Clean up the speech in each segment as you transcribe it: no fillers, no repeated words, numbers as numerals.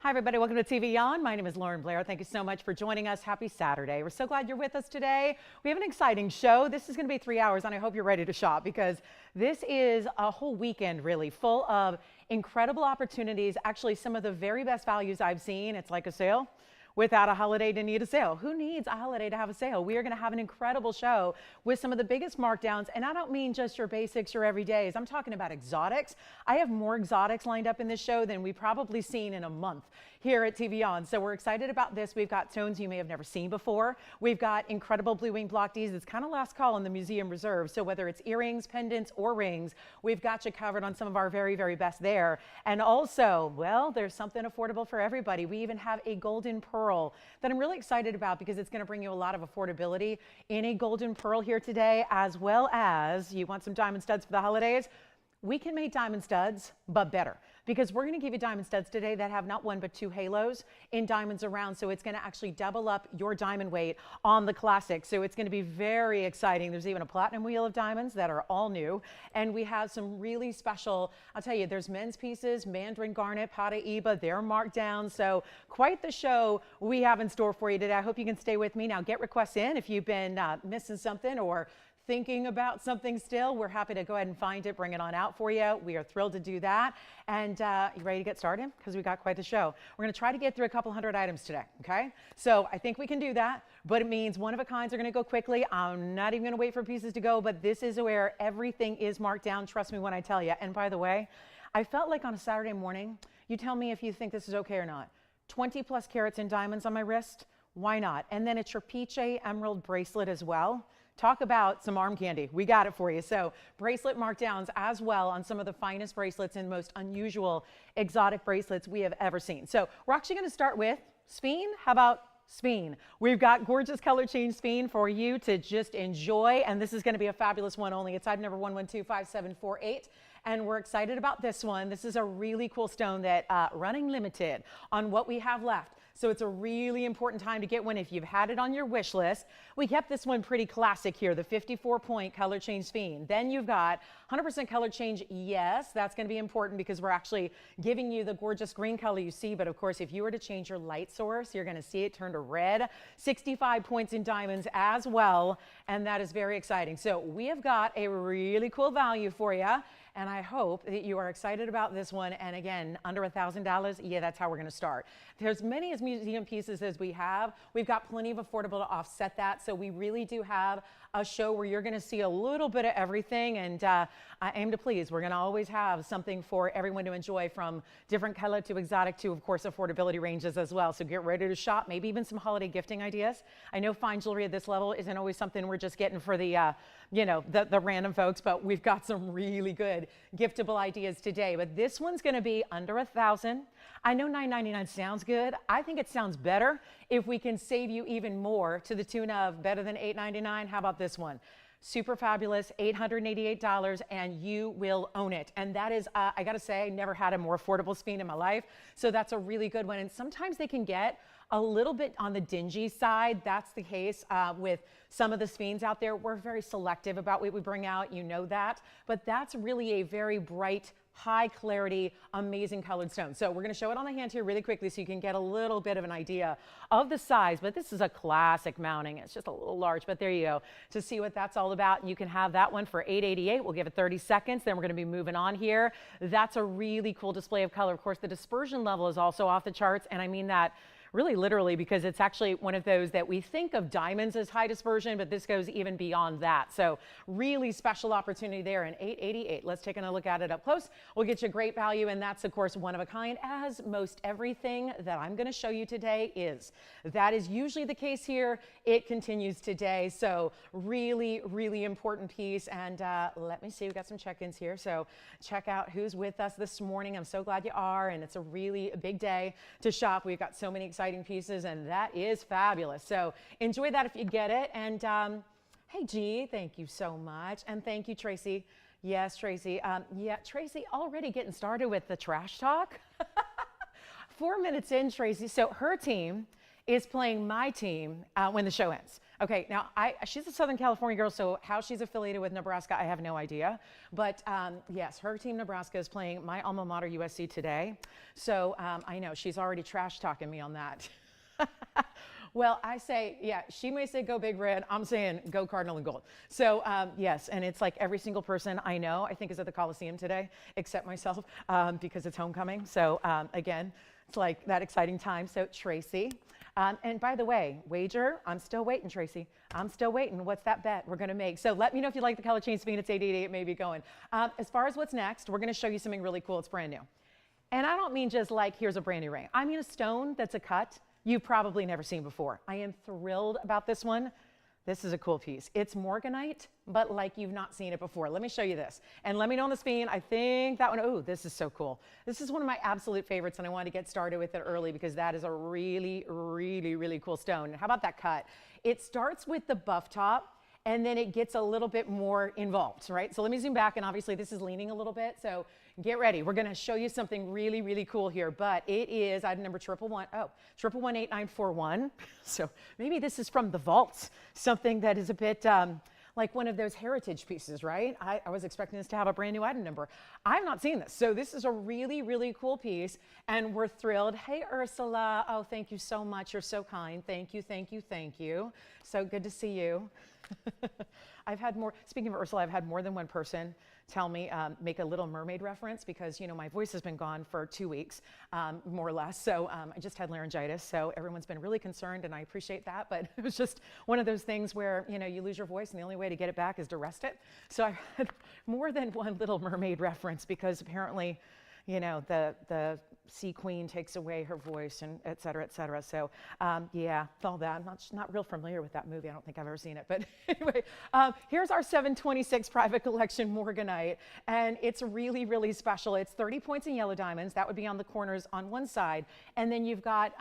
Hi, everybody. Welcome to TVON. My name is Blair. Thank you so much for joining us. Happy Saturday. We're so glad you're with us today. We have an exciting show. This is going to be 3 hours, and I hope you're ready to shop because this is a whole weekend, really, full of incredible opportunities. Actually, some of the very best values I've seen. It's like a sale without a holiday to need a sale. Who needs a holiday to have a sale? We are going to have an incredible show with some of the biggest markdowns. And I don't mean just your basics, your everydays. I'm talking about exotics. I have more exotics lined up in this show than we've probably seen in a month here at TVON. So we're excited about this. We've got stones you may have never seen before. We've got incredible blue wing block Ds. It's kind of last call in the museum reserve. So whether it's earrings, pendants, or rings, we've got you covered on some of our very, very best there. And also, well, there's something affordable for everybody. We even have a golden pearl that I'm really excited about because it's going to bring you a lot of affordability in a golden pearl here today, as well as you want some diamond studs for the holidays. We can make diamond studs, but better, because we're going to give you diamond studs today that have not one but two halos in diamonds around. So it's going to actually double up your diamond weight on the classic. So it's going to be very exciting. There's even a platinum wheel of diamonds that are all new. And we have some really special, I'll tell you, there's men's pieces, Mandarin, garnet, Paraiba, they're marked down. So quite the show we have in store for you today. I hope you can stay with me. Now get requests in if you've been missing something or thinking about something still. We're happy to go ahead and find it, bring it on out for you. We are thrilled to do that. And you ready to get started? Because we got quite the show. We're going to try to get through a couple hundred items today, okay? So I think we can do that, but it means one of a kinds are going to go quickly. I'm not even going to wait for pieces to go, but this is where everything is marked down. Trust me when I tell you. And by the way, I felt like on a Saturday morning, you tell me if you think this is okay or not. 20 plus carats in diamonds on my wrist. Why not? And then it's your peach emerald bracelet as well. Talk about some arm candy. We got it for you. So bracelet markdowns as well on some of the finest bracelets and most unusual exotic bracelets we have ever seen. So we're actually going to start with sphene. How about sphene? We've got gorgeous color change sphene for you to just enjoy. And this is going to be a fabulous one only. It's item number 1125748. And we're excited about this one. This is a really cool stone that running limited on what we have left. So it's a really important time to get one if you've had it on your wish list. We kept this one pretty classic here, the 54-point color change sphene. Then you've got 100% color change. Yes, that's going to be important because we're actually giving you the gorgeous green color you see. But of course, if you were to change your light source, you're going to see it turn to red. 65 points in diamonds as well. And that is very exciting. So we have got a really cool value for you. And I hope that you are excited about this one. And again, under $1,000, yeah, that's how we're going to start. There's many as museum pieces as we have. We've got plenty of affordable to offset that. So we really do have a show where you're going to see a little bit of everything. And I aim to please. We're going to always have something for everyone to enjoy, from different color to exotic to, of course, affordability ranges as well. So get ready to shop, maybe even some holiday gifting ideas. I know fine jewelry at this level isn't always something we're just getting for the, the random folks, but we've got some really good giftable ideas today. But this one's going to be under $1,000. I know $999 sounds good. I think it sounds better if we can save you even more to the tune of better than $899. How about this one? Super fabulous, $888, and you will own it. And that is, I got to say, I never had a more affordable sphene in my life. So that's a really good one. And sometimes they can get a little bit on the dingy side. That's the case with some of the sphenes out there. We're very selective about what we bring out. You know that. But that's really a very bright, high clarity, amazing colored stone. So we're going to show it on the hand here really quickly so you can get a little bit of an idea of the size. But this is a classic mounting. It's just a little large, but there you go. To see what that's all about, you can have that one for $888. We'll give it 30 seconds. Then we're going to be moving on here. That's a really cool display of color. Of course, the dispersion level is also off the charts. And I mean that really literally, because it's actually one of those that we think of diamonds as high dispersion, but this goes even beyond that. So really special opportunity there in $888. Let's take a look at it up close. We'll get you great value, and that's of course one of a kind, as most everything that I'm going to show you today is. That is usually the case here. It continues today. So really, really important piece. And let me see, we've got some check-ins here. So check out who's with us this morning. I'm so glad you are, and it's a really big day to shop. We've got so many exciting pieces, and that is fabulous. So enjoy that if you get it. And hey, G, thank you so much. And thank you, Tracy. Yes, Tracy. Yeah, Tracy already getting started with the trash talk. 4 minutes in, Tracy. So her team is playing my team when the show ends. Okay, now she's a Southern California girl, so how she's affiliated with Nebraska, I have no idea. But yes, her team Nebraska is playing my alma mater USC today. So I know she's already trash talking me on that. Well, I say, yeah, she may say go Big Red. I'm saying go Cardinal and Gold. So yes, and it's like every single person I know, I think is at the Coliseum today, except myself, because it's homecoming. So again, it's like that exciting time. So Tracy. And by the way, wager, I'm still waiting, Tracy. I'm still waiting. What's that bet we're going to make? So let me know if you like the color change sphene. It's 888. It may be going. As far as what's next, we're going to show you something really cool. It's brand new. And I don't mean just like, here's a brand new ring. I mean a stone that's a cut you've probably never seen before. I am thrilled about this one. This is a cool piece. It's morganite, but like you've not seen it before. Let me show you this. And let me know on the sphene. I think that one, oh, this is so cool. This is one of my absolute favorites, and I wanted to get started with it early because that is a really, really, really cool stone. How about that cut? It starts with the buff top, and then it gets a little bit more involved, right? So let me zoom back, and obviously this is leaning a little bit, so get ready. We're gonna show you something really, really cool here, but it is item number 111-18941. So maybe this is from the vaults, something that is a bit like one of those heritage pieces, right? I was expecting this to have a brand new item number. I've not seen this, so this is a really, really cool piece, and we're thrilled. Hey, Ursula. Oh, thank you so much. You're so kind. Thank you, thank you, thank you. So good to see you. I've had more, speaking of Ursula, I've had more than one person tell me, make a Little Mermaid reference because, you know, my voice has been gone for 2 weeks, more or less. So I just had laryngitis. So everyone's been really concerned, and I appreciate that. But it was just one of those things where, you know, you lose your voice and the only way to get it back is to rest it. So I've had more than one Little Mermaid reference because apparently, you know, the sea queen takes away her voice and et cetera, et cetera. So yeah, all that. I'm not real familiar with that movie. I don't think I've ever seen it. But anyway, here's our 726 private collection morganite. And it's really, really special. It's 30 points in yellow diamonds. That would be on the corners on one side. And then you've got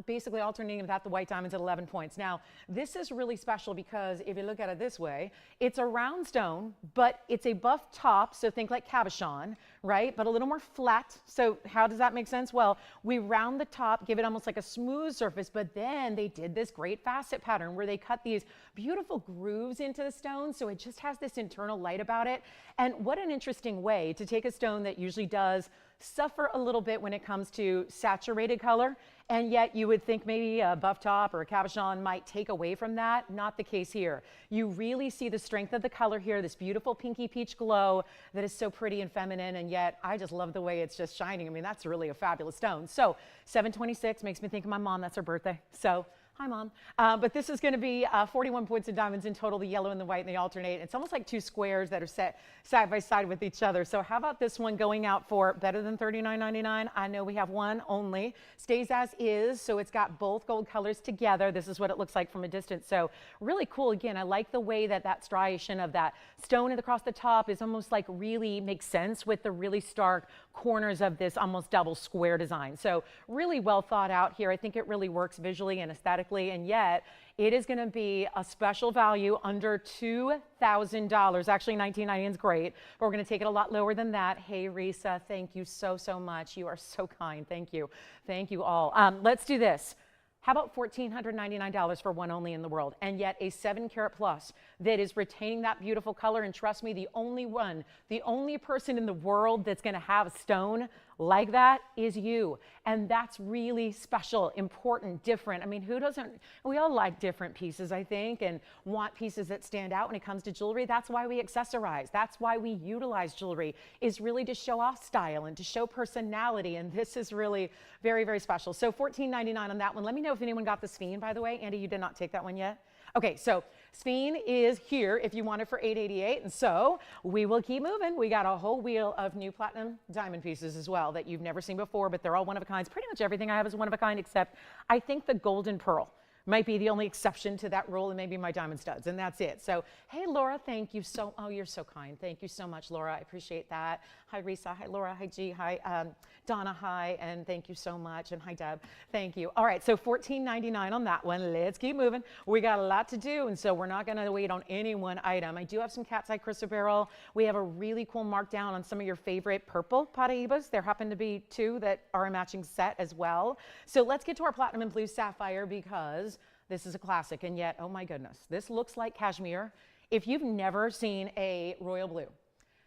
basically alternating with that, the white diamonds at 11 points. Now, this is really special because if you look at it this way, it's a round stone, but it's a buff top. So think like cabochon, right? But a little more flat. So how does that make sense? Well, we round the top, give it almost like a smooth surface, but then they did this great facet pattern where they cut these beautiful grooves into the stone, so it just has this internal light about it. And what an interesting way to take a stone that usually does suffer a little bit when it comes to saturated color, and yet you would think maybe a buff top or a cabochon might take away from that. Not the case here. You really see the strength of the color here, this beautiful pinky peach glow that is so pretty and feminine, and yet I just love the way it's just shining. I mean, that's really a fabulous stone. So 726 makes me think of my mom. That's her birthday. So hi, Mom. But this is going to be 41 points of diamonds in total, the yellow and the white, and they alternate. It's almost like two squares that are set side by side with each other. So how about this one going out for better than $39.99? I know we have one only. Stays as is, so it's got both gold colors together. This is what it looks like from a distance. So really cool. Again, I like the way that that striation of that stone across the top is almost like really makes sense with the really stark corners of this almost double square design. So really well thought out here. I think it really works visually and aesthetically. And yet it is going to be a special value under $2,000. Actually, $19.99 is great, but we're going to take it a lot lower than that. Hey, Risa, thank you so, so much. You are so kind. Thank you. Thank you all. Let's do this. How about $1,499 for one only in the world, and yet a 7 carat plus that is retaining that beautiful color? And trust me, the only one, the only person in the world that's going to have a stone like that is you. And that's really special, important, different. I mean, who doesn't? We all like different pieces, I think, and want pieces that stand out when it comes to jewelry. That's why we accessorize. That's why we utilize jewelry, is really to show off style and to show personality. And this is really very, very special. So $14.99 on that one. Let me know if anyone got the sphene, by the way. Andy, you did not take that one yet? Okay, so sphene is here if you want it for $888, and so we will keep moving. We got a whole wheel of new platinum diamond pieces as well that you've never seen before, but they're all one of a kind. Pretty much everything I have is one of a kind, except I think the golden pearl might be the only exception to that rule, and maybe my diamond studs, and that's it. So, hey, Laura, thank you so, oh, you're so kind. Thank you so much, Laura. I appreciate that. Hi, Risa. Hi, Laura. Hi, G. Hi, Donna. Hi, and thank you so much. And hi, Deb. Thank you. All right, so $14.99 on that one. Let's keep moving. We got a lot to do, and so we're not going to wait on any one item. I do have some cat's eye chrysoberyl. We have a really cool markdown on some of your favorite purple Paraibas. There happen to be two that are a matching set as well. So let's get to our platinum and blue sapphire, because This is a classic, and yet, oh my goodness, this looks like Kashmir. If you've never seen a royal blue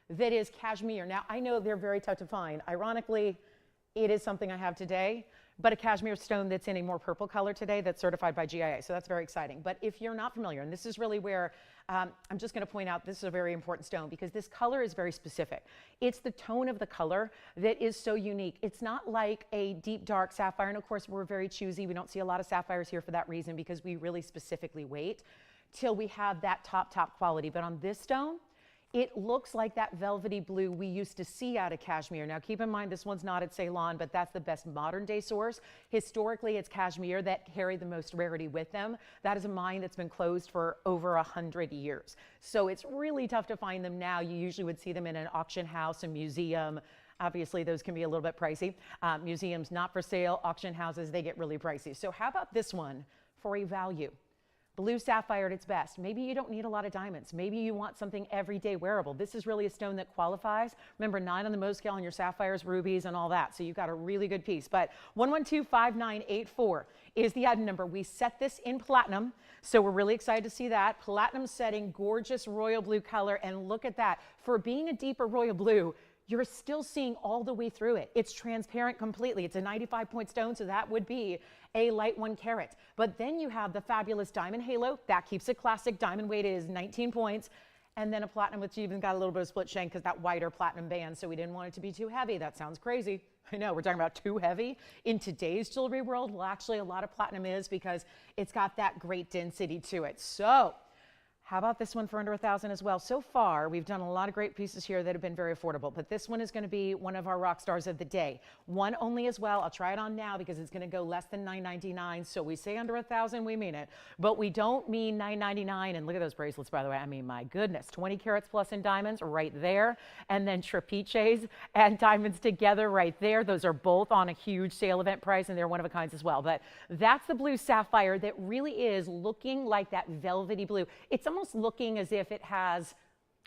that is Kashmir, now I know they're very tough to find. Ironically, it is something I have today, but a Kashmir stone that's in a more purple color today that's certified by GIA, so that's very exciting. But if you're not familiar, and this is really where I'm just going to point out this is a very important stone because this color is very specific. It's the tone of the color that is so unique. It's not like a deep dark sapphire, and of course we're very choosy. We don't see a lot of sapphires here for that reason because we really specifically wait till we have that top quality. But on this stone, it looks like that velvety blue we used to see out of Kashmir. Now keep in mind this one's not at Ceylon, but that's the best modern day source. Historically it's Kashmir that carried the most rarity with them. That is a mine that's been closed for over 100 years. So it's really tough to find them now. You usually would see them in an auction house, a museum. Obviously those can be a little bit pricey. Museums not for sale, auction houses, they get really pricey. So how about this one for a value? Blue sapphire at its best. Maybe you don't need a lot of diamonds. Maybe you want something everyday wearable. This is really a stone that qualifies. Remember, 9 on the Mohs scale on your sapphires, rubies, and all that. So you've got a really good piece. But 1125984 is the item number. We set this in platinum, so we're really excited to see that. Platinum setting, gorgeous royal blue color, and look at that. For being a deeper royal blue, you're still seeing all the way through it. It's transparent completely. It's a 95-point stone, so that would be a light 1 carat. But then you have the fabulous diamond halo. That keeps it classic. Diamond weight is 19 points. And then a platinum, which even got a little bit of split shank because that wider platinum band, so we didn't want it to be too heavy. That sounds crazy. I know, we're talking about too heavy. In today's jewelry world, well, actually a lot of platinum is because it's got that great density to it. So how about this one for under 1,000 as well? So far, we've done a lot of great pieces here that have been very affordable, but this one is going to be one of our rock stars of the day. One only as well. I'll try it on now because it's going to go less than $9.99. So we say under 1,000, we mean it, but we don't mean $9.99. And look at those bracelets, by the way. I mean, my goodness, 20 carats plus in diamonds right there. And then trapeches and diamonds together right there. Those are both on a huge sale event price, and they're one of a kinds as well. But that's the blue sapphire that really is looking like that velvety blue. It's almost looking as if it has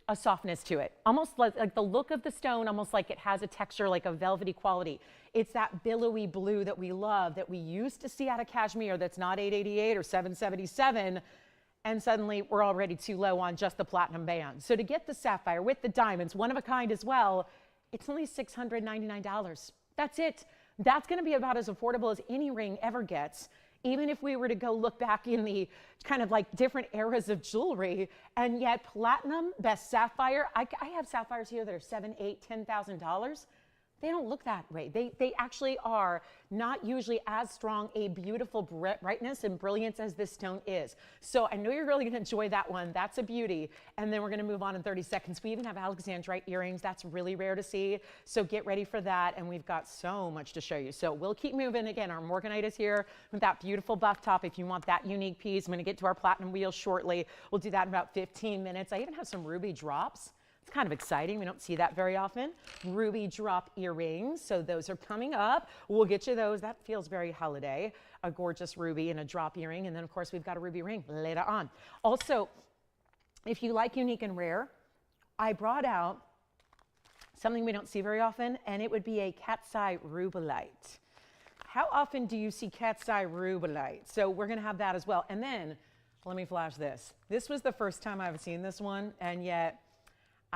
a softness to it, almost like the look of the stone, almost like it has a texture, like a velvety quality. It's that billowy blue that we love, that we used to see out of Kashmir, that's not 888 or 777, and suddenly we're already too low on just the platinum band. So to get the sapphire with the diamonds, one of a kind as well, it's only $699. That's it. That's going to be about as affordable as any ring ever gets. Even if we were to go look back in the kind of like different eras of jewelry, and yet platinum, best sapphire, I have sapphires here that are $7,000, $8,000, $10,000. They don't look that way. They actually are not usually as strong a beautiful brightness and brilliance as this stone is. So I know you're really gonna enjoy that one. That's a beauty. And then we're gonna move on in 30 seconds. We even have Alexandrite earrings. That's really rare to see. So get ready for that. And we've got so much to show you. So we'll keep moving. Again, our morganite is here with that beautiful buff top. If you want that unique piece, I'm gonna get to our platinum wheel shortly. We'll do that in about 15 minutes. I even have some ruby drops. It's kind of exciting. We don't see that very often. Ruby drop earrings. So those are coming up. We'll get you those. That feels very holiday. A gorgeous ruby and a drop earring. And then, of course, we've got a ruby ring later on. Also, if you like unique and rare, I brought out something we don't see very often, and it would be a cat's eye rubellite. How often do you see cat's eye rubellite? So we're going to have that as well. And then, let me flash this. This was the first time I've seen this one, and yet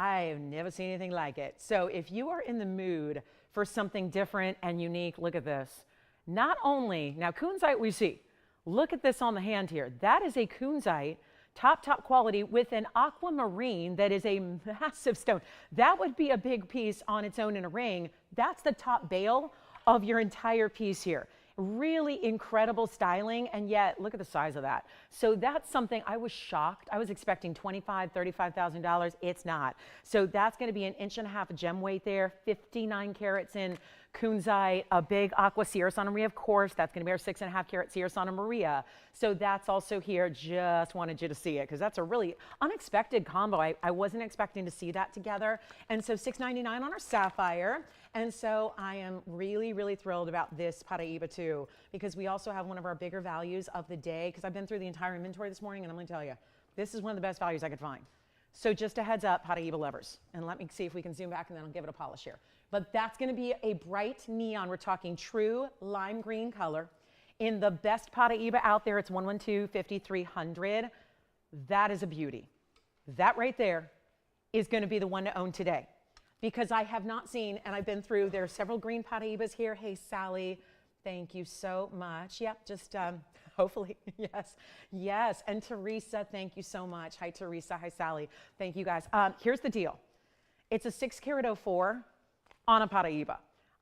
I've never seen anything like it. So if you are in the mood for something different and unique, look at this. Not only, now kunzite we see, look at this on the hand here. That is a kunzite, top quality with an aquamarine that is a massive stone. That would be a big piece on its own in a ring. That's the top bail of your entire piece here. Really incredible styling, and yet look at the size of that. So that's something I was shocked. I was expecting $25,000, $35,000. It's not. So that's going to be an 1.5 inch gem weight there, 59 carats in kunzite, a big aqua Sierra Santa Maria, of course. That's going to be our 6.5 carat Sierra Santa Maria. So that's also here. Just wanted you to see it because that's a really unexpected combo. I wasn't expecting to see that together. And so $699 on our sapphire. And so I am really, really thrilled about this Paraiba too, because we also have one of our bigger values of the day, because I've been through the entire inventory this morning, and I'm going to tell you, this is one of the best values I could find. So just a heads up, Paraiba lovers, and let me see if we can zoom back, and then I'll give it a polish here. But that's going to be a bright neon. We're talking true lime green color In the best Paraiba out there, it's 112, 5300. That is a beauty. That right there is going to be the one to own today, because I have not seen, and I've been through, there are several green Paraibas here. Hey, Sally, thank you so much. Yep, just hopefully, yes, yes. And Teresa, thank you so much. Hi, Teresa. Hi, Sally. Thank you, guys. Here's the deal. It's a 6 karat 04 on a Paraiba.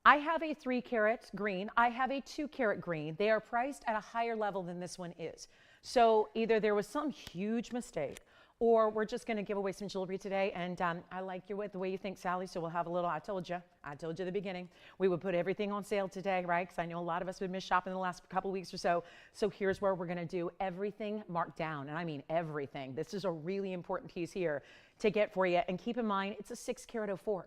I have a 3 karat green. I have a 2 karat green. They are priced at a higher level than this one is. So either there was some huge mistake, or we're just going to give away some jewelry today. And I like the way you think, Sally, so we'll have a little, I told you at the beginning, we would put everything on sale today, right? Because I know a lot of us would miss shopping in the last couple weeks or so. So here's where we're going to do everything marked down. And I mean everything. This is a really important piece here to get for you. And keep in mind, it's a 6 karat 04.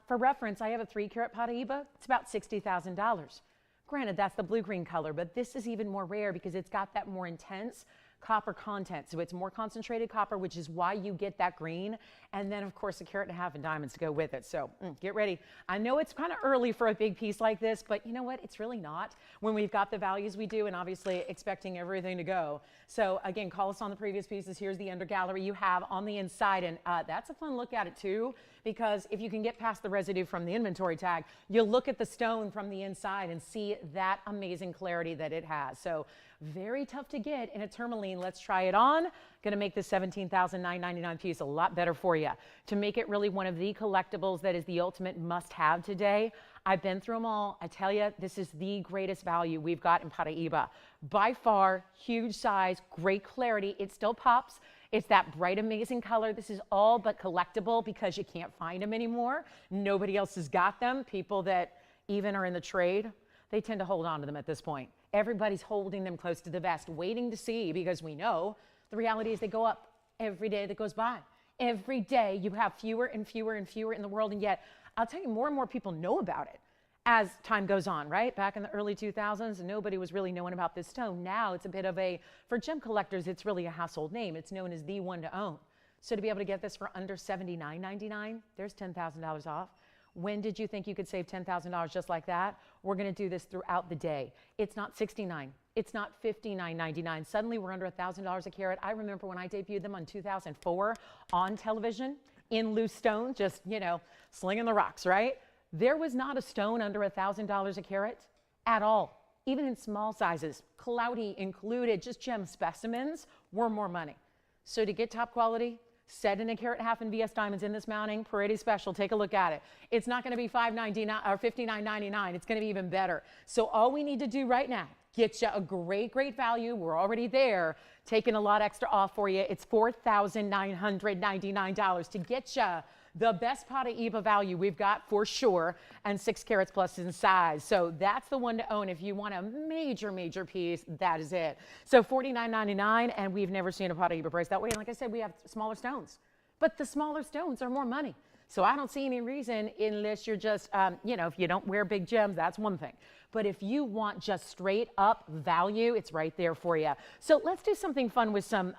For reference, I have a 3 karat Paraiba. It's about $60,000. Granted, that's the blue-green color, but this is even more rare because it's got that more intense copper content. So it's more concentrated copper, which is why you get that green. And then, of course, 1.5 carats in diamonds to go with it. So get ready. I know it's kind of early for a big piece like this, but you know what? It's really not when we've got the values we do and obviously expecting everything to go. So again, call us on the previous pieces. Here's the under gallery you have on the inside. And that's a fun look at it too, because if you can get past the residue from the inventory tag, you'll look at the stone from the inside and see that amazing clarity that it has. So very tough to get in a tourmaline. Let's try it on. Going to make this $17,999 piece a lot better for you. To make it really one of the collectibles that is the ultimate must-have today. I've been through them all. I tell you, this is the greatest value we've got in Paraiba. By far, huge size, great clarity. It still pops. It's that bright, amazing color. This is all but collectible because you can't find them anymore. Nobody else has got them. People that even are in the trade, they tend to hold on to them at this point. Everybody's holding them close to the vest, waiting to see, because we know the reality is they go up every day that goes by. Every day you have fewer and fewer and fewer in the world, and yet I'll tell you, more and more people know about it as time goes on, right? Back in the early 2000s, nobody was really knowing about this stone. Now it's a bit of a, for gem collectors, it's really a household name. It's known as the one to own. So to be able to get this for under $79.99, there's $10,000 off. When did you think you could save $10,000 just like that? We're going to do this throughout the day. It's not $69. It's not $59.99. Suddenly we're under $1,000 a carat. I remember when I debuted them on 2004 on television in loose stone, just, you know, slinging the rocks, right? There was not a stone under $1,000 a carat at all. Even in small sizes, cloudy included, just gem specimens were more money. So to get top quality, set in 1.5 carat in VS diamonds in this mounting, Parade special. Take a look at it. It's not going to be $5.99 or $59.99. It's going to be even better. So all we need to do right now, get you a great, great value. We're already there, taking a lot extra off for you. It's $4,999 to get you the best Paraiba value we've got for sure, and 6 carats plus in size. So that's the one to own. If you want a major, major piece, that is it. So $49.99, and we've never seen a Paraiba price that way. And like I said, we have smaller stones, but the smaller stones are more money. So I don't see any reason, unless you're just, you know, if you don't wear big gems, that's one thing. But if you want just straight up value, it's right there for you. So let's do something fun with some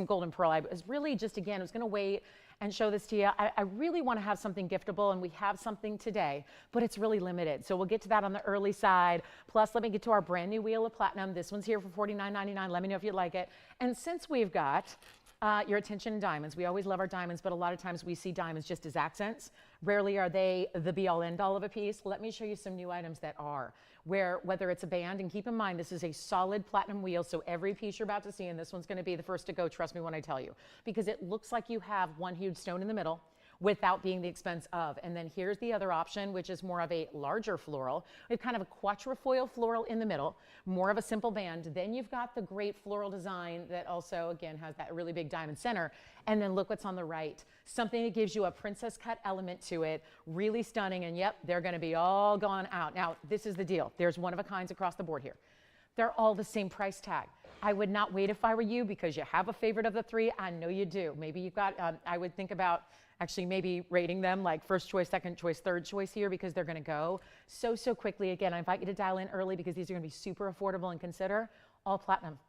golden pearl. I was really just, again, I was going to wait and show this to you. I really want to have something giftable, and we have something today, but it's really limited. So we'll get to that on the early side. Plus, let me get to our brand new wheel of platinum. This one's here for $49.99. Let me know if you like it. And since we've got your attention in diamonds, we always love our diamonds, but a lot of times we see diamonds just as accents. Rarely are they the be-all, end-all of a piece. Let me show you some new items that are, where whether it's a band, and keep in mind this is a solid platinum wheel, so every piece you're about to see, and this one's going to be the first to go, trust me when I tell you, because it looks like you have one huge stone in the middle without being the expense of. And then here's the other option, which is more of a larger floral. We have kind of a quatrefoil floral in the middle, more of a simple band. Then you've got the great floral design that also, again, has that really big diamond center. And then look what's on the right. Something that gives you a princess cut element to it, really stunning. And yep, they're going to be all gone out. Now, this is the deal. There's one of a kinds across the board here. They're all the same price tag. I would not wait if I were you, because you have a favorite of the three. I know you do. Maybe you've got, I would think about actually maybe rating them like first choice, second choice, third choice here, because they're going to go so quickly. Again, I invite you to dial in early, because these are going to be super affordable, and consider all platinum,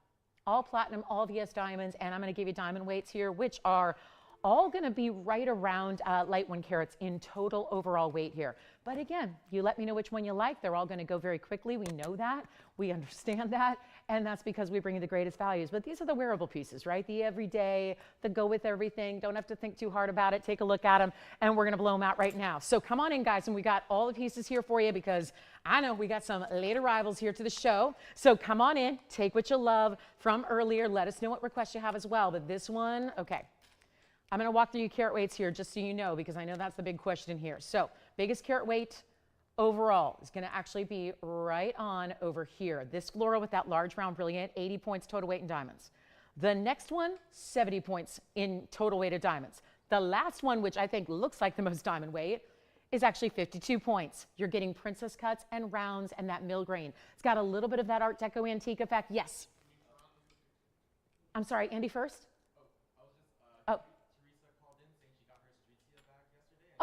all VS diamonds. And I'm going to give you diamond weights here, which are all going to be right around light 1 carats in total overall weight here. But again, you let me know which one you like. They're all going to go very quickly. We know that. We understand that. And that's because we bring you the greatest values. But these are the wearable pieces, right? The everyday, the go with everything. Don't have to think too hard about it. Take a look at them. And we're going to blow them out right now. So come on in, guys. And we got all the pieces here for you because I know we got some late arrivals here to the show. So come on in. Take what you love from earlier. Let us know what requests you have as well. But this one, okay. I'm going to walk through your carat weights here just so you know, because I know that's the big question here. So biggest carat weight overall is going to actually be right on over here. This floral with that large round brilliant, 80 points total weight in diamonds. The next one, 70 points in total weight of diamonds. The last one, which I think looks like the most diamond weight, is actually 52 points. You're getting princess cuts and rounds and that mill grain. It's got a little bit of that Art Deco antique effect. Yes. I'm sorry, Andy first? Oh.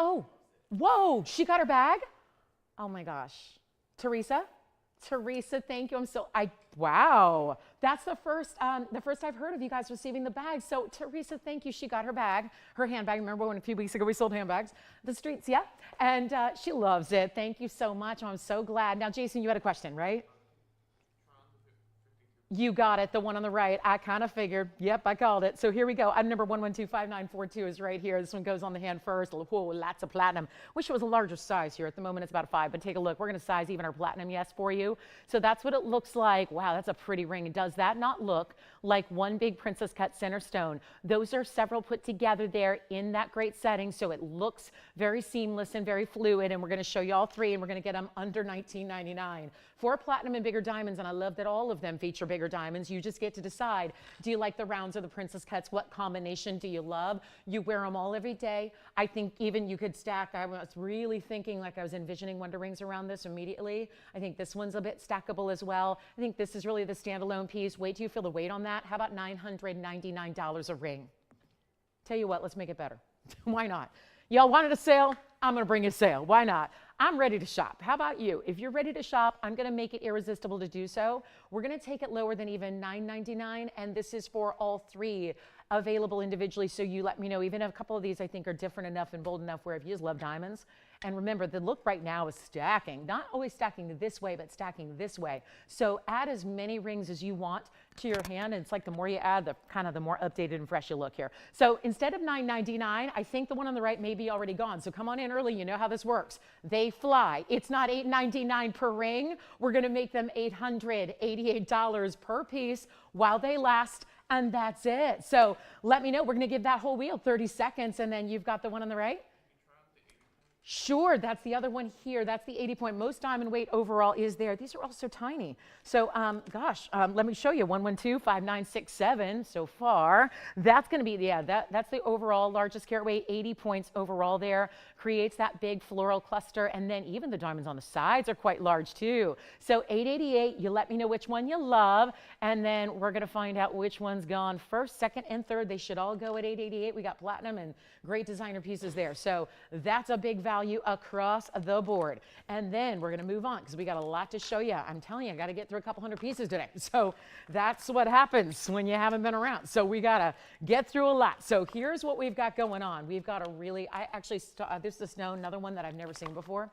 Oh, whoa, she got her bag? Oh my gosh. Teresa, thank you. Wow. That's the first I've heard of you guys receiving the bag. So Teresa, thank you. She got her bag, her handbag. Remember when a few weeks ago we sold handbags? The streets, yeah. And she loves it. Thank you so much. I'm so glad. Now, Jason, you had a question, right? You got it, the one on the right. I kind of figured. Yep, I called it. So here we go. Item number 1125942 is right here. This one goes on the hand first. Whoa, lots of platinum. Wish it was a larger size here. At the moment, it's about a 5, but take a look. We're going to size even our platinum yes for you. So that's what it looks like. Wow, that's a pretty ring. Does that not look like one big princess cut center stone? Those are several put together there in that great setting, so it looks very seamless and very fluid, and we're going to show you all three, and we're going to get them under $19.99. For platinum and bigger diamonds, and I love that all of them feature bigger diamonds. You just get to decide, do you like the rounds or the princess cuts? What combination do you love? You wear them all every day. I think even you could stack. I was really thinking, like I was envisioning Wonder Rings around this immediately. I think this one's a bit stackable as well. I think this is really the standalone piece. Wait till you feel the weight on that. How about $999 a ring? Tell you what, let's make it better. Why not? Y'all wanted a sale? I'm going to bring you a sale. Why not? I'm ready to shop. How about you? If you're ready to shop, I'm going to make it irresistible to do so. We're going to take it lower than even $9.99, and this is for all three available individually. So you let me know. Even a couple of these I think are different enough and bold enough where if you just love diamonds. And remember, the look right now is stacking, not always stacking this way, but stacking this way. So add as many rings as you want to your hand. And it's like the more you add, the more updated and fresh you look here. So instead of $9.99, I think the one on the right may be already gone. So come on in early. You know how this works. They fly. It's not $8.99 per ring. We're going to make them $888 per piece while they last. And that's it. So let me know. We're going to give that whole wheel 30 seconds. And then you've got the one on the right. Sure, that's the other one here. That's the 80 point. Most diamond weight overall is there. These are all so tiny. So, let me show you. 1125967 so far. That's going to be, that's the overall largest carat weight. 80 points overall there. Creates that big floral cluster. And then even the diamonds on the sides are quite large too. So 888, you let me know which one you love. And then we're going to find out which one's gone first, second, and third. They should all go at 888. We got platinum and great designer pieces there. So that's a big value across the board. And then we're going to move on because we got a lot to show you. I'm telling you, I got to get through a couple hundred pieces today. So that's what happens when you haven't been around. So we got to get through a lot. So here's what we've got going on. We've got a really, this is the stone, another one that I've never seen before.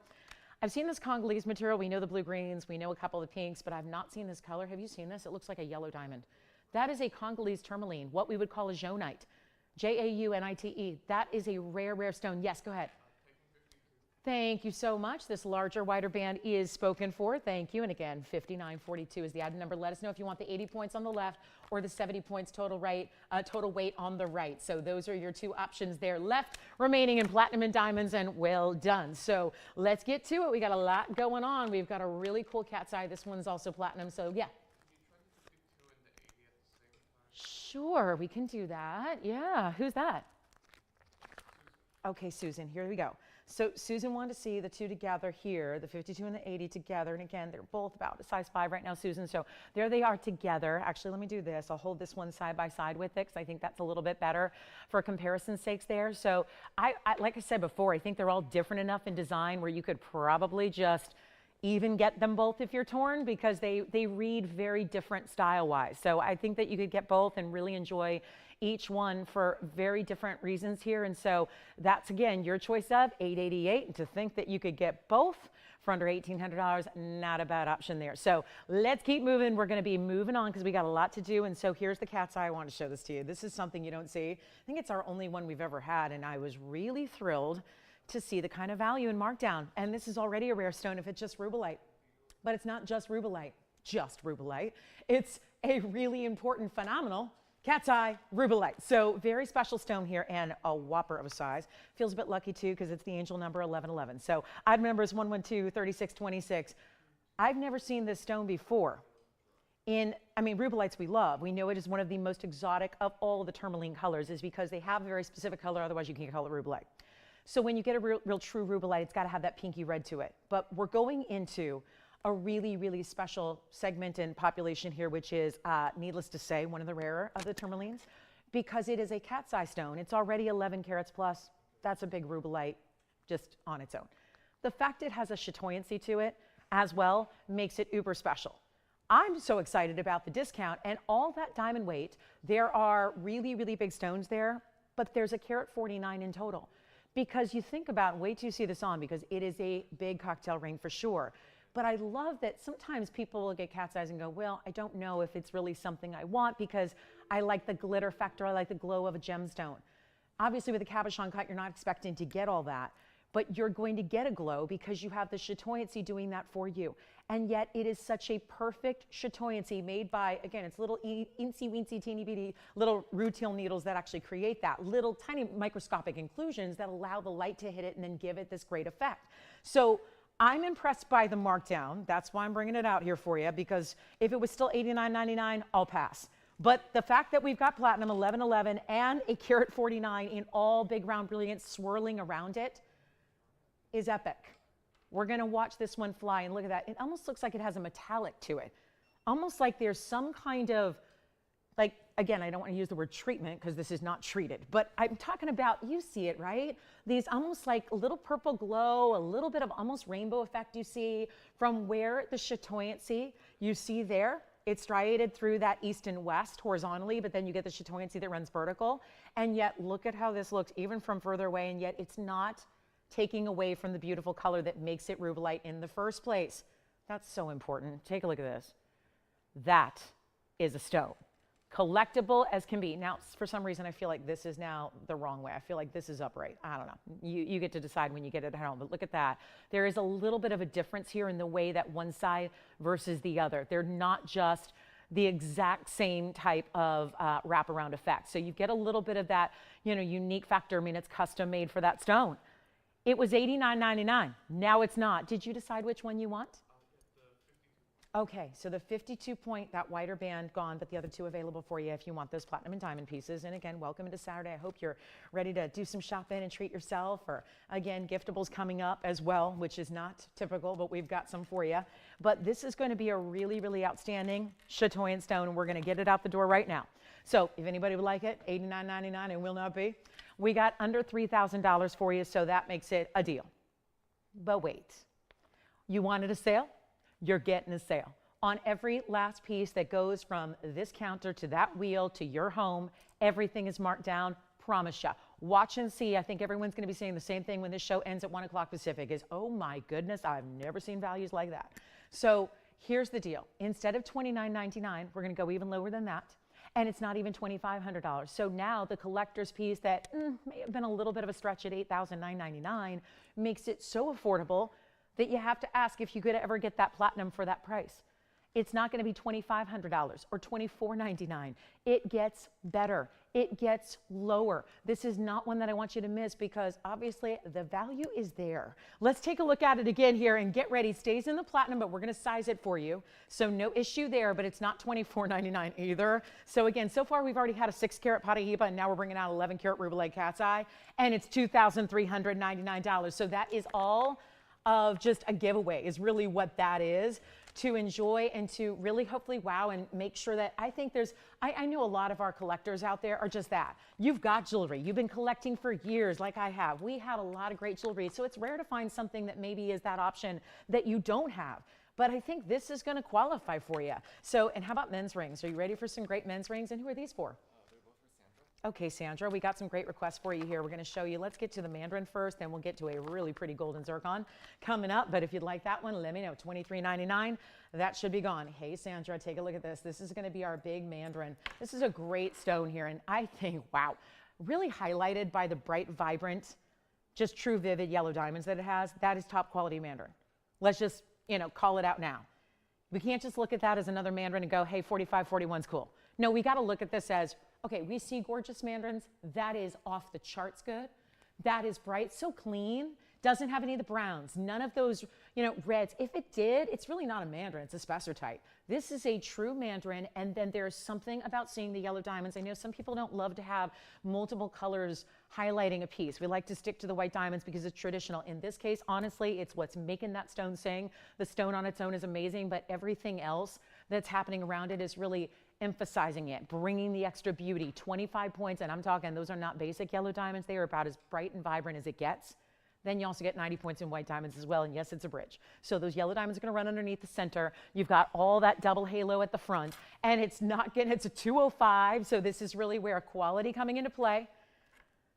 I've seen this Congolese material. We know the blue greens. We know a couple of the pinks, but I've not seen this color. Have you seen this? It looks like a yellow diamond. That is a Congolese tourmaline, what we would call a jaunite. Jaunite. That is a rare, rare stone. Yes, go ahead. Thank you so much. This larger, wider band is spoken for. Thank you. And again, 5942 is the item number. Let us know if you want the 80 points on the left or the 70 points total weight on the right. So those are your two options there left, remaining in platinum and diamonds, and well done. So let's get to it. We got a lot going on. We've got a really cool cat's eye. This one's also platinum. So yeah. Sure, we can do that. Yeah, who's that? Okay, Susan, here we go. So Susan wanted to see the two together here, the 52 and the 80 together. And again, they're both about a size 5 right now, Susan. So there they are together. Actually, let me do this. I'll hold this one side by side with it because I think that's a little bit better for comparison's sakes there. So I like I said before, I think they're all different enough in design where you could probably just even get them both if you're torn, because they read very different style-wise. So I think that you could get both and really enjoy each one for very different reasons here. And so that's, again, your choice of $888. And to think that you could get both for under $1,800, not a bad option there. So let's keep moving. We're going to be moving on because we got a lot to do. And so here's the cat's eye. I want to show this to you. This is something you don't see. I think it's our only one we've ever had, and I was really thrilled to see the kind of value in markdown. And this is already a rare stone if it's just rubellite. But it's not just rubellite. It's a really important, phenomenal cat's eye rubellite. So very special stone here, and a whopper of a size. Feels a bit lucky too because it's the angel number 1111. So item number is 112 3626. I've never seen this stone before. Rubellites we love. We know it is one of the most exotic of all the tourmaline colors, is because they have a very specific color, otherwise you can't call it rubellite. So when you get a real true rubellite, it's got to have that pinky red to it. But we're going into a really, really special segment in population here, which is, needless to say, one of the rarer of the tourmalines, because it is a cat's eye stone. It's already 11 carats plus. That's a big rubellite just on its own. The fact it has a chatoyancy to it as well makes it uber special. I'm so excited about the discount and all that diamond weight. There are really, really big stones there, but there's a carat 49 in total. Because you think about, wait till you see this on, because it is a big cocktail ring for sure. But I love that sometimes people will get cat's eyes and go, well, I don't know if it's really something I want because I like the glitter factor, I like the glow of a gemstone. Obviously with a cabochon cut, you're not expecting to get all that, but you're going to get a glow because you have the chatoyancy doing that for you. And yet it is such a perfect chatoyancy made by, again, it's little eensy weensy teeny bitty little rutile needles that actually create that little tiny microscopic inclusions that allow the light to hit it and then give it this great effect. So I'm impressed by the markdown. That's why I'm bringing it out here for you, because if it was still $89.99, I'll pass. But the fact that we've got platinum 1111 and a carat 49 in all big round brilliance swirling around it is epic. We're going to watch this one fly, and look at that. It almost looks like it has a metallic to it. Almost like there's some kind of, like, again, I don't want to use the word treatment because this is not treated, but I'm talking about, you see it, right? These almost like a little purple glow, a little bit of almost rainbow effect you see from where the chatoyancy you see there. It's striated through that east and west horizontally, but then you get the chatoyancy that runs vertical. And yet, look at how this looks even from further away, and yet it's not taking away from the beautiful color that makes it rubellite in the first place. That's so important. Take a look at this. That is a stone. Collectible as can be. Now, for some reason, I feel like this is now the wrong way. I feel like this is upright. I don't know. You get to decide when you get it at home, but look at that. There is a little bit of a difference here in the way that one side versus the other. They're not just the exact same type of wraparound effect. So you get a little bit of that, unique factor. I mean, it's custom made for that stone. It was $89.99. Now it's not. Did you decide which one you want? Okay, so the 52 point, that wider band gone, but the other two available for you if you want those platinum and diamond pieces. And again, welcome to Saturday. I hope you're ready to do some shopping and treat yourself, or again, giftables coming up as well, which is not typical, but we've got some for you. But this is going to be a really, really outstanding chatoyant stone, and we're going to get it out the door right now. So if anybody would like it, $89.99, and will not be. We got under $3,000 for you, so that makes it a deal. But wait, you wanted a sale? You're getting a sale on every last piece that goes from this counter to that wheel to your home. Everything is marked down. Promise ya. Watch and see. I think everyone's going to be saying the same thing when this show ends at 1 o'clock Pacific is, oh my goodness, I've never seen values like that. So here's the deal. Instead of $29.99, we're going to go even lower than that. And it's not even $2,500. So now the collector's piece that may have been a little bit of a stretch at $8,999 makes it so affordable that you have to ask if you could ever get that platinum for that price. It's not going to be $2,500 or $24.99. It gets better. It gets lower. This is not one that I want you to miss because obviously the value is there. Let's take a look at it again here and get ready. Stays in the platinum, but we're going to size it for you. So no issue there, but it's not $24.99 either. So again, so far we've already had a 6 carat Paraiba, and now we're bringing out 11 carat rubellite cat's eye, and it's $2,399. So that is all of just a giveaway is really what that is. to enjoy and to really hopefully wow and make sure that I think I know a lot of our collectors out there are just that. You've got jewelry. You've been collecting for years like I have. We have a lot of great jewelry. So it's rare to find something that maybe is that option that you don't have. But I think this is going to qualify for you. So, and how about men's rings? Are you ready for some great men's rings? And who are these for? They're both for Sandra. Okay, Sandra, we got some great requests for you here. We're going to show you. Let's get to the Mandarin first, then we'll get to a really pretty golden zircon coming up. But if you'd like that one, let me know. $23.99. That should be gone. Hey, Sandra, take a look at this. This is going to be our big Mandarin. This is a great stone here. And I think, wow, really highlighted by the bright, vibrant, just true, vivid yellow diamonds that it has. That is top quality Mandarin. Let's just, call it out now. We can't just look at that as another Mandarin and go, hey, 45, 41's cool. No, we got to look at this as, okay, we see gorgeous Mandarins. That is off the charts good. That is bright, so clean. Doesn't have any of the browns, none of those, reds. If it did, it's really not a Mandarin, it's a spessartite. This is a true Mandarin, and then there's something about seeing the yellow diamonds. I know some people don't love to have multiple colors highlighting a piece. We like to stick to the white diamonds because it's traditional. In this case, honestly, it's what's making that stone sing. The stone on its own is amazing, but everything else that's happening around it is really emphasizing it, bringing the extra beauty. 25 points, and I'm talking, those are not basic yellow diamonds. They are about as bright and vibrant as it gets. Then you also get 90 points in white diamonds as well, and yes, it's a bridge. So those yellow diamonds are going to run underneath the center. You've got all that double halo at the front, and it's a 205, so this is really where quality coming into play.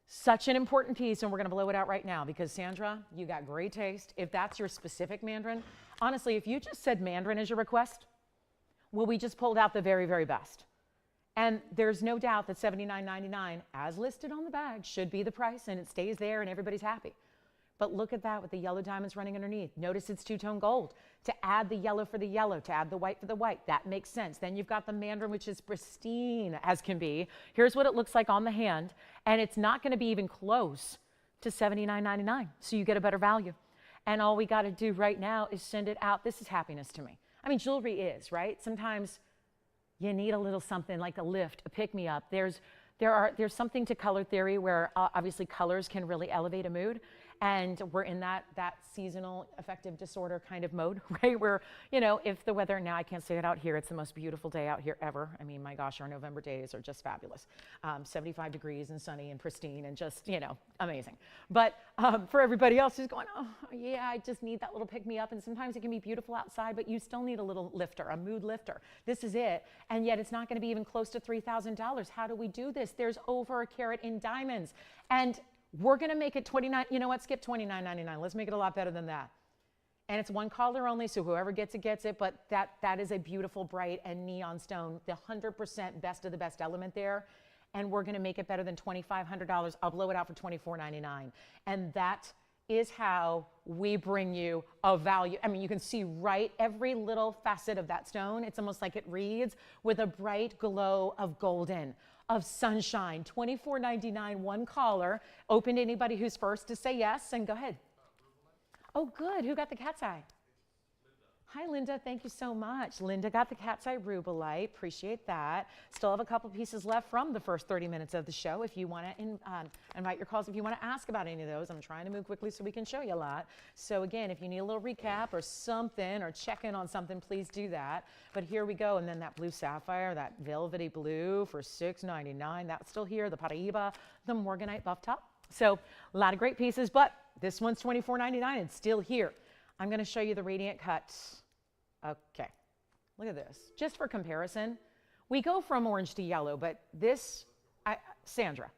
Such an important piece, and we're going to blow it out right now because, Sandra, you got great taste. If that's your specific Mandarin, honestly, if you just said Mandarin as your request, well, we just pulled out the very, very best. And there's no doubt that $79.99, as listed on the bag, should be the price, and it stays there, and everybody's happy. But look at that with the yellow diamonds running underneath. Notice it's two-tone gold. To add the yellow for the yellow, to add the white for the white, that makes sense. Then you've got the Mandarin, which is pristine as can be. Here's what it looks like on the hand, and it's not going to be even close to $79.99, so you get a better value. And all we got to do right now is send it out. This is happiness to me. I mean, jewelry is, right? Sometimes you need a little something like a lift, a pick-me-up. There's something to color theory where obviously colors can really elevate a mood. And we're in that seasonal affective disorder kind of mode, right? Where, if the weather, now I can't say it out here, it's the most beautiful day out here ever. I mean, my gosh, our November days are just fabulous. 75 degrees and sunny and pristine and just, amazing. But for everybody else who's going, oh, yeah, I just need that little pick-me-up. And sometimes it can be beautiful outside, but you still need a little lifter, a mood lifter. This is it. And yet it's not going to be even close to $3,000. How do we do this? There's over a carat in diamonds. And we're going to make it $29. You know what? Skip $29.99. Let's make it a lot better than that. And it's one color only, so whoever gets it, gets it. But that is a beautiful, bright, and neon stone. The 100% best of the best element there. And we're going to make it better than $2,500. I'll blow it out for $24.99. And that is how we bring you a value. I mean, you can see right every little facet of that stone. It's almost like it reads with a bright glow of golden, of sunshine. $24.99, one caller. Open to anybody who's first to say yes, and go ahead. Oh, good. Who got the cat's eye? Hi, Linda. Thank you so much. Linda got the cat's eye rubellite. Appreciate that. Still have a couple pieces left from the first 30 minutes of the show. If you want to invite your calls, if you want to ask about any of those, I'm trying to move quickly so we can show you a lot. So again, if you need a little recap or something or check in on something, please do that. But here we go. And then that blue sapphire, that velvety blue for $6.99. That's still here. The Paraiba, the morganite buff top. So a lot of great pieces, but this one's $24.99. It's still here. I'm going to show you the radiant cut. Okay, look at this. Just for comparison, we go from orange to yellow, but this, Sandra,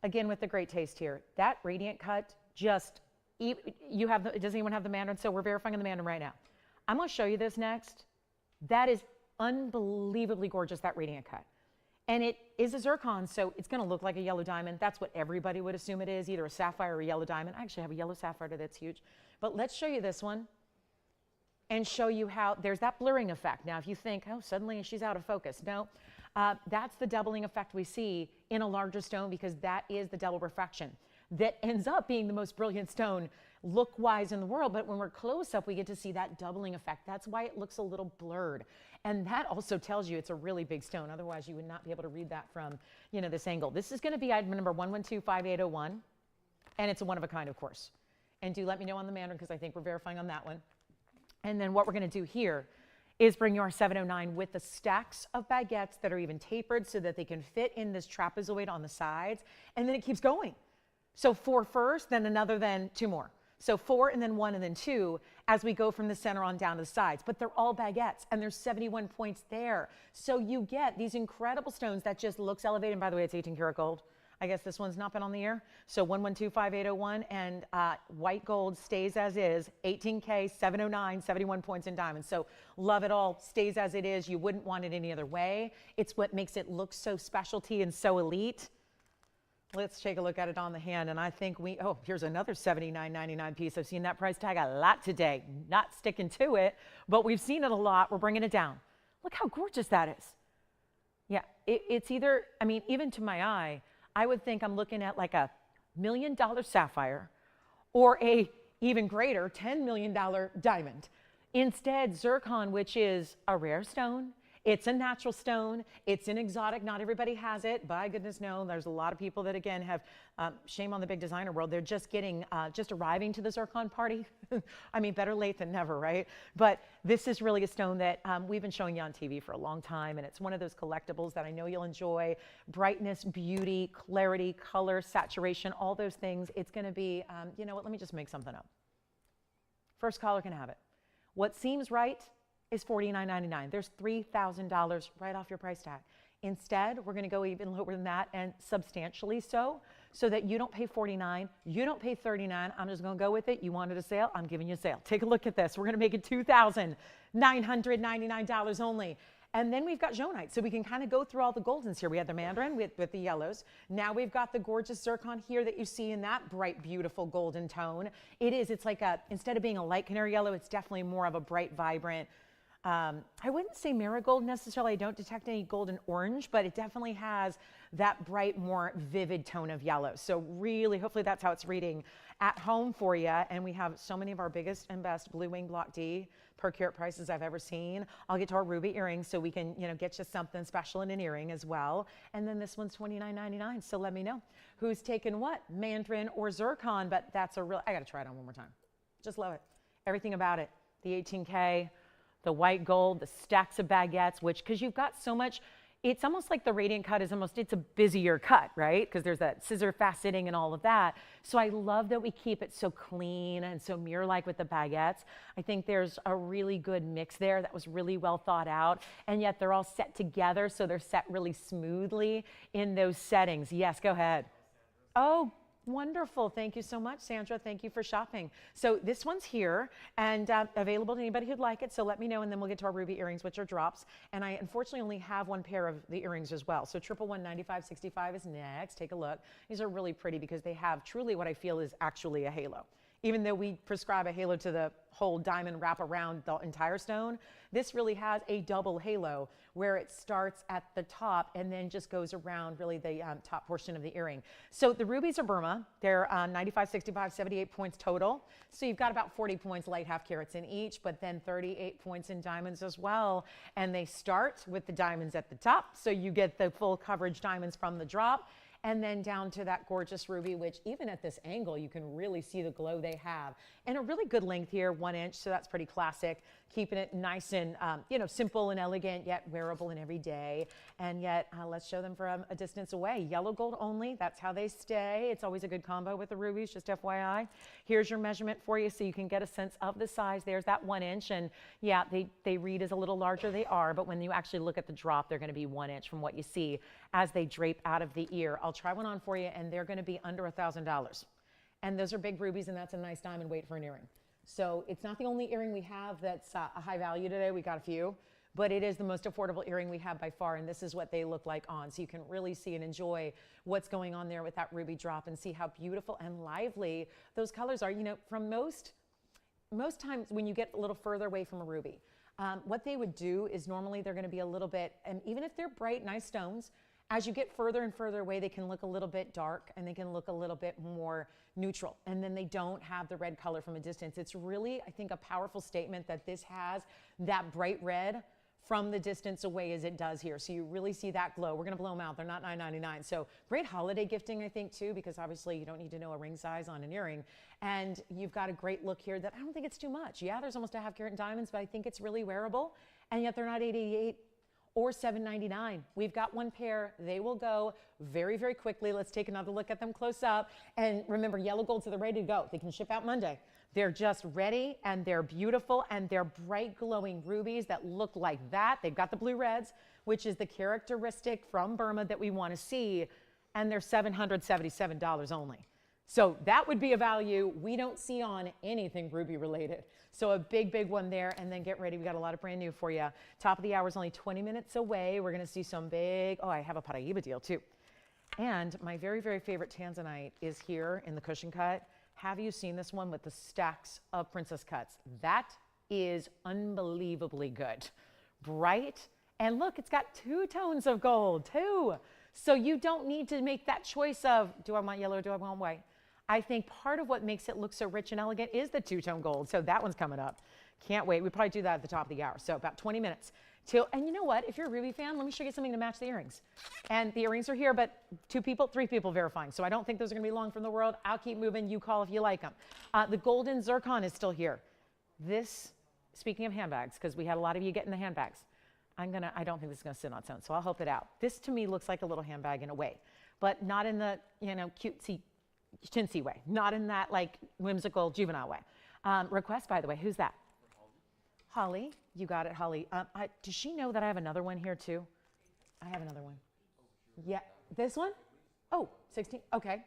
again with the great taste here, that radiant cut just, does anyone have the Mandarin? So we're verifying the Mandarin right now. I'm going to show you this next. That is unbelievably gorgeous, that radiant cut. And it is a zircon, so it's going to look like a yellow diamond. That's what everybody would assume it is, either a sapphire or a yellow diamond. I actually have a yellow sapphire that's huge. But let's show you this one and show you how there's that blurring effect. Now, if you think, oh, suddenly she's out of focus. No, that's the doubling effect we see in a larger stone because that is the double refraction that ends up being the most brilliant stone look-wise in the world. But when we're close up, we get to see that doubling effect. That's why it looks a little blurred. And that also tells you it's a really big stone. Otherwise, you would not be able to read that from, this angle. This is going to be item number 1125801. And it's a one of a kind, of course. And do let me know on the Mandarin because I think we're verifying on that one. And then what we're going to do here is bring you our 709 with the stacks of baguettes that are even tapered so that they can fit in this trapezoid on the sides. And then it keeps going. So 4 first, then another, then 2 more. So 4 and then 1 and then 2 as we go from the center on down to the sides. But they're all baguettes and there's 71 points there. So you get these incredible stones that just looks elevated. And by the way, it's 18 karat gold. I guess this one's not been on the air. So 1125,801 and white gold stays as is, 18K, 709, 71 points in diamonds. So love it all, stays as it is. You wouldn't want it any other way. It's what makes it look so specialty and so elite. Let's take a look at it on the hand. And I think oh, here's another $79.99 piece. I've seen that price tag a lot today. Not sticking to it, but we've seen it a lot. We're bringing it down. Look how gorgeous that is. Yeah, it's either, I mean, even to my eye, I would think I'm looking at like $1 million sapphire or a even greater $10 million diamond. Instead, zircon, which is a rare stone, it's a natural stone, it's an exotic, not everybody has it, by goodness no. There's a lot of people that again have, shame on the big designer world, they're just getting, just arriving to the zircon party. I mean, better late than never, right? But this is really a stone that we've been showing you on TV for a long time, and it's one of those collectibles that I know you'll enjoy. Brightness, beauty, clarity, color, saturation, all those things. It's gonna be, you know what, let me just make something up. First caller can have it. What seems right is $49.99. There's $3,000 right off your price tag. Instead, we're going to go even lower than that and substantially so that you don't pay $49, you don't pay $39. I'm just going to go with it. You wanted a sale, I'm giving you a sale. Take a look at this. We're going to make it $2,999 only. And then we've got Jonite, so we can kind of go through all the goldens here. We had the Mandarin with the yellows. Now we've got the gorgeous zircon here that you see in that bright, beautiful golden tone. It's like instead of being a light canary yellow, it's definitely more of a bright, vibrant, I wouldn't say marigold necessarily. I don't detect any golden orange, but it definitely has that bright, more vivid tone of yellow. So really, hopefully that's how it's reading at home for you. And we have so many of our biggest and best blue wing block D per carat prices I've ever seen. I'll get to our ruby earrings so we can, you know, get you something special in an earring as well. And then this one's $29.99. So let me know who's taking what, Mandarin or zircon. But that's a real, I got to try it on one more time. Just love it. Everything about it. The 18K. The white gold, the stacks of baguettes, which, because you've got so much, it's almost like the radiant cut is almost, it's a busier cut, right? Because there's that scissor faceting and all of that. So I love that we keep it so clean and so mirror-like with the baguettes. I think there's a really good mix there that was really well thought out. And yet they're all set together, so they're set really smoothly in those settings. Yes, go ahead. Oh, wonderful. Thank you so much, Sandra. Thank you for shopping. So this one's here and available to anybody who'd like it. So let me know, and then we'll get to our ruby earrings, which are drops. And I unfortunately only have one pair of the earrings as well. So 1119565 is next. Take a look. These are really pretty because they have truly what I feel is actually a halo. Even though we prescribe a halo to the whole diamond wrap around the entire stone, this really has a double halo where it starts at the top and then just goes around really the top portion of the earring. So the rubies are Burma. They're 95, 65, 78 points total. So you've got about 40 points light half carats in each, but then 38 points in diamonds as well. And they start with the diamonds at the top. So you get the full coverage diamonds from the drop. And then down to that gorgeous ruby, which even at this angle, you can really see the glow they have. And a really good length here, 1 inch, so that's pretty classic. Keeping it nice and, you know, simple and elegant, yet wearable and everyday. And yet, let's show them from a distance away. Yellow gold only, that's how they stay. It's always a good combo with the rubies, just FYI. Here's your measurement for you so you can get a sense of the size. There's that 1 inch, and yeah, they read as a little larger, they are, but when you actually look at the drop, they're gonna be 1 inch from what you see as they drape out of the ear. I'll try one on for you, and they're gonna be under $1,000. And those are big rubies, and that's a nice diamond weight for an earring. So it's not the only earring we have that's a high value today. We got a few, but it is the most affordable earring we have by far, and this is what they look like on. So you can really see and enjoy what's going on there with that ruby drop and see how beautiful and lively those colors are. You know, from most times when you get a little further away from a ruby, what they would do is normally they're gonna be a little bit, and even if they're bright, nice stones, as you get further and further away, they can look a little bit dark and they can look a little bit more neutral. And then they don't have the red color from a distance. It's really, I think, a powerful statement that this has that bright red from the distance away as it does here. So you really see that glow. We're going to blow them out. They're not $9.99. So great holiday gifting, I think, too, because obviously you don't need to know a ring size on an earring. And you've got a great look here that I don't think it's too much. Yeah, there's almost a half carat in diamonds, but I think it's really wearable. And yet they're not $888 or $799. We've got one pair. They will go very, very quickly. Let's take another look at them close up. And remember, yellow gold, so they're ready to go. They can ship out Monday. They're just ready, and they're beautiful, and they're bright glowing rubies that look like that. They've got the blue reds, which is the characteristic from Burma that we want to see, and they're $777 only. So that would be a value we don't see on anything ruby related. So a big, big one there, and then get ready. We got a lot of brand new for you. Top of the hour is only 20 minutes away. We're going to see some big, oh, I have a Paraiba deal too. And my very, very favorite Tanzanite is here in the cushion cut. Have you seen this one with the stacks of princess cuts? That is unbelievably good. Bright, and look, it's got 2 tones of gold, 2. So you don't need to make that choice of, do I want yellow or do I want white? I think part of what makes it look so rich and elegant is the 2-tone gold. So that one's coming up. Can't wait. We probably do that at the top of the hour. So about 20 minutes till, and you know what? If you're a ruby fan, let me show you something to match the earrings. And the earrings are here, but 2 people, 3 people verifying. So I don't think those are going to be long from the world. I'll keep moving. You call if you like them. The golden zircon is still here. This, speaking of handbags, because we had a lot of you getting the handbags. I don't think this is going to sit on its own, so I'll help it out. This to me looks like a little handbag in a way, but not in the, cutesy, chintzy way, not in that like whimsical juvenile way. Request, by the way, who's that? Holly, you got it, Holly. Does she know that I have another one here too? I have another one. Yeah, this one? Oh, 16, okay,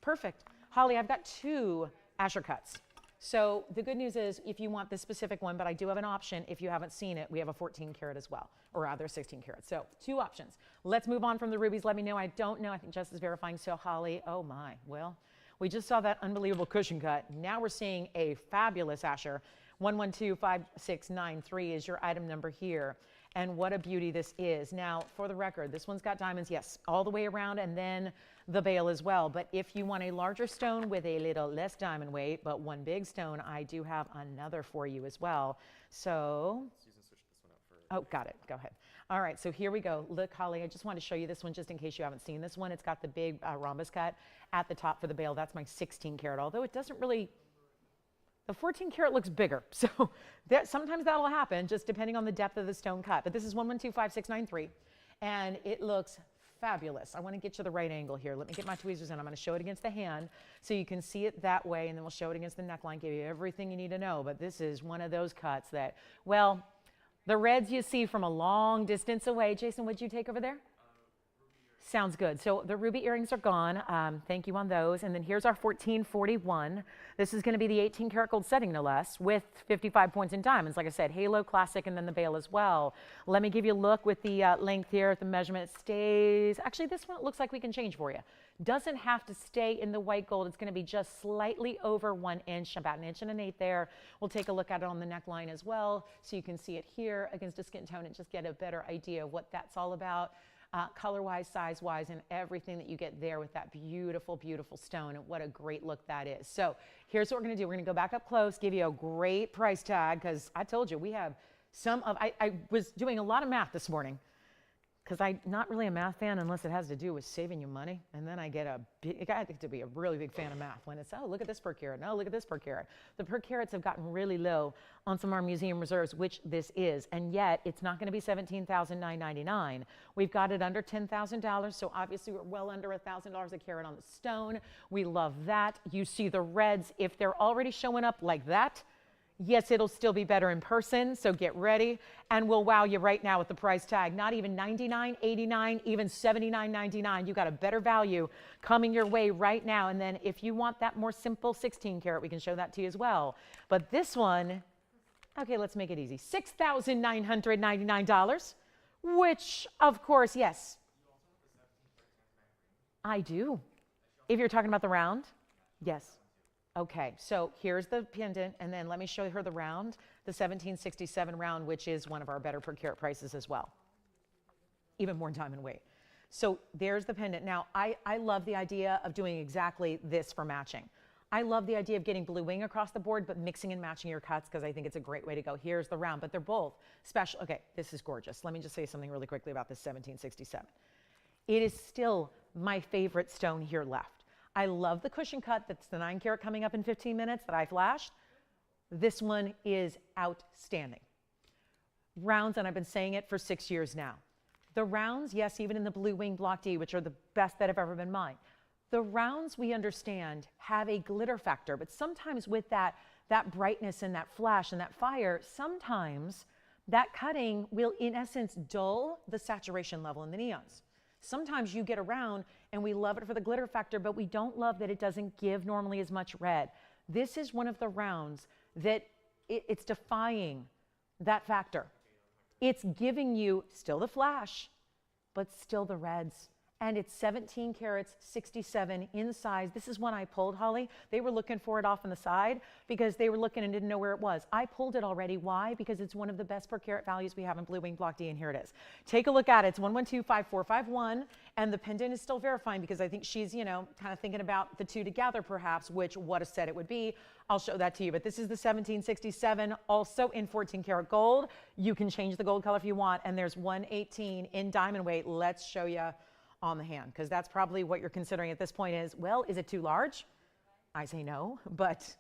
perfect. Holly, I've got 2 Asher cuts. So the good news is if you want this specific one, but I do have an option if you haven't seen it, we have a 14 karat as well, or rather 16 karat. So 2 options. Let's move on from the rubies. Let me know. I don't know. I think Jess is verifying. So Holly, oh my, well, we just saw that unbelievable cushion cut. Now we're seeing a fabulous Asher. 112569 is your item number here. And what a beauty this is. Now, for the record, this one's got diamonds, yes, all the way around, and then the bail as well. But if you want a larger stone with a little less diamond weight, but one big stone, I do have another for you as well. So, Susan switched this one out for. Oh, got it. Go ahead. All right, so here we go. Look, Holly, I just want to show you this one just in case you haven't seen this one. It's got the big rhombus cut at the top for the bail. That's my 16 karat, although it doesn't really, the 14 karat looks bigger. So sometimes that'll happen just depending on the depth of the stone cut. But this is 112569, and it looks fabulous. I want to get you the right angle here. Let me get my tweezers in. I'm going to show it against the hand so you can see it that way, and then we'll show it against the neckline, give you everything you need to know. But this is one of those cuts that, well, the reds you see from a long distance away. Jason, what'd you take over there? Sounds good. So the ruby earrings are gone. Thank you on those. And then here's our 1441. This is going to be the 18 karat gold setting, no less, with 55 points in diamonds. Like I said, halo, classic, and then the bail as well. Let me give you a look with the length here. The measurement stays. Actually, this one it looks like we can change for you. Doesn't have to stay in the white gold. It's going to be just slightly over 1 inch, about 1 1/8 inches there. We'll take a look at it on the neckline as well, so you can see it here against a skin tone and just get a better idea of what that's all about. Color-wise, size-wise, and everything that you get there with that beautiful, beautiful stone. And what a great look that is. So here's what we're going to do. We're going to go back up close, give you a great price tag, because I told you we have some of, I was doing a lot of math this morning, because I'm not really a math fan unless it has to do with saving you money. And then I get I get to be a really big fan of math when it's, oh, look at this per carat. No, look at this per carat. The per carats have gotten really low on some of our museum reserves, which this is. And yet it's not going to be $17,999. We've got it under $10,000. So obviously we're well under $1,000 a carat on the stone. We love that. You see the reds, if they're already showing up like that, yes, it'll still be better in person, so get ready, and we'll wow you right now with the price tag. Not even $99, $89, even $79.99. You got a better value coming your way right now. And then if you want that more simple 16 karat, we can show that to you as well. But this one, okay, let's make it easy. $6,999, which, of course, yes, I do. If you're talking about the round, yes. Okay, so here's the pendant, and then let me show her the round, the 1767 round, which is one of our better per carat prices as well. Even more diamond weight. So there's the pendant. Now, I love the idea of doing exactly this for matching. I love the idea of getting blue wing across the board, but mixing and matching your cuts because I think it's a great way to go. Here's the round, but they're both special. Okay, this is gorgeous. Let me just say something really quickly about this 1767. It is still my favorite stone here left. I love the cushion cut. That's the 9 carat coming up in 15 minutes that I flashed. This one is outstanding. Rounds, and I've been saying it for 6 years now. The rounds, yes, even in the blue wing block D, which are the best that have ever been mine. The rounds, we understand, have a glitter factor, but sometimes with that brightness and that flash and that fire, sometimes that cutting will, in essence, dull the saturation level in the neons. Sometimes you get around and we love it for the glitter factor, but we don't love that it doesn't give normally as much red. This is one of the rounds that it's defying that factor. It's giving you still the flash, but still the reds. And it's 17 carats, 67 in size. This is one I pulled, Holly. They were looking for it off on the side because they were looking and didn't know where it was. I pulled it already. Why? Because it's one of the best per carat values we have in blue wing block D, and here it is. Take a look at it. It's 1125451, and the pendant is still verifying because I think she's, you know, kind of thinking about the two together perhaps, which what a set it would be. I'll show that to you, but this is the 1767, also in 14 karat gold. You can change the gold color if you want, and there's 118 in diamond weight. Let's show you on the hand, because that's probably what you're considering at this point is, well, is it too large? I say no, but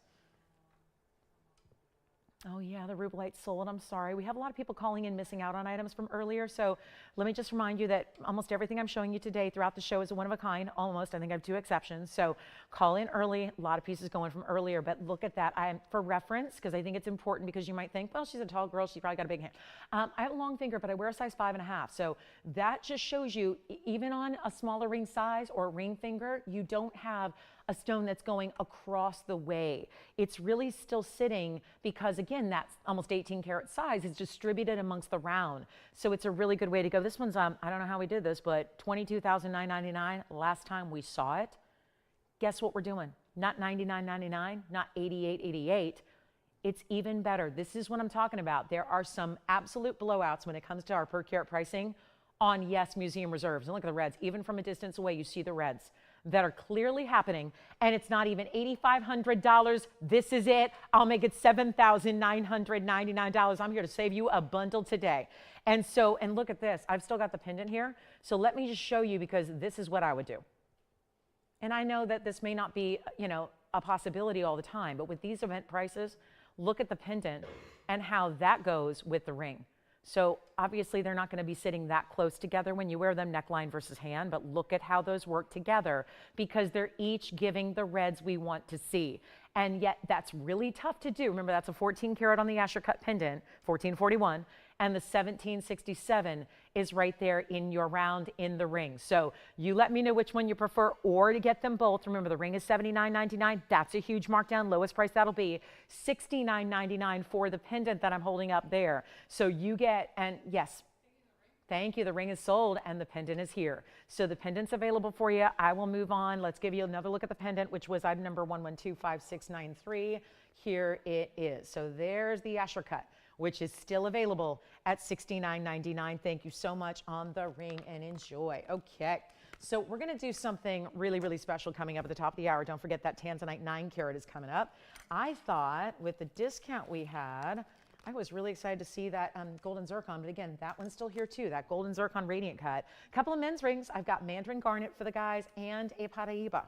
oh yeah, the rubellite sold. I'm sorry. We have a lot of people calling in missing out on items from earlier. So let me just remind you that almost everything I'm showing you today throughout the show is a one of a kind, almost. I think I have 2 exceptions. So call in early. A lot of pieces going from earlier, but look at that. For reference, because I think it's important, because you might think, well, she's a tall girl. She's probably got a big hand. I have a long finger, but I wear a size 5.5. So that just shows you, even on a smaller ring size or ring finger, you don't have a stone that's going across the way. It's really still sitting because, again, that's almost 18 karat size is distributed amongst the round. So it's a really good way to go. This one's, I don't know how we did this, but $22,999 last time we saw it. Guess what we're doing? Not $99.99, not $88.88. It's even better. This is what I'm talking about. There are some absolute blowouts when it comes to our per carat pricing on, yes, museum reserves. And look at the reds. Even from a distance away, you see the reds that are clearly happening, and it's not even $8,500. This is it. I'll make it $7,999. I'm here to save you a bundle today. And so, and look at this. I've still got the pendant here. So let me just show you, because this is what I would do. And I know that this may not be, you know, a possibility all the time, but with these event prices, look at the pendant and how that goes with the ring. So obviously they're not going to be sitting that close together when you wear them neckline versus hand, but look at how those work together, because they're each giving the reds we want to see. And yet that's really tough to do. Remember, that's a 14 karat on the Asher cut pendant, 1441, and the 1767 is right there in your round in the ring. So you let me know which one you prefer, or to get them both. Remember, the ring is $79.99. That's a huge markdown. Lowest price that'll be $69.99 for the pendant that I'm holding up there. So you get, and yes, thank you. The ring is sold and the pendant is here. So the pendant's available for you. I will move on. Let's give you another look at the pendant, which was item number 1125,693. Here it is. So there's the Asher cut, which is still available at $69.99. Thank you so much on the ring, and enjoy. Okay, so we're going to do something really, really special coming up at the top of the hour. Don't forget that Tanzanite 9 carat is coming up. I thought with the discount we had, I was really excited to see that golden zircon, but again, that one's still here too, that golden zircon radiant cut. A couple of men's rings. I've got Mandarin garnet for the guys and a Paraiba.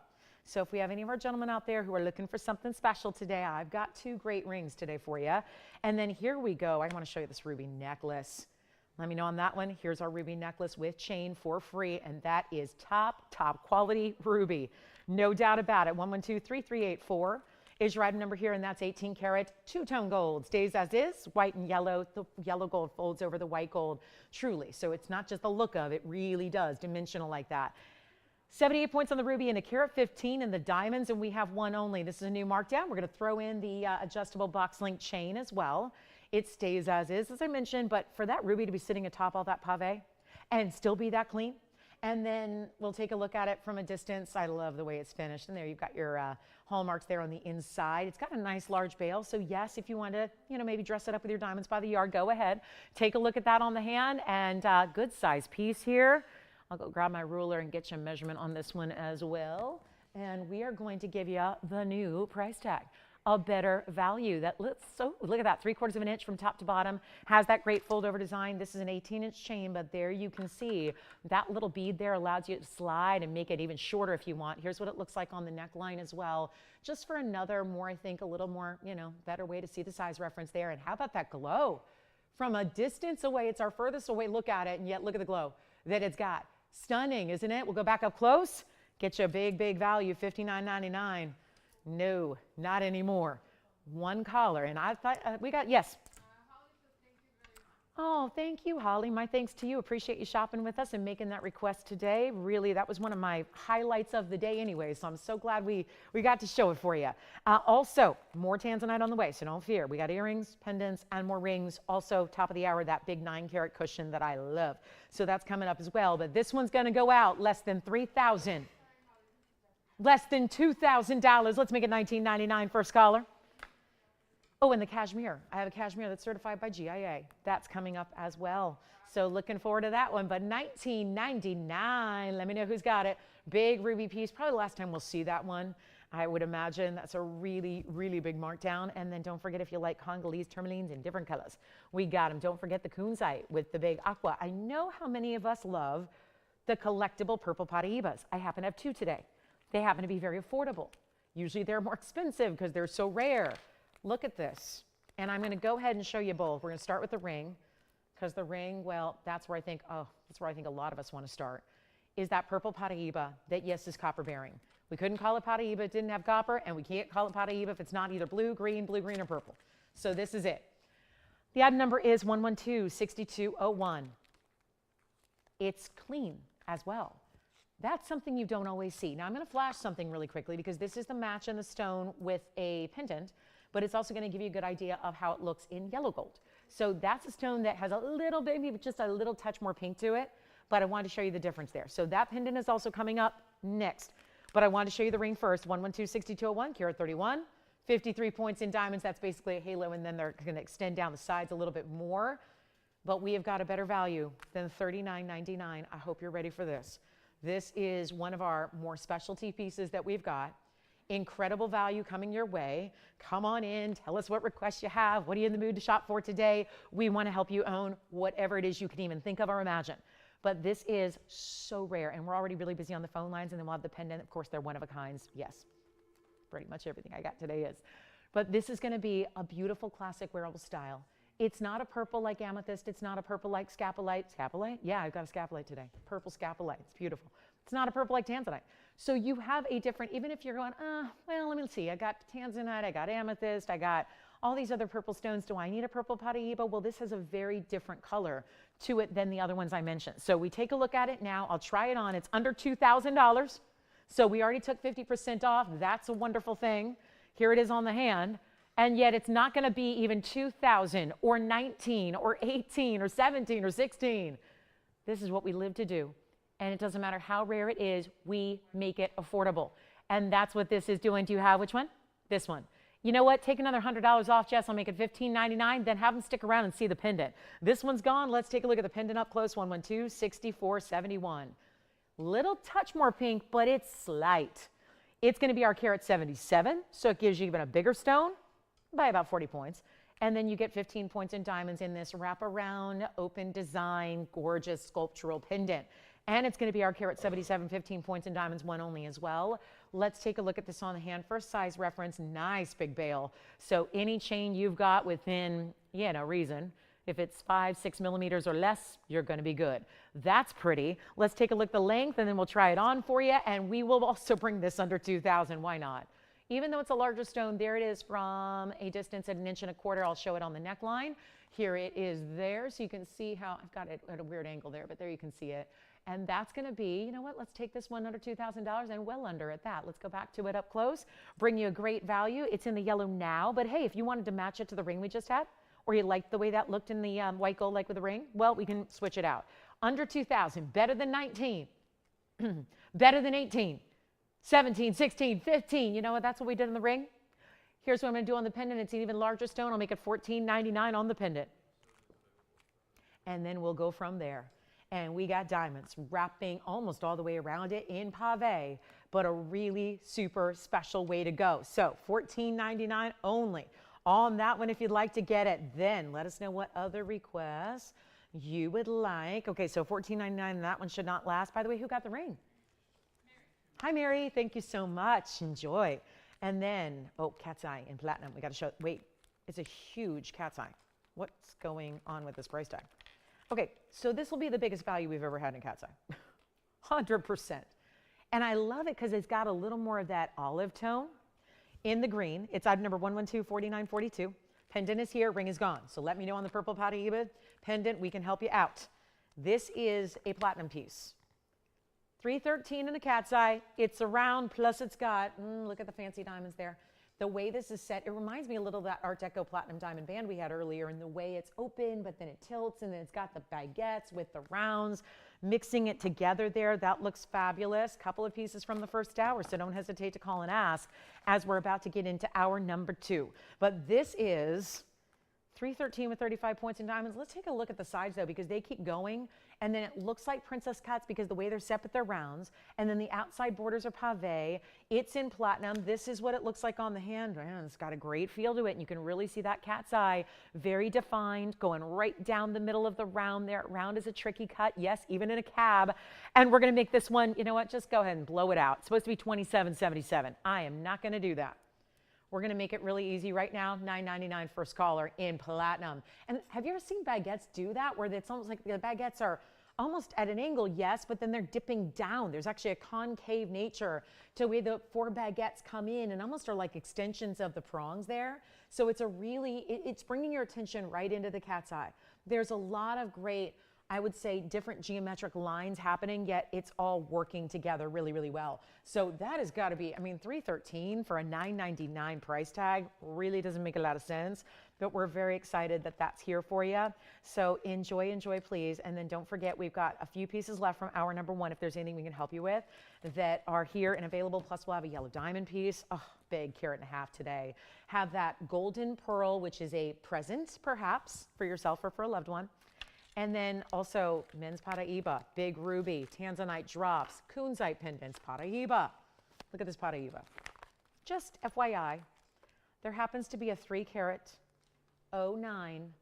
So if we have any of our gentlemen out there who are looking for something special today, I've got 2 great rings today for you. And then here we go. I want to show you this ruby necklace. Let me know on that one. Here's our ruby necklace with chain for free, and that is top quality ruby. No doubt about it. 1123384 is your item number here, and that's 18 karat two-tone gold. Stays as is, white and yellow. The yellow gold folds over the white gold, truly. So it's not just the look of it, really does, dimensional like that. 78 points on the ruby and a carat 15 in the diamonds, and we have one only. This is a new markdown. We're going to throw in the adjustable box link chain as well. It stays as is, as I mentioned, but for that ruby to be sitting atop all that pave and still be that clean, and then we'll take a look at it from a distance. I love the way it's finished, and there you've got your hallmarks there on the inside. It's got a nice large bail, so yes, if you want to, you know, maybe dress it up with your diamonds by the yard, go ahead. Take a look at that on the hand, and good size piece here. I'll go grab my ruler and get you a measurement on this one as well. And we are going to give you the new price tag, a better value. Look at that, 3/4 of an inch from top to bottom, has that great fold over design. This is an 18-inch chain, but there you can see that little bead there allows you to slide and make it even shorter if you want. Here's what it looks like on the neckline as well, just for another more, I think, a little more, better way to see the size reference there. And how about that glow? From a distance away, it's our furthest away look at it, and yet look at the glow that it's got. Stunning, isn't it? We'll go back up close, get you a big, big value, $59.99. No, not anymore. One collar. And I thought, yes. Oh, thank you, Holly. My thanks to you. Appreciate you shopping with us and making that request today. Really, that was one of my highlights of the day anyway, so I'm so glad we got to show it for you. Also, more Tanzanite on the way, so don't fear. We got earrings, pendants, and more rings. Also, top of the hour, that big 9-carat cushion that I love. So that's coming up as well. But this one's going to go out less than $3,000. Less than $2,000. Let's make it $19.99 first caller. Oh, and the cashmere. I have a cashmere that's certified by GIA. That's coming up as well. So looking forward to that one. But $19.99. Let me know who's got it. Big ruby piece. Probably the last time we'll see that one, I would imagine. That's a really, really big markdown. And then don't forget, if you like Congolese tourmalines in different colors, we got them. Don't forget the kunzite with the big aqua. I know how many of us love the collectible purple Paraibas. I happen to have 2 today. They happen to be very affordable. Usually they're more expensive because they're so rare. Look at this. And I'm going to go ahead and show you both. We're going to start with the ring, because the ring, well, that's where I think a lot of us want to start, is that purple Paraiba that, yes, is copper bearing. We couldn't call it Paraiba if it didn't have copper, and we can't call it Paraiba if it's not either blue, green, or purple. So this is it. The item number is 112-6201. It's clean as well. That's something you don't always see. Now I'm going to flash something really quickly, because this is the match in the stone with a pendant, but it's also going to give you a good idea of how it looks in yellow gold. So that's a stone that has a little bit, maybe just a little touch more pink to it, but I wanted to show you the difference there. So that pendant is also coming up next, but I wanted to show you the ring first. 112-6201, carat 31, 53 points in diamonds. That's basically a halo, and then they're going to extend down the sides a little bit more, but we have got a better value than $39.99. I hope you're ready for this. This is one of our more specialty pieces that we've got. Incredible value coming your way. Come on in, tell us what requests you have. What are you in the mood to shop for today? We want to help you own whatever it is you can even think of or imagine. But this is so rare, and we're already really busy on the phone lines, and then we'll have the pendant. Of course, they're one of a kinds. Yes, pretty much everything I got today is. But this is going to be a beautiful classic wearable style. It's not a purple like amethyst. It's not a purple like scapolite. Scapolite? Yeah, I've got a scapolite today. Purple scapolite. It's beautiful. It's not a purple like tanzanite. So you have a different, even if you're going, well, let me see. I got tanzanite, I got amethyst, I got all these other purple stones. Do I need a purple Paraiba? Well, this has a very different color to it than the other ones I mentioned. So we take a look at it now. I'll try it on. It's under $2,000. So we already took 50% off. That's a wonderful thing. Here it is on the hand. And yet it's not going to be even $2,000 or $19,000 or $18,000 or $17,000 or $16,000. This is what we live to do. And it doesn't matter how rare it is, we make it affordable. And that's what this is doing. Do you have which one? This one. You know what? Take another $100 off, Jess. I'll make it $15.99. Then have them stick around and see the pendant. This one's gone. Let's take a look at the pendant up close. 112-6471. Little touch more pink, but it's slight. It's going to be our carat 77, so it gives you even a bigger stone by about 40 points. And then you get 15 points in diamonds in this wraparound, open design, gorgeous sculptural pendant. And it's going to be our carat 77, 15 points in diamonds, one only as well. Let's take a look at this on the hand. First size reference, nice big bail. So any chain you've got within, reason, if it's 5-6 millimeters or less, you're going to be good. That's pretty. Let's take a look at the length, and then we'll try it on for you. And we will also bring this under 2,000. Why not? Even though it's a larger stone, there it is from a distance at 1 1/4 inch. I'll show it on the neckline. Here it is there, so you can see how, I've got it at a weird angle there, but there you can see it. And that's going to be, you know what, let's take this one under $2,000 and well under at that. Let's go back to it up close, bring you a great value. It's in the yellow now, but hey, if you wanted to match it to the ring we just had, or you liked the way that looked in the white gold like with the ring, well, we can switch it out. Under 2,000, better than 19, better than 18, 17, 16, 15. You know what, that's what we did in the ring. Here's what I'm going to do on the pendant. It's an even larger stone. I'll make it $14.99 on the pendant. And then we'll go from there. And we got diamonds wrapping almost all the way around it in pave, but a really super special way to go. So $14.99 only on that one if you'd like to get it. Then let us know what other requests you would like. Okay, so $14.99, that one should not last. By the way, who got the ring? Mary. Hi, Mary. Thank you so much. Enjoy. And then, oh, cat's eye in platinum. We got to show, wait, it's a huge cat's eye. What's going on with this price tag? Okay, so this will be the biggest value we've ever had in cat's eye. 100%. And I love it because it's got a little more of that olive tone in the green. It's item number 112-4942. Pendant is here, ring is gone. So let me know on the purple Paraiba pendant, we can help you out. This is a platinum piece. $313 in a cat's eye. It's a round, plus it's got, look at the fancy diamonds there. The way this is set, it reminds me a little of that Art Deco platinum diamond band we had earlier, in the way it's open, but then it tilts, and then it's got the baguettes with the rounds, mixing it together there. That looks fabulous. Couple of pieces from the first hour, so don't hesitate to call and ask as we're about to get into hour number 2. But this is $313 with 35 points in diamonds. Let's take a look at the sides though, because they keep going, and then it looks like princess cuts because the way they're set with their rounds, and then the outside borders are pave. It's in platinum. This is what it looks like on the hand. Man, it's got a great feel to it, and you can really see that cat's eye, very defined, going right down the middle of the round there. Round is a tricky cut, yes, even in a cab. And we're gonna make this one, you know what, just go ahead and blow it out. It's supposed to be $27.77. I am not gonna do that. We're going to make it really easy right now. $9.99 first caller in platinum. And have you ever seen baguettes do that, where it's almost like the baguettes are almost at an angle, yes, but then they're dipping down. There's actually a concave nature to where the 4 baguettes come in and almost are like extensions of the prongs there. So it's a really, it's bringing your attention right into the cat's eye. There's a lot of great, I would say, different geometric lines happening, yet it's all working together really, really well. So that has got to be, I mean, $313 for a $9.99 price tag really doesn't make a lot of sense, but we're very excited that that's here for you. So enjoy, enjoy, please. And then don't forget, we've got a few pieces left from hour number 1, if there's anything we can help you with, that are here and available. Plus we'll have a yellow diamond piece. Oh, big carat and a half today. Have that golden pearl, which is a present perhaps for yourself or for a loved one. And then also men's Paraiba, big ruby, Tanzanite drops, kunzite pendants, Paraiba. Look at this Paraiba. Just FYI, there happens to be a 3 carat 09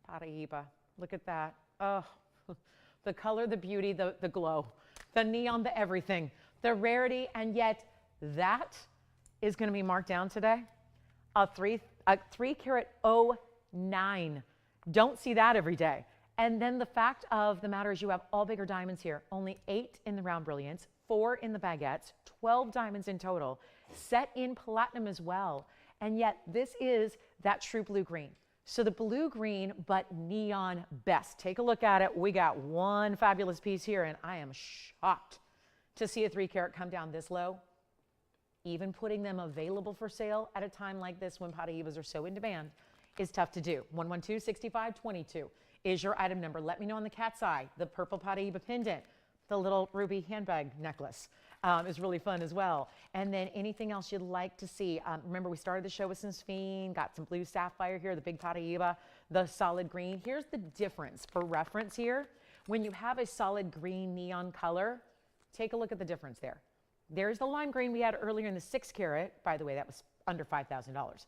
Paraiba. Look at that. Oh, the color, the beauty, the glow, the neon, the everything, the rarity, and yet that is going to be marked down today. A 3 carat 09. Don't see that every day. And then the fact of the matter is you have all bigger diamonds here, only 8 in the round brilliance, 4 in the baguettes, 12 diamonds in total, set in platinum as well. And yet this is that true blue-green. So the blue-green, but neon best. Take a look at it. We got one fabulous piece here, and I am shocked to see a 3 carat come down this low. Even putting them available for sale at a time like this when Paraibas are so in demand is tough to do. 112-6522. Is your item number. Let me know on the cat's eye. The purple Paraiba pendant, the little ruby handbag necklace is really fun as well. And then anything else you'd like to see. Remember, we started the show with some sphene, got some blue sapphire here, the big Paraiba, the solid green. Here's the difference for reference here. When you have a solid green neon color, take a look at the difference there. There's the lime green we had earlier in the 6 carat. By the way, that was under $5,000.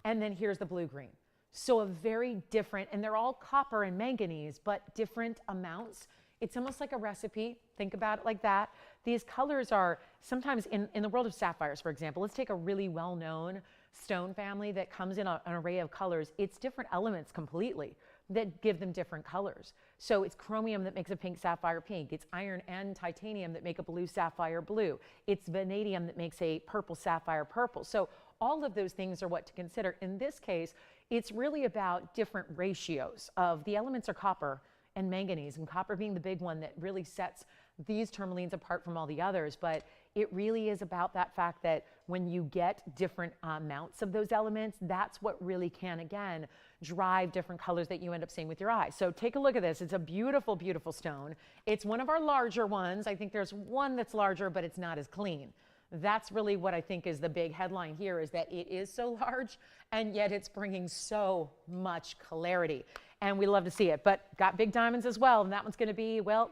And then here's the blue green. So a very different, and they're all copper and manganese, but different amounts. It's almost like a recipe. Think about it like that. These colors are sometimes in the world of sapphires, for example. Let's take a really well-known stone family that comes in an array of colors. It's different elements completely that give them different colors. So it's chromium that makes a pink sapphire pink. It's iron and titanium that make a blue sapphire blue. It's vanadium that makes a purple sapphire purple. So all of those things are what to consider. In this case, it's really about different ratios of the elements are copper and manganese, and copper being the big one that really sets these tourmalines apart from all the others. But it really is about that fact that when you get different amounts of those elements, that's what really can, again, drive different colors that you end up seeing with your eyes. So take a look at this. It's a beautiful, beautiful stone. It's one of our larger ones. I think there's one that's larger, but it's not as clean. That's really what I think is the big headline here, is that it is so large and yet it's bringing so much clarity. and we love to see it. But got big diamonds as well, and that one's going to be, well,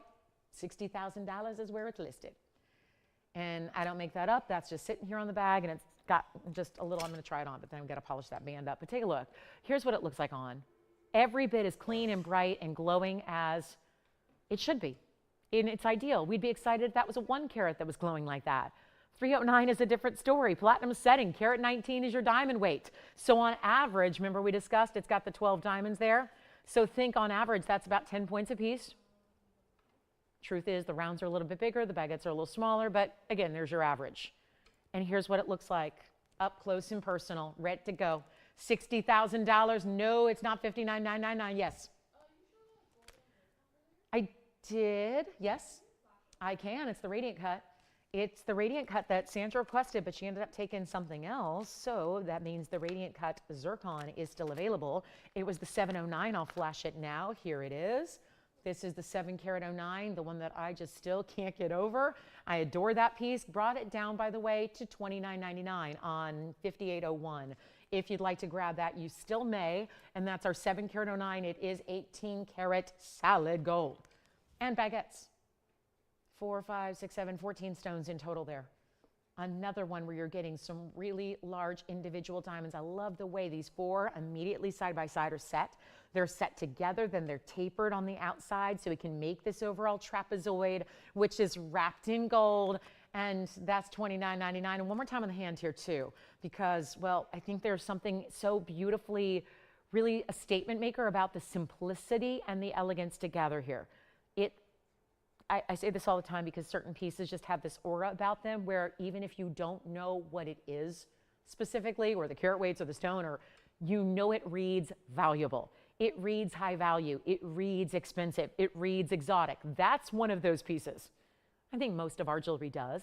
$60,000 is where it's listed. And I don't make that up. That's just sitting here on the bag, and it's got just a little, I'm going to try it on, but then I've got to polish that band up. But take a look. Here's what it looks like on. Every bit as clean and bright and glowing as it should be. And it's ideal. We'd be excited if that was a 1 carat that was glowing like that. 309 is a different story. Platinum setting, carat 19 is your diamond weight. So on average, remember we discussed, it's got the 12 diamonds there. So think on average, that's about 10 points a piece. Truth is, the rounds are a little bit bigger, the baguettes are a little smaller, but again, there's your average. And here's what it looks like, up close and personal, ready to go. $60,000, no, it's not $59,999, yes. I did, yes, I can, it's the radiant cut. It's the radiant cut that Sandra requested, but she ended up taking something else, so that means the radiant cut zircon is still available. It was the 709, I'll flash it now, here it is. This is the 7 carat 09, the one that I just still can't get over. I adore that piece. Brought it down, by the way, to $29.99 on 5801. If you'd like to grab that, you still may. And that's our 7 carat 09. It is 18 karat solid gold. And baguettes. 4, 5, 6, 7, 14 stones in total there. Another one where you're getting some really large individual diamonds. I love the way these 4 immediately side by side are set. They're set together, then they're tapered on the outside so we can make this overall trapezoid, which is wrapped in gold, and that's $29.99. And one more time on the hand here too, because, well, I think there's something so beautifully, really a statement maker about the simplicity and the elegance together here. I say this all the time because certain pieces just have this aura about them where even if you don't know what it is specifically, or the carat weights or the stone, or you know it reads valuable. It reads high value. It reads expensive. It reads exotic. That's one of those pieces. I think most of our jewelry does,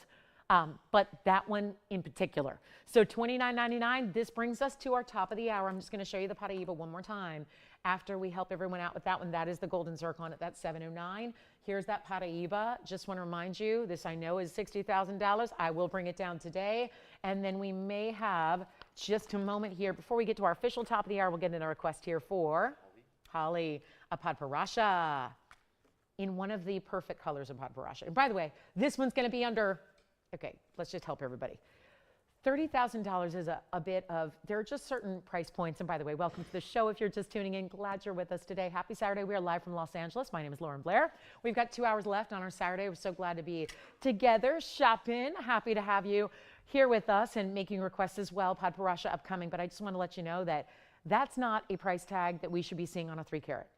but that one in particular. So $29.99, this brings us to our top of the hour. I'm just going to show you the Paraiba one more time. After we help everyone out with that one, that is the golden zircon at that 709. Here's that Paraiba. Just want to remind you, this I know is $60,000. I will bring it down today. And then we may have just a moment here before we get to our official top of the hour. We'll get in a request here for Holly, a Padparadscha in one of the perfect colors of Padparadscha. And by the way, this one's going to be under, okay, let's just help everybody. $30,000 is a bit of, there are just certain price points. And by the way, welcome to the show. If you're just tuning in, glad you're with us today. Happy Saturday. We are live from Los Angeles. My name is Lauren Blair. We've got 2 hours left on our Saturday. We're so glad to be together, shopping. Happy to have you here with us and making requests as well. Padparadscha upcoming. But I just want to let you know that that's not a price tag that we should be seeing on a 3 carat.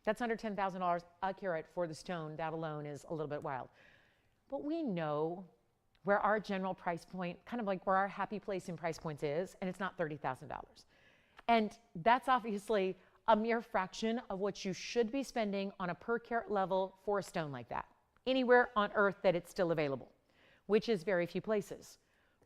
That's under $10,000 a carat for the stone. That alone is a little bit wild. But we know where our general price point, kind of like where our happy place in price points is, and it's not $30,000. And that's obviously a mere fraction of what you should be spending on a per carat level for a stone like that, anywhere on earth that it's still available, which is very few places.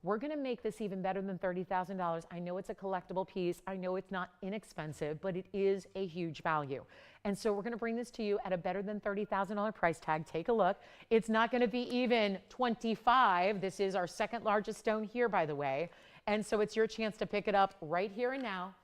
We're gonna make this even better than $30,000. I know it's a collectible piece. I know it's not inexpensive, but it is a huge value. And so we're gonna bring this to you at a better than $30,000 price tag. Take a look. It's not gonna be even 25. This is our second largest stone here, by the way. And so it's your chance to pick it up right here and now.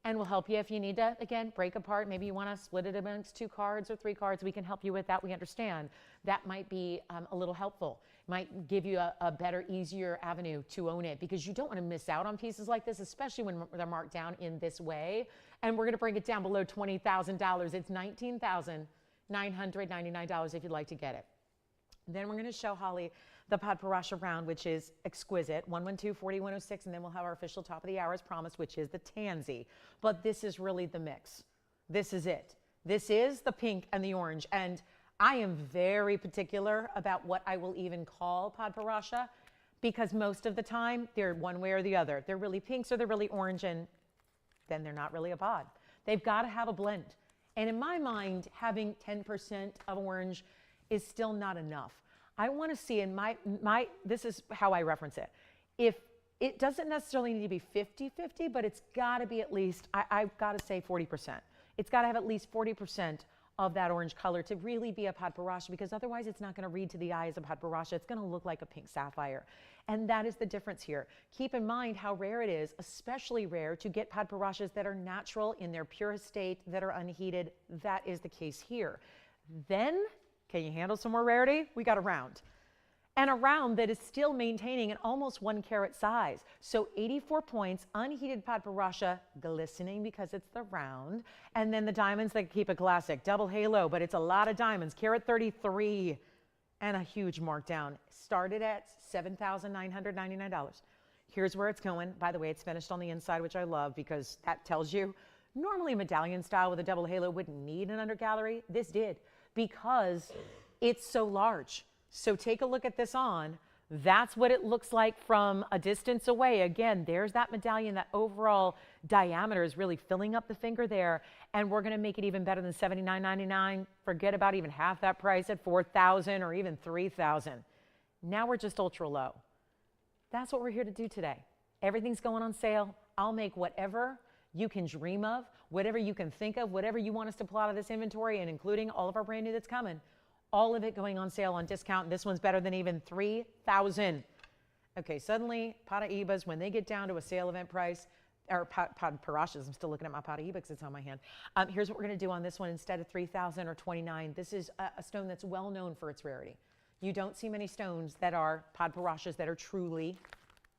And we'll help you if you need to, again, break apart. Maybe you want to split it amongst 2 cards or 3 cards. We can help you with that. We understand that might be a little helpful. Might give you a better, easier avenue to own it because you don't want to miss out on pieces like this, especially when they're marked down in this way. And we're going to bring it down below $20,000. It's $19,999 if you'd like to get it. Then we're going to show Holly the Padparadscha round, which is exquisite, 112-4106, and then we'll have our official top of the hour as promised, which is the Tanzy. But this is really the mix. This is it. This is the pink and the orange. And I am very particular about what I will even call Padparadscha because most of the time they're one way or the other. They're really pinks or they're really orange, and then they're not really a pod. They've got to have a blend. And in my mind, having 10% of orange is still not enough. I want to see in this is how I reference it. If it doesn't necessarily need to be 50-50, but it's got to be at least, I've got to say 40%. It's got to have at least 40% of that orange color to really be a Padparadscha, because otherwise it's not going to read to the eye as a Padparadscha. It's going to look like a pink sapphire. And that is the difference here. Keep in mind how rare it is, especially rare, to get Padparadschas that are natural in their purest state, that are unheated. That is the case here. Then, can you handle some more rarity? We got a round. And a round that is still maintaining an almost 1 carat size. So 84 points, unheated Padparadscha, glistening because it's the round. And then the diamonds that keep it classic. Double halo, but it's a lot of diamonds. Carat 33 and a huge markdown. Started at $7,999. Here's where it's going. By the way, it's finished on the inside, which I love because that tells you normally a medallion style with a double halo wouldn't need an under gallery. This did because it's so large. So take a look at this on. That's what it looks like from a distance away. Again, there's that medallion. That overall diameter is really filling up the finger there. And we're going to make it even better than $79.99. Forget about even half that price at $4,000 or even $3,000. Now we're just ultra low. That's what we're here to do today. Everything's going on sale. I'll make whatever you can dream of, whatever you can think of, whatever you want us to pull out of this inventory, and including all of our brand new that's coming. All of it going on sale on discount. This one's better than even $3,000. Okay, suddenly Paraibas, when they get down to a sale event price, or Padparadscha's, I'm still looking at my Paraiba because it's on my hand. Here's what we're going to do on this one. Instead of $3,000 or $29,000, this is a stone that's well known for its rarity. You don't see many stones that are Padparadscha's that are truly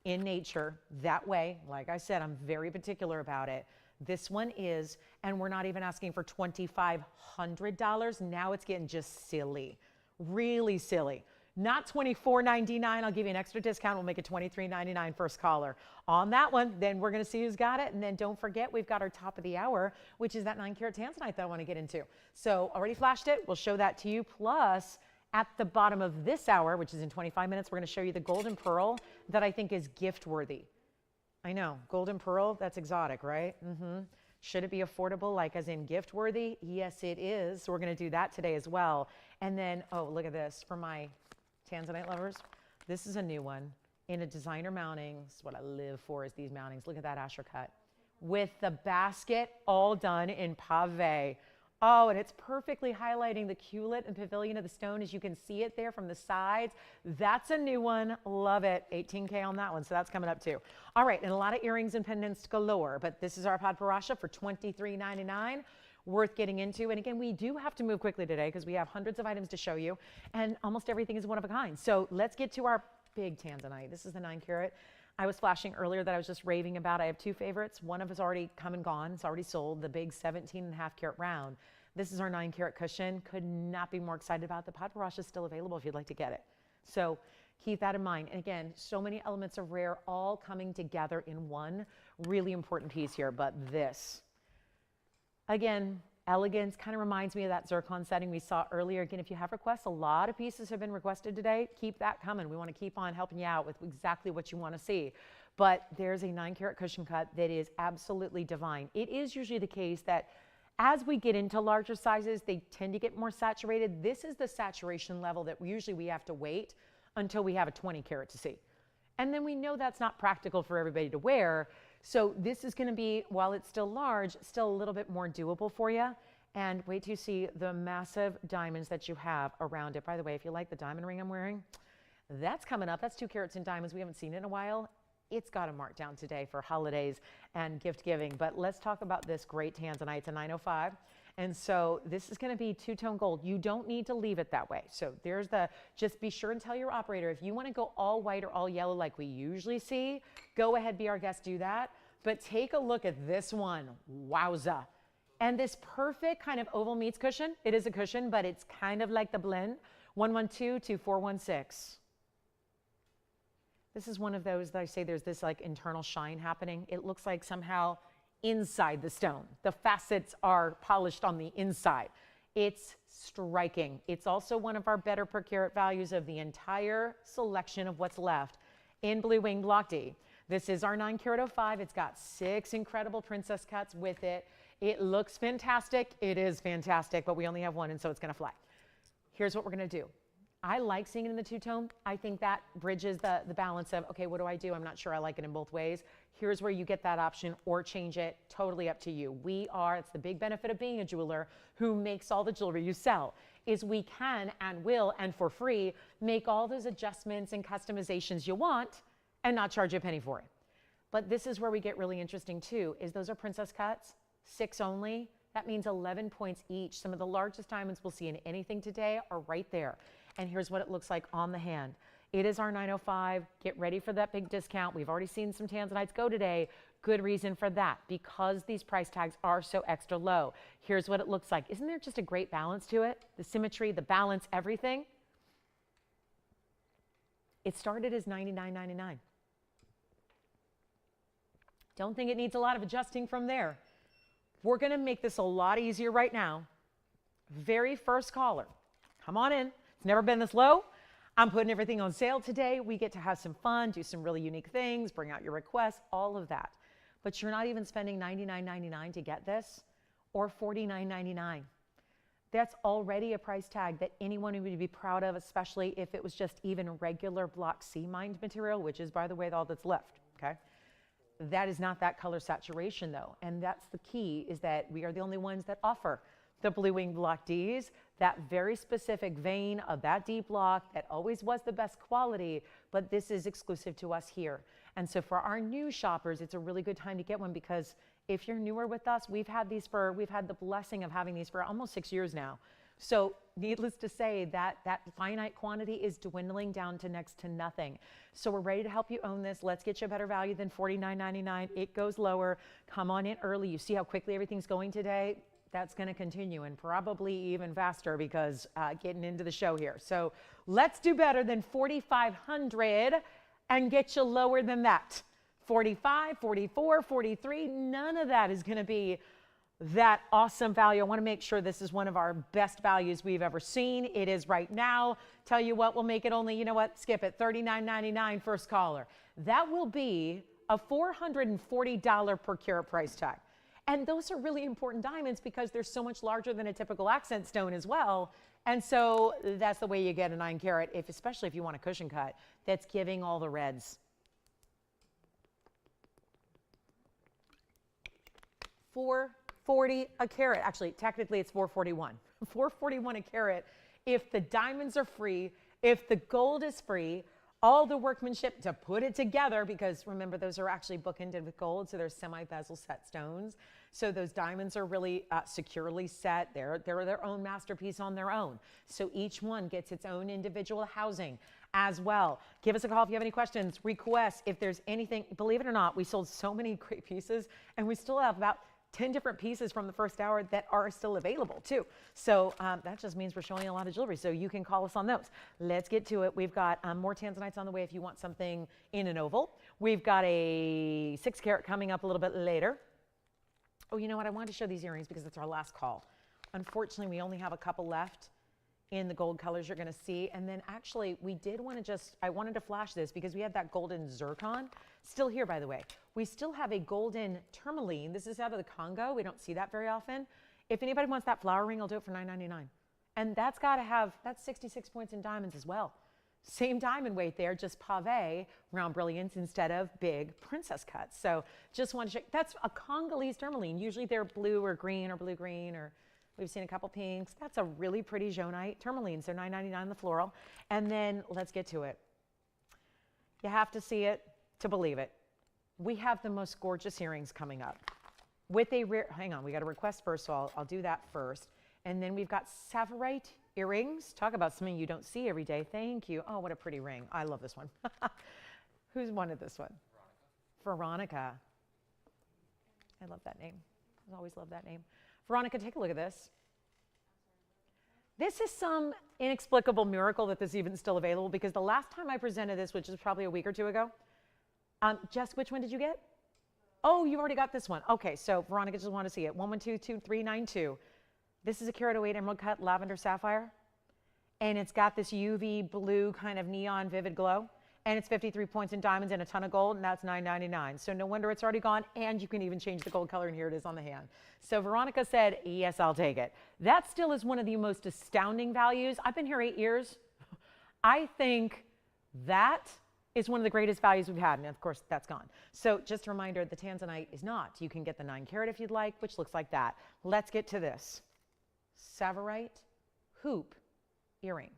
in nature that way. Like I said, I'm very particular about it. This one is, and we're not even asking for $2,500. Now it's getting just silly, really silly. Not $24.99. I'll give you an extra discount. We'll make it $23.99 first caller on that one. Then we're going to see who's got it. And then don't forget, we've got our top of the hour, which is that 9 carat Tanzanite that I want to get into. So already flashed it. We'll show that to you. Plus, at the bottom of this hour, which is in 25 minutes, we're going to show you the golden pearl that I think is gift worthy. I know, golden pearl, that's exotic, right? Should it be affordable, like as in gift worthy? Yes, it is. So we're going to do that today as well. And then, oh, look at this for my Tanzanite lovers. This is a new one in a designer mounting. This is what I live for, is these mountings. Look at that asher cut with the basket all done in pave. Oh, and it's perfectly highlighting the culet and pavilion of the stone as you can see it there from the sides. That's a new one. Love it. 18K on that one, so that's coming up too. All right, and a lot of earrings and pendants galore, but this is our Padparadscha for $23.99. Worth getting into. And again, we do have to move quickly today because we have hundreds of items to show you, and almost everything is one of a kind. So let's get to our big Tanzanite. This is the 9 carat. I was flashing earlier that I was just raving about. I have 2 favorites. One of us already come and gone. It's already sold. The big 17.5 carat round. This is our 9 carat cushion. Could not be more excited about. The Padparadscha is still available if you'd like to get it. So keep that in mind. And again, so many elements of rare all coming together in one really important piece here. But this, again, elegance kind of reminds me of that zircon setting we saw earlier. Again, if you have requests, a lot of pieces have been requested today. Keep that coming. We want to keep on helping you out with exactly what you want to see. But there's a 9 carat cushion cut that is absolutely divine. It is usually the case that as we get into larger sizes, they tend to get more saturated. This is the saturation level that usually we have to wait until we have a 20 carat to see. And then we know that's not practical for everybody to wear. So this is going to be, while it's still large, still a little bit more doable for you. And wait till you see the massive diamonds that you have around it. By the way, if you like the diamond ring I'm wearing, that's coming up. That's 2 carats in diamonds. We haven't seen it in a while. It's got a markdown today for holidays and gift giving. But let's talk about this great Tanzanite. It's a 905. And so this is going to be 2-tone gold. You don't need to leave it that way. So there's the, just be sure and tell your operator, if you want to go all white or all yellow like we usually see, go ahead, be our guest, do that. But take a look at this one. Wowza. And this perfect kind of oval meets cushion. It is a cushion, but it's kind of like the blend. 112-2416. This is one of those that I say there's this like internal shine happening. It looks like somehow inside the stone. The facets are polished on the inside. It's striking. It's also one of our better per carat values of the entire selection of what's left in Blue Wing Block D. This is our 9 carat 05. It's got 6 incredible princess cuts with it. It looks fantastic. It is fantastic, but we only have one, and so it's going to fly. Here's what we're going to do. I like seeing it in the two-tone. I think that bridges the balance of, okay, what do I do? I'm not sure I like it in both ways. Here's where you get that option, or change it, totally up to you. It's the big benefit of being a jeweler who makes all the jewelry you sell, is we can and will, and for free, make all those adjustments and customizations you want and not charge you a penny for it. But this is where we get really interesting too, is those are princess cuts, 6 only. That means 11 points each. Some of the largest diamonds we'll see in anything today are right there. And here's what it looks like on the hand. It is our 905. Get ready for that big discount. We've already seen some Tanzanites go today. Good reason for that, because these price tags are so extra low. Here's what it looks like. Isn't there just a great balance to it? The symmetry, the balance, everything. It started as $99.99. Don't think it needs a lot of adjusting from there. We're going to make this a lot easier right now. Very first caller. Come on in. It's never been this low. I'm putting everything on sale today. We get to have some fun, do some really unique things, bring out your requests, all of that. But you're not even spending $99.99 to get this, or $49.99. That's already a price tag that anyone would be proud of, especially if it was just even regular block C mined material, which is, by the way, all that's left, okay? That is not that color saturation though. And that's the key, is that we are the only ones that offer the Blue Wing Block Ds, that very specific vein of that D block that always was the best quality, but this is exclusive to us here. And so for our new shoppers, it's a really good time to get one, because if you're newer with us, we've had the blessing of having these for almost 6 years now. So needless to say, that finite quantity is dwindling down to next to nothing. So we're ready to help you own this. Let's get you a better value than $49.99. It goes lower. Come on in early. You see how quickly everything's going today? That's going to continue, and probably even faster, because getting into the show here. So let's do better than $4,500 and get you lower than that. 45, 44, 43, none of that is going to be that awesome value. I want to make sure this is one of our best values we've ever seen. It is right now. Tell you what, we'll make it only, you know what, skip it, $39.99 first caller. That will be a $440 per carat price tag. And those are really important diamonds, because they're so much larger than a typical accent stone as well. And so that's the way you get a 9 carat, especially if you want a cushion cut that's giving all the reds. $440 a carat. Actually, technically it's $441. $441 a carat if the diamonds are free, if the gold is free, all the workmanship to put it together, because remember, those are actually bookended with gold, so they're semi-bezel set stones. So those diamonds are really securely set. They're their own masterpiece on their own. So each one gets its own individual housing as well. Give us a call if you have any questions, requests, if there's anything. Believe it or not, we sold so many great pieces, and we still have about 10 different pieces from the first hour that are still available too. So that just means we're showing a lot of jewelry, so you can call us on those. Let's get to it. We've got more Tanzanites on the way if you want something in an oval. We've got a 6 carat coming up a little bit later. Oh, you know what? I wanted to show these earrings because it's our last call. Unfortunately, we only have a couple left in the gold colors you're going to see. And then actually, I wanted to flash this because we had that golden zircon. Still here, by the way. We still have a golden tourmaline. This is out of the Congo. We don't see that very often. If anybody wants that flower ring, I'll do it for $9.99. And that's 66 points in diamonds as well. Same diamond weight there, just pave, round brilliance instead of big princess cuts. So just want to check. That's a Congolese tourmaline. Usually they're blue or green or blue-green, or we've seen a couple pinks. That's a really pretty jaunite tourmaline. So $9.99 the floral. And then let's get to it. You have to see it to believe it. We have the most gorgeous earrings coming up. With a rare, hang on, we got a request first, so I'll do that first. And then we've got Savorite earrings. Talk about something you don't see every day. Thank you. Oh, what a pretty ring. I love this one. Who's wanted this one? Veronica. I love that name. I always love that name. Veronica, take a look at this. This is some inexplicable miracle that this is even still available, because the last time I presented this, which is probably a week or two ago, Jess, which one did you get? Oh, you already got this one. Okay, so Veronica just wanted to see it. 1122392. This is a carat 08 emerald cut lavender sapphire, and it's got this UV blue kind of neon vivid glow, and it's 53 points in diamonds and a ton of gold, and that's $9.99. So no wonder it's already gone, and you can even change the gold color, and here it is on the hand. So Veronica said, yes, I'll take it. That still is one of the most astounding values. I've been here 8 years. I think that is one of the greatest values we've had. And of course, that's gone. So just a reminder, the Tanzanite is not. You can get the 9 carat if you'd like, which looks like that. Let's get to this. Savorite hoop earring.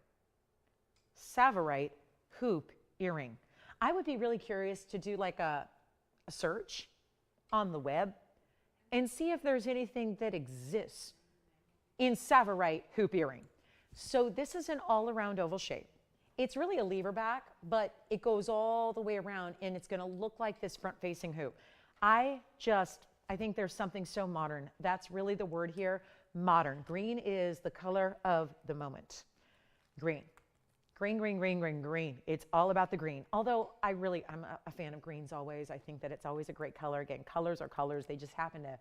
Savorite hoop earring. I would be really curious to do like a search on the web and see if there's anything that exists in Savorite hoop earring. So this is an all-around oval shape. It's really a lever back, but it goes all the way around and it's going to look like this front-facing hoop. I think there's something so modern. That's really the word here, modern. Green is the color of the moment. Green. Green, green, green, green, green. It's all about the green. Although I'm a fan of greens always. I think that it's always a great color. Again, colors are colors. They just happen to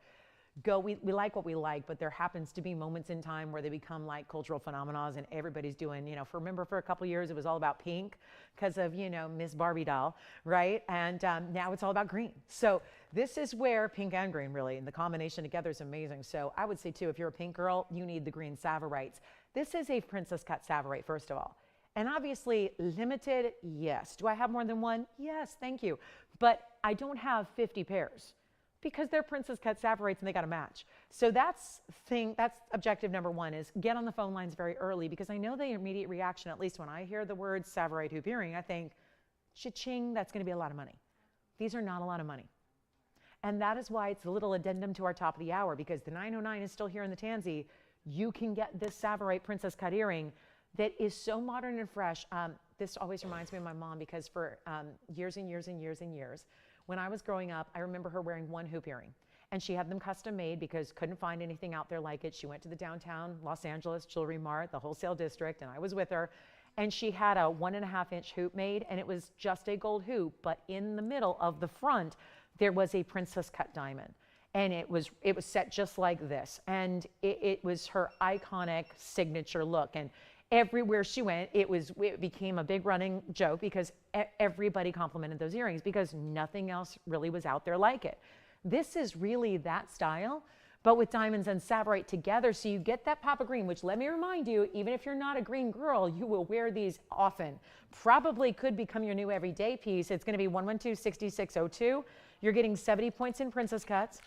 go, we like what we like, but there happens to be moments in time where they become like cultural phenomena and everybody's doing, remember for a couple years it was all about pink because of, Miss Barbie doll, right? And now it's all about green. So this is where pink and green really, and the combination together is amazing. So I would say too, if you're a pink girl, you need the green Savorites. This is a princess cut Savorite, first of all. And obviously limited, yes. Do I have more than one? Yes, thank you. But I don't have 50 pairs. Because they're princess cut Savorites and they got to match. So that's objective number one, is get on the phone lines very early, because I know the immediate reaction, at least when I hear the word Savorite hoop earring, I think, cha-ching, that's going to be a lot of money. These are not a lot of money. And that is why it's a little addendum to our top of the hour, because the 909 is still here in the Tanzy. You can get this Savorite princess cut earring that is so modern and fresh. This always reminds me of my mom, because for years and years and years and years, when I was growing up, I remember her wearing one hoop earring, and she had them custom made because couldn't find anything out there like it. She went to the downtown Los Angeles Jewelry Mart, the wholesale district, and I was with her, and she had a 1.5-inch hoop made, and it was just a gold hoop, but in the middle of the front, there was a princess cut diamond, and it was set just like this, and it was her iconic signature look. And everywhere she went, it became a big running joke, because everybody complimented those earrings, because nothing else really was out there like it. This is really that style, but with diamonds and Savorite together, so you get that pop of green, which, let me remind you, even if you're not a green girl, you will wear these often. Probably could become your new everyday piece. It's going to be 112-6602. You're getting 70 points in princess cuts.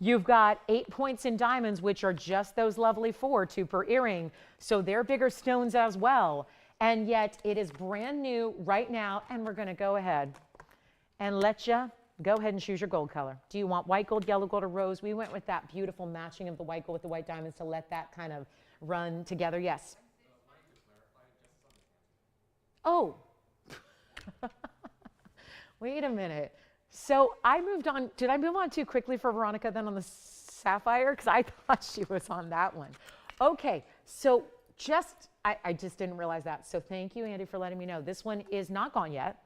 You've got 8 points in diamonds, which are just those lovely 2 per earring. So they're bigger stones as well. And yet it is brand new right now. And we're going to go ahead and let you go ahead and choose your gold color. Do you want white gold, yellow gold, or rose? We went with that beautiful matching of the white gold with the white diamonds to let that kind of run together. Yes. Oh, wait a minute. So I moved on. Did I move on too quickly for Veronica then on the sapphire? Because I thought she was on that one. Okay, so I just didn't realize that. So thank you, Andy, for letting me know. This one is not gone yet.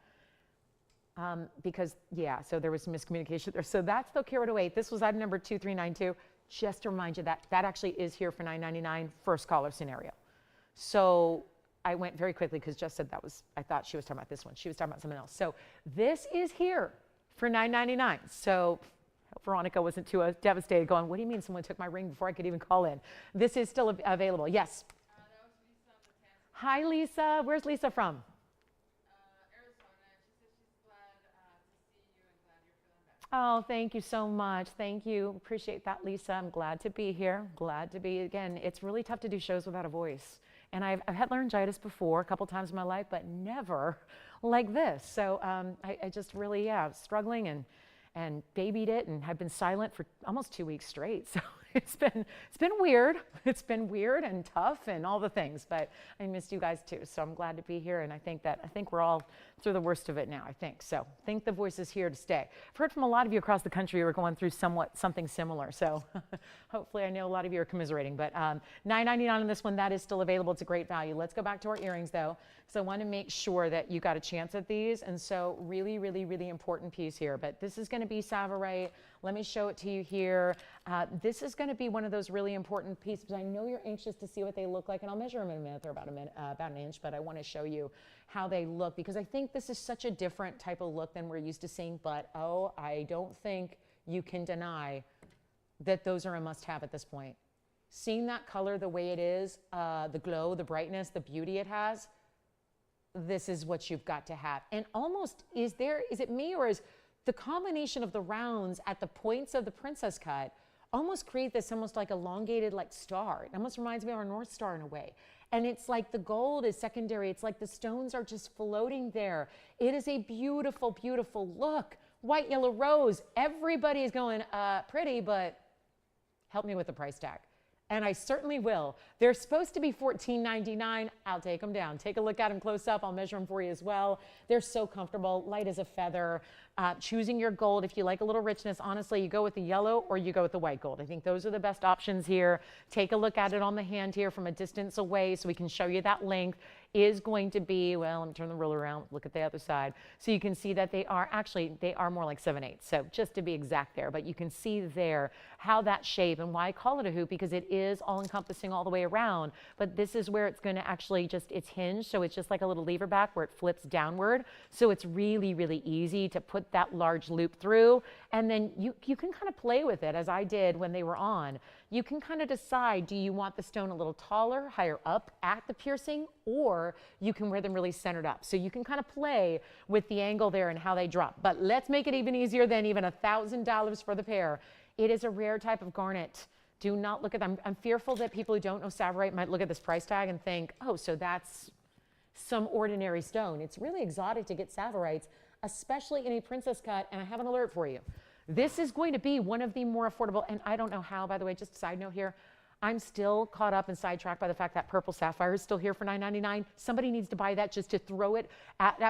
Because, yeah, so there was miscommunication there. So that's the carat 08. This was item number 2392. Just to remind you that actually is here for $9.99, first caller scenario. So I went very quickly because Jess said I thought she was talking about this one. She was talking about something else. So this is here for $9.99. So Veronica wasn't too devastated going, what do you mean someone took my ring before I could even call in? This is still available. Yes. That was Lisa. Hi, Lisa. Where's Lisa from? Arizona. She said she's glad to see you and glad you're feeling better. Oh, thank you so much. Thank you. Appreciate that, Lisa. I'm glad to be here. Glad to be, again, it's really tough to do shows without a voice. And I've had laryngitis before a couple times in my life, but never like this. So I just really, struggling and babied it, and have been silent for almost 2 weeks straight. So it's been weird. It's been weird and tough and all the things, but I missed you guys too. So I'm glad to be here, and I think we're all through the worst of it now, I think. So I think the voice is here to stay. I've heard from a lot of you across the country who are going through something similar. So hopefully I know a lot of you are commiserating, but $9.99 on this one, that is still available. It's a great value. Let's go back to our earrings though. So I want to make sure that you got a chance at these. And so really, really, really important piece here, but this is going to be Savorite. Let me show it to you here. This is going to be one of those really important pieces. I know you're anxious to see what they look like, and I'll measure them in a minute. They're about an inch, but I want to show you how they look, because I think this is such a different type of look than we're used to seeing. But I don't think you can deny that those are a must-have at this point. Seeing that color the way it is, the glow, the brightness, the beauty it has, this is what you've got to have. And almost, is it me, or is the combination of the rounds at the points of the princess cut almost create this almost like elongated like star. It almost reminds me of our North Star in a way. And it's like the gold is secondary. It's like the stones are just floating there. It is a beautiful, beautiful look. White, yellow, rose. Everybody is going, pretty, but help me with the price tag. And I certainly will. They're supposed to be $14.99. I'll take them down. Take a look at them close up. I'll measure them for you as well. They're so comfortable, light as a feather. Choosing your gold, if you like a little richness, honestly, you go with the yellow or you go with the white gold. I think those are the best options here. Take a look at it on the hand here from a distance away so we can show you that length is going to be, well, let me turn the ruler around, look at the other side. So you can see that they are more like 7/8. So just to be exact there, but you can see there how that shape and why I call it a hoop, because it is all encompassing all the way around, but this is where it's going to actually it's hinged. So it's just like a little lever back where it flips downward. So it's really, really easy to put that large loop through. And then you can kind of play with it as I did when they were on. You can kind of decide, do you want the stone a little taller, higher up at the piercing, or you can wear them really centered up. So you can kind of play with the angle there and how they drop. But let's make it even easier than even $1,000 for the pair. It is a rare type of garnet. Do not look at them. I'm fearful that people who don't know Savorite might look at this price tag and think, oh, so that's some ordinary stone. It's really exotic to get Savorites, especially in a princess cut. And I have an alert for you. This is going to be one of the more affordable, and I don't know how, by the way, just a side note here, I'm still caught up and sidetracked by the fact that purple sapphire is still here for $9.99. Somebody needs to buy that just to throw it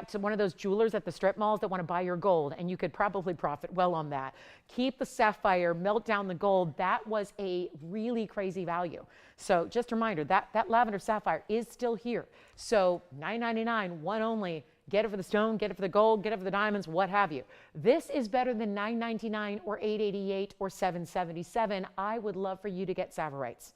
to one of those jewelers at the strip malls that want to buy your gold, and you could probably profit well on that. Keep the sapphire, melt down the gold. That was a really crazy value. So just a reminder, that lavender sapphire is still here. So $9.99, one only. Get it for the stone, get it for the gold, get it for the diamonds, what have you. This is better than $9.99 or $8.88 or $7.77. I would love for you to get Savorites.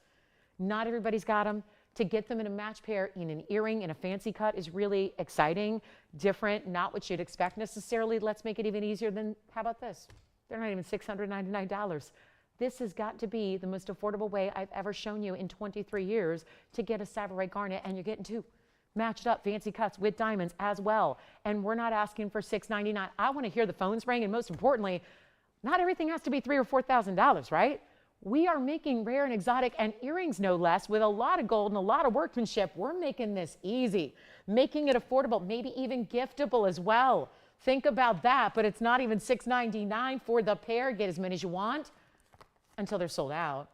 Not everybody's got them. To get them in a match pair in an earring in a fancy cut is really exciting, different, not what you'd expect necessarily. Let's make it even easier than, how about this? They're not even $699. This has got to be the most affordable way I've ever shown you in 23 years to get a Savorite garnet, and you're getting two. Matched up fancy cuts with diamonds as well. And we're not asking for $699. I want to hear the phones ring, and most importantly, not everything has to be $3,000 or $4,000, right? We are making rare and exotic, and earrings no less, with a lot of gold and a lot of workmanship. We're making this easy, making it affordable, maybe even giftable as well. Think about that, but it's not even $699 for the pair. Get as many as you want until they're sold out.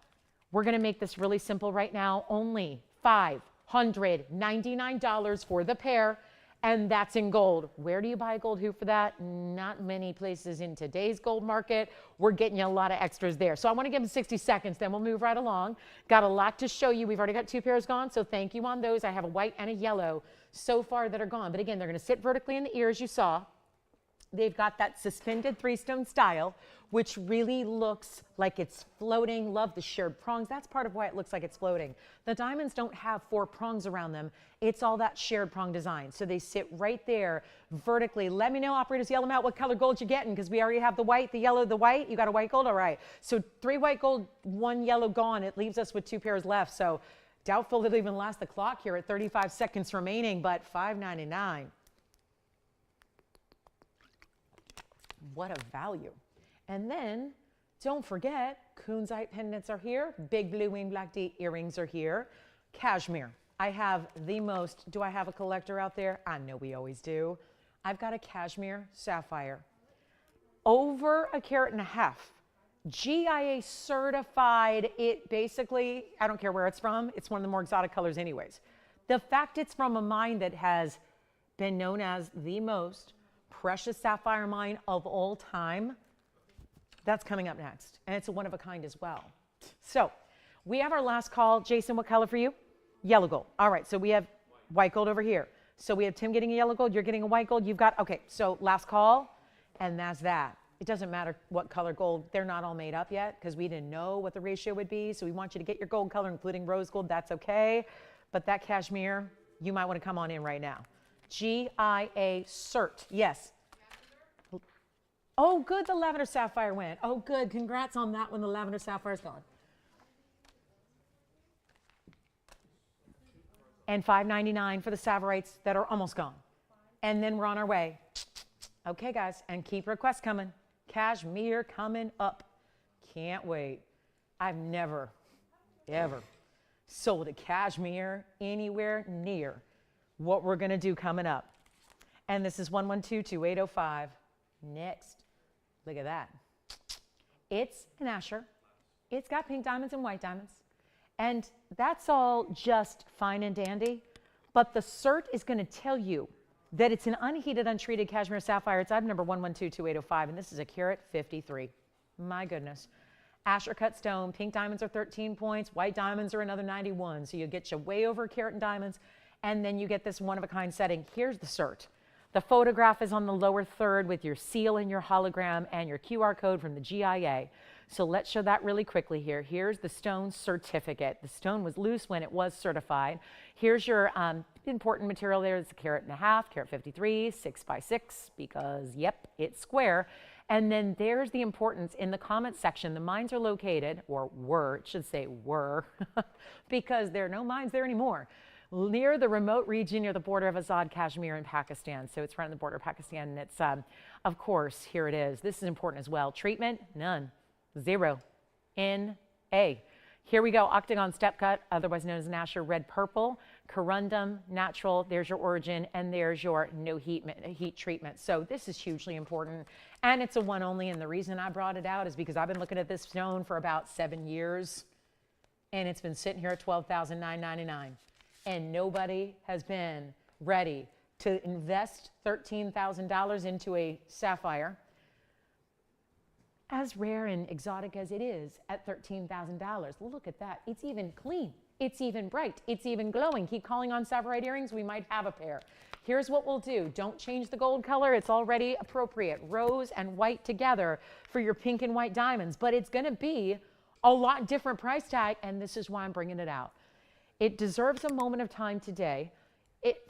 We're going to make this really simple right now. Only $599 for the pair, and that's in gold. Where do you buy a gold hoop for that? Not many places in today's gold market. We're getting you a lot of extras there. So I want to give them 60 seconds, then we'll move right along. Got a lot to show you. We've already got two pairs gone, so thank you on those. I have a white and a yellow so far that are gone. But again, they're going to sit vertically in the ear, as you saw. They've got that suspended three-stone style, which really looks like it's floating. Love the shared prongs. That's part of why it looks like it's floating. The diamonds don't have 4 prongs around them. It's all that shared prong design. So they sit right there vertically. Let me know, operators, yell them out what color gold you're getting, because we already have the white, the yellow, the white. You got a white gold? All right. So 3 white gold, 1 yellow gone. It leaves us with 2 pairs left. So doubtful it'll even last the clock here at 35 seconds remaining, but $5.99. What a value. And then don't forget, kunzite pendants are here. Big blue wing black D earrings are here. Kashmir. I have the most. Do I have a collector out there? I know we always do. I've got a Kashmir sapphire. Over 1.5 carats. GIA certified. It basically, I don't care where it's from. It's one of the more exotic colors anyways. The fact it's from a mine that has been known as the most precious sapphire mine of all time, that's coming up next. And it's a one of a kind as well. So we have our last call. Jason, what color for you? Yellow gold. All right, so we have white gold over here. So we have Tim getting a yellow gold, you're getting a white gold. You've got, okay, so last call, and that's that. It doesn't matter what color gold. They're not all made up yet because we didn't know what the ratio would be. So we want you to get your gold color, including rose gold. That's okay. But that Kashmir, you might want to come on in right now. GIA cert. Yes. Oh, good. The lavender sapphire went. Oh, good. Congrats on that one. The lavender sapphire's gone. And $5.99 for the Savorites that are almost gone. And then we're on our way. Okay, guys, and keep requests coming. Kashmir coming up. Can't wait. I've never, ever sold a cashmere anywhere near what we're going to do coming up. And this is 112-2805. Next, look at that. It's an Asher. It's got pink diamonds and white diamonds. And that's all just fine and dandy. But the cert is going to tell you that it's an unheated, untreated cashmere sapphire. It's item number 112-2805, and this is a carat 53. My goodness. Asher cut stone, pink diamonds are 13 points, white diamonds are another 91. So you get you way over a carat in diamonds, and then you get this one-of-a-kind setting. Here's the cert. The photograph is on the lower third with your seal and your hologram and your QR code from the GIA. So let's show that really quickly here. Here's the stone certificate. The stone was loose when it was certified. Here's your important material there. It's a carat and a half, carat 53, 6x6, because yep, it's square. And then there's the importance in the comment section. The mines are located, or were, it should say were, because there are no mines there anymore, near the remote region near the border of Azad, Kashmir in Pakistan. So it's right on the border of Pakistan. And it's, of course, here it is. This is important as well. Treatment, none. 0. NA. Here we go. Octagon step cut, otherwise known as an Asher red purple. Corundum, natural. There's your origin, and there's your no heat treatment. So this is hugely important, and it's a one only. And the reason I brought it out is because I've been looking at this stone for about 7 years, and it's been sitting here at $12,999, and nobody has been ready to invest $13,000 into a sapphire, as rare and exotic as it is, at $13,000. Look at that. It's even clean. It's even bright. It's even glowing. Keep calling on Savorite earrings. We might have a pair. Here's what we'll do. Don't change the gold color. It's already appropriate. Rose and white together for your pink and white diamonds. But it's going to be a lot different price tag, and this is why I'm bringing it out. It deserves a moment of time today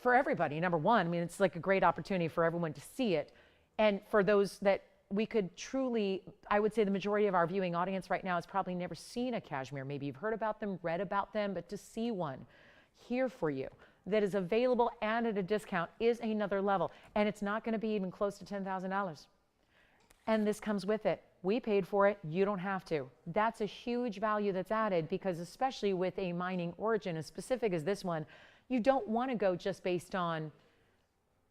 for everybody. Number one, I mean, it's like a great opportunity for everyone to see it. And for those that we could truly, I would say the majority of our viewing audience right now has probably never seen a cashmere. Maybe you've heard about them, read about them, but to see one here for you that is available and at a discount is another level. And it's not going to be even close to $10,000. And this comes with it. We paid for it. You don't have to. That's a huge value that's added, because especially with a mining origin as specific as this one, you don't want to go just based on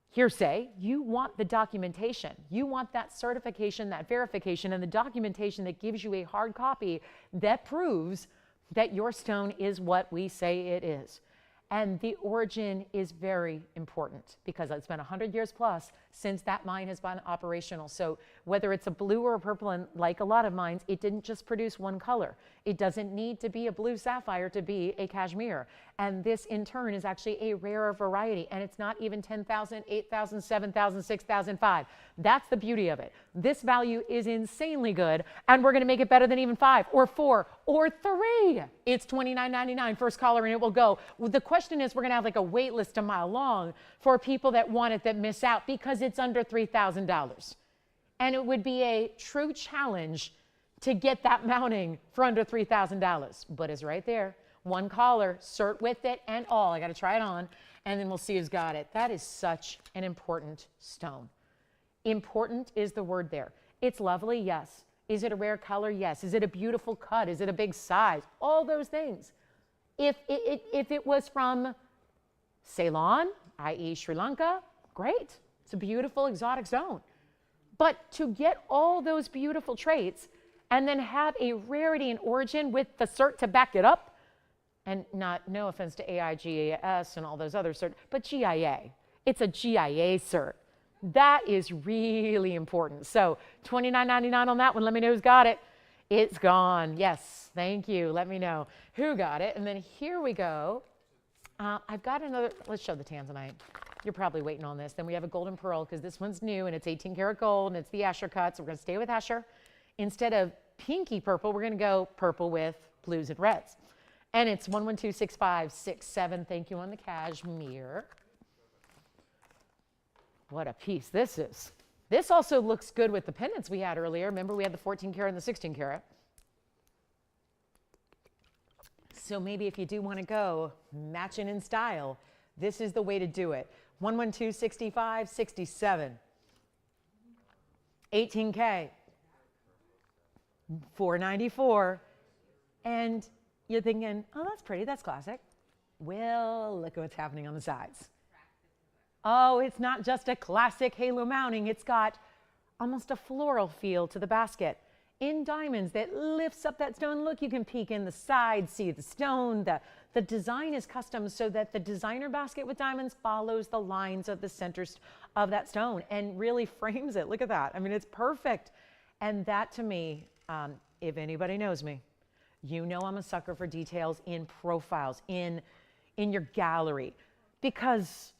hearsay. You want the documentation. You want that certification, that verification, and the documentation that gives you a hard copy that proves that your stone is what we say it is. And the origin is very important, because it's been 100 years plus since that mine has been operational. So whether it's a blue or a purple, and like a lot of mines, it didn't just produce one color. It doesn't need to be a blue sapphire to be a cashmere. And this in turn is actually a rarer variety. And it's not even 10,000, 8,000, 7,000, 6,000, 5. That's the beauty of it. This value is insanely good. And we're going to make it better than even 5 or 4 or 3. It's $29.99 first caller, and it will go. The question is, we're going to have like a wait list a mile long for people that want it, that miss out, because it's under $3,000. And it would be a true challenge to get that mounting for under $3,000. But it's right there. One caller, cert with it and all. I got to try it on, and then we'll see who's got it. That is such an important stone. Important is the word there. It's lovely, yes. Is it a rare color? Yes. Is it a beautiful cut? Is it a big size? All those things. If it was from Ceylon, i.e. Sri Lanka, great. It's a beautiful exotic stone. But to get all those beautiful traits and then have a rarity and origin with the cert to back it up, and no offense to AIGAS and all those other certs, but GIA. It's a GIA cert. That is really important. So $29.99 on that one. Let me know who's got it. It's gone. Yes, thank you. Let me know who got it. And then here we go. I've got another. Let's show the Tanzanite. You're probably waiting on this. Then we have a golden pearl, because this one's new and it's 18 karat gold and it's the Asher cut. So we're going to stay with Asher. Instead of pinky purple, we're going to go purple with blues and reds. And it's 1126567. Thank you on the cashmere. What a piece this is. This also looks good with the pendants we had earlier. Remember, we had the 14 karat and the 16 karat. So maybe if you do want to go matching in style, this is the way to do it. 112, 65, 67. 18K, 494. And you're thinking, oh, that's pretty, that's classic. Well, look at what's happening on the sides. Oh, it's not just a classic halo mounting. It's got almost a floral feel to the basket in diamonds that lifts up that stone. Look, you can peek in the side, see the stone. The design is custom so that the designer basket with diamonds follows the lines of the center of that stone and really frames it. Look at that. I mean, it's perfect. And that to me, if anybody knows me, you know I'm a sucker for details in profiles, in your gallery, because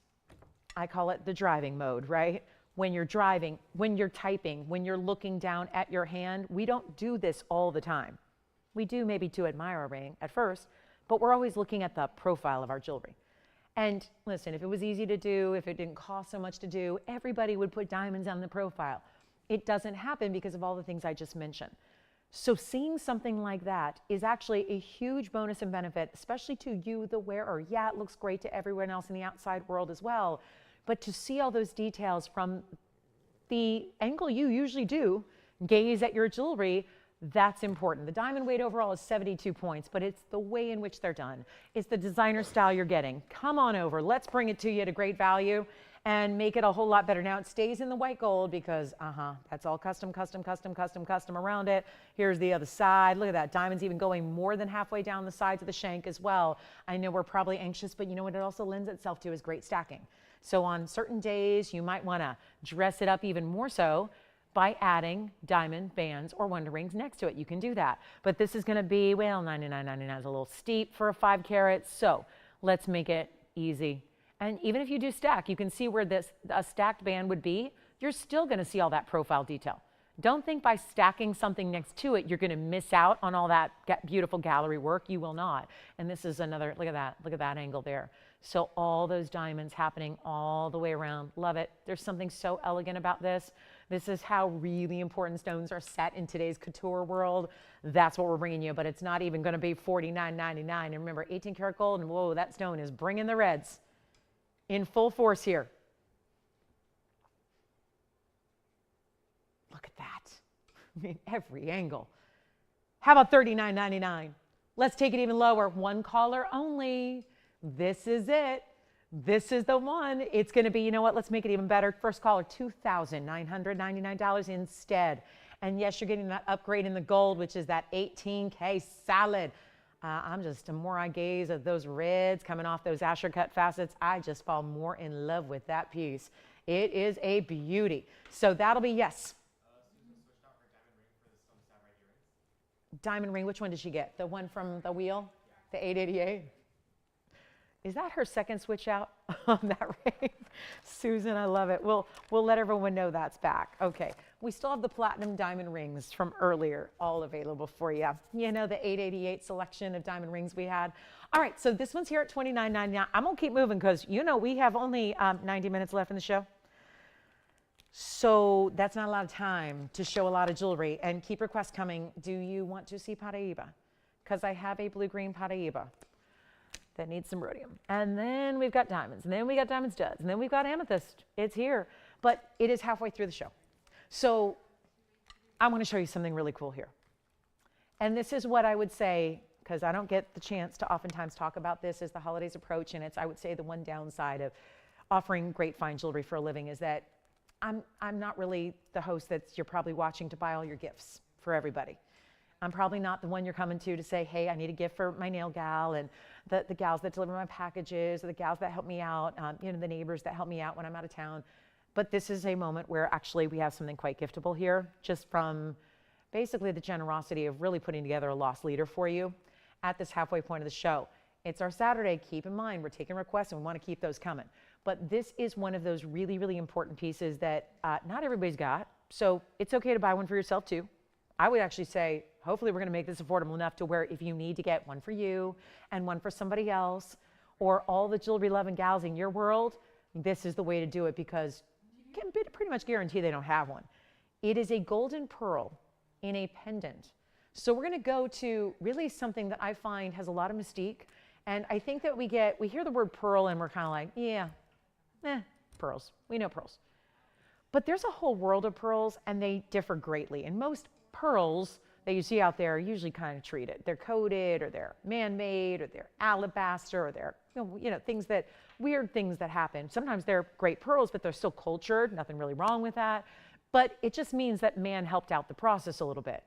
I call it the driving mode, right? When you're driving, when you're typing, when you're looking down at your hand, we don't do this all the time. We do maybe to admire a ring at first, but we're always looking at the profile of our jewelry. And listen, if it was easy to do, if it didn't cost so much to do, everybody would put diamonds on the profile. It doesn't happen because of all the things I just mentioned. So seeing something like that is actually a huge bonus and benefit, especially to you, the wearer. Yeah, it looks great to everyone else in the outside world as well. But to see all those details from the angle you usually do, gaze at your jewelry, that's important. The diamond weight overall is 72 points, but it's the way in which they're done. It's the designer style you're getting. Come on over. Let's bring it to you at a great value and make it a whole lot better. Now it stays in the white gold because, that's all custom around it. Here's the other side. Look at that. Diamonds even going more than halfway down the sides of the shank as well. I know we're probably anxious, but you know what it also lends itself to is great stacking. So on certain days, you might want to dress it up even more so by adding diamond bands or wonder rings next to it. You can do that. But this is going to be, well, $99.99 is a little steep for a 5 carat. So let's make it easy. And even if you do stack, you can see where a stacked band would be. You're still going to see all that profile detail. Don't think by stacking something next to it, you're going to miss out on all that beautiful gallery work. You will not. And this is another, look at that angle there. So all those diamonds happening all the way around. Love it. There's something so elegant about this. This is how really important stones are set in today's couture world. That's what we're bringing you, but it's not even going to be $49.99. And remember, 18 karat gold, and whoa, that stone is bringing the reds in full force here. Look at that. I mean, every angle. How about $39.99? Let's take it even lower. One caller only. This is it. This is the one. It's going to be, you know what? Let's make it even better. First caller, $2,999 instead. And yes, you're getting that upgrade in the gold, which is that 18K solid. The more I gaze at those reds coming off those Asher cut facets, I just fall more in love with that piece. It is a beauty. So that'll be yes. Susan switched out her diamond ring for some Savorite earrings. Diamond ring, which one did she get? The one from the wheel? Yeah. The 888? Is that her second switch out on that ring? Susan, I love it. We'll let everyone know that's back. Okay. We still have the platinum diamond rings from earlier, all available for you. You know, the 888 selection of diamond rings we had. All right, so this one's here at $29.99. I'm going to keep moving because, you know, we have only 90 minutes left in the show. So that's not a lot of time to show a lot of jewelry. And keep requests coming. Do you want to see Paraiba? Because I have a blue-green Paraiba that needs some rhodium. And then we've got diamonds. And then we got diamond studs. And then we've got amethyst. It's here. But it is halfway through the show. So I want to show you something really cool here. And this is what I would say, because I don't get the chance to oftentimes talk about this as the holidays approach. And it's, I would say, the one downside of offering great fine jewelry for a living is that I'm not really the host that you're probably watching to buy all your gifts for everybody. I'm probably not the one you're coming to say, hey, I need a gift for my nail gal and the gals that deliver my packages or the gals that help me out, you know, the neighbors that help me out when I'm out of town. But this is a moment where actually we have something quite giftable here, just from basically the generosity of really putting together a lost leader for you at this halfway point of the show. It's our Saturday. Keep in mind, we're taking requests and we want to keep those coming. But this is one of those really, really important pieces that not everybody's got. So it's okay to buy one for yourself too. I would actually say, hopefully we're going to make this affordable enough to where if you need to get one for you and one for somebody else or all the jewelry loving gals in your world, this is the way to do it because you can pretty much guarantee they don't have one. It is a golden pearl in a pendant. So we're going to go to really something that I find has a lot of mystique. And I think that we hear the word pearl and we're kind of like, yeah, pearls. We know pearls. But there's a whole world of pearls, and they differ greatly. And most pearls that you see out there are usually kind of treated. They're coated, or they're man-made, or they're alabaster, or they're things that weird things that happen. Sometimes they're great pearls, but they're still cultured. Nothing really wrong with that. But it just means that man helped out the process a little bit.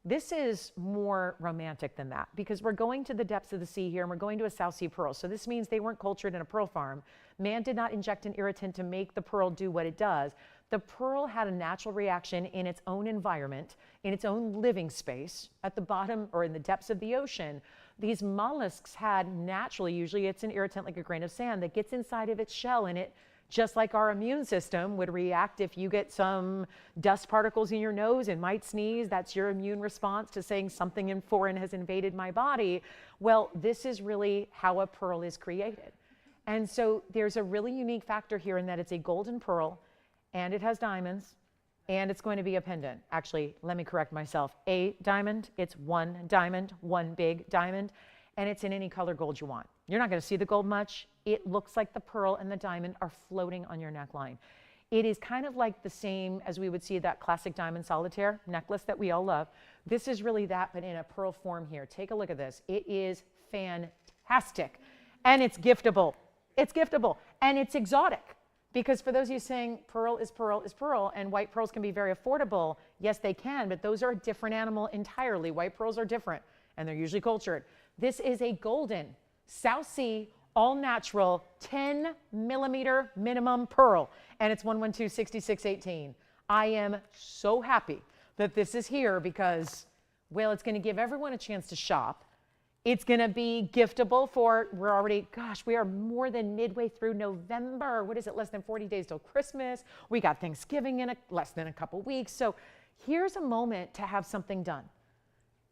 This is more romantic than that, because we're going to the depths of the sea here, and we're going to a South Sea pearl. So this means they weren't cultured in a pearl farm. Man did not inject an irritant to make the pearl do what it does. The pearl had a natural reaction in its own environment, in its own living space, at the bottom or in the depths of the ocean. These mollusks had naturally, usually it's an irritant like a grain of sand that gets inside of its shell, and it, just like our immune system would react if you get some dust particles in your nose and might sneeze. That's your immune response to saying something foreign has invaded my body. Well, this is really how a pearl is created. And so there's a really unique factor here in that it's a golden pearl, and it has diamonds, and it's going to be a pendant. Actually, let me correct myself. A diamond, it's one diamond, one big diamond, and it's in any color gold you want. You're not going to see the gold much. It looks like the pearl and the diamond are floating on your neckline. It is kind of like the same as we would see that classic diamond solitaire necklace that we all love. This is really that, but in a pearl form here. Take a look at this. It is fantastic, and it's giftable. It's giftable, and it's exotic. Because for those of you saying pearl is pearl is pearl, and white pearls can be very affordable, yes, they can, but those are a different animal entirely. White pearls are different, and they're usually cultured. This is a golden, South Sea, all natural, 10 millimeter minimum pearl, and it's 112-6618. I am so happy that this is here because, well, it's going to give everyone a chance to shop. It's going to be giftable for, we are more than midway through November. What is it, less than 40 days till Christmas? We got Thanksgiving in less than a couple weeks. So here's a moment to have something done.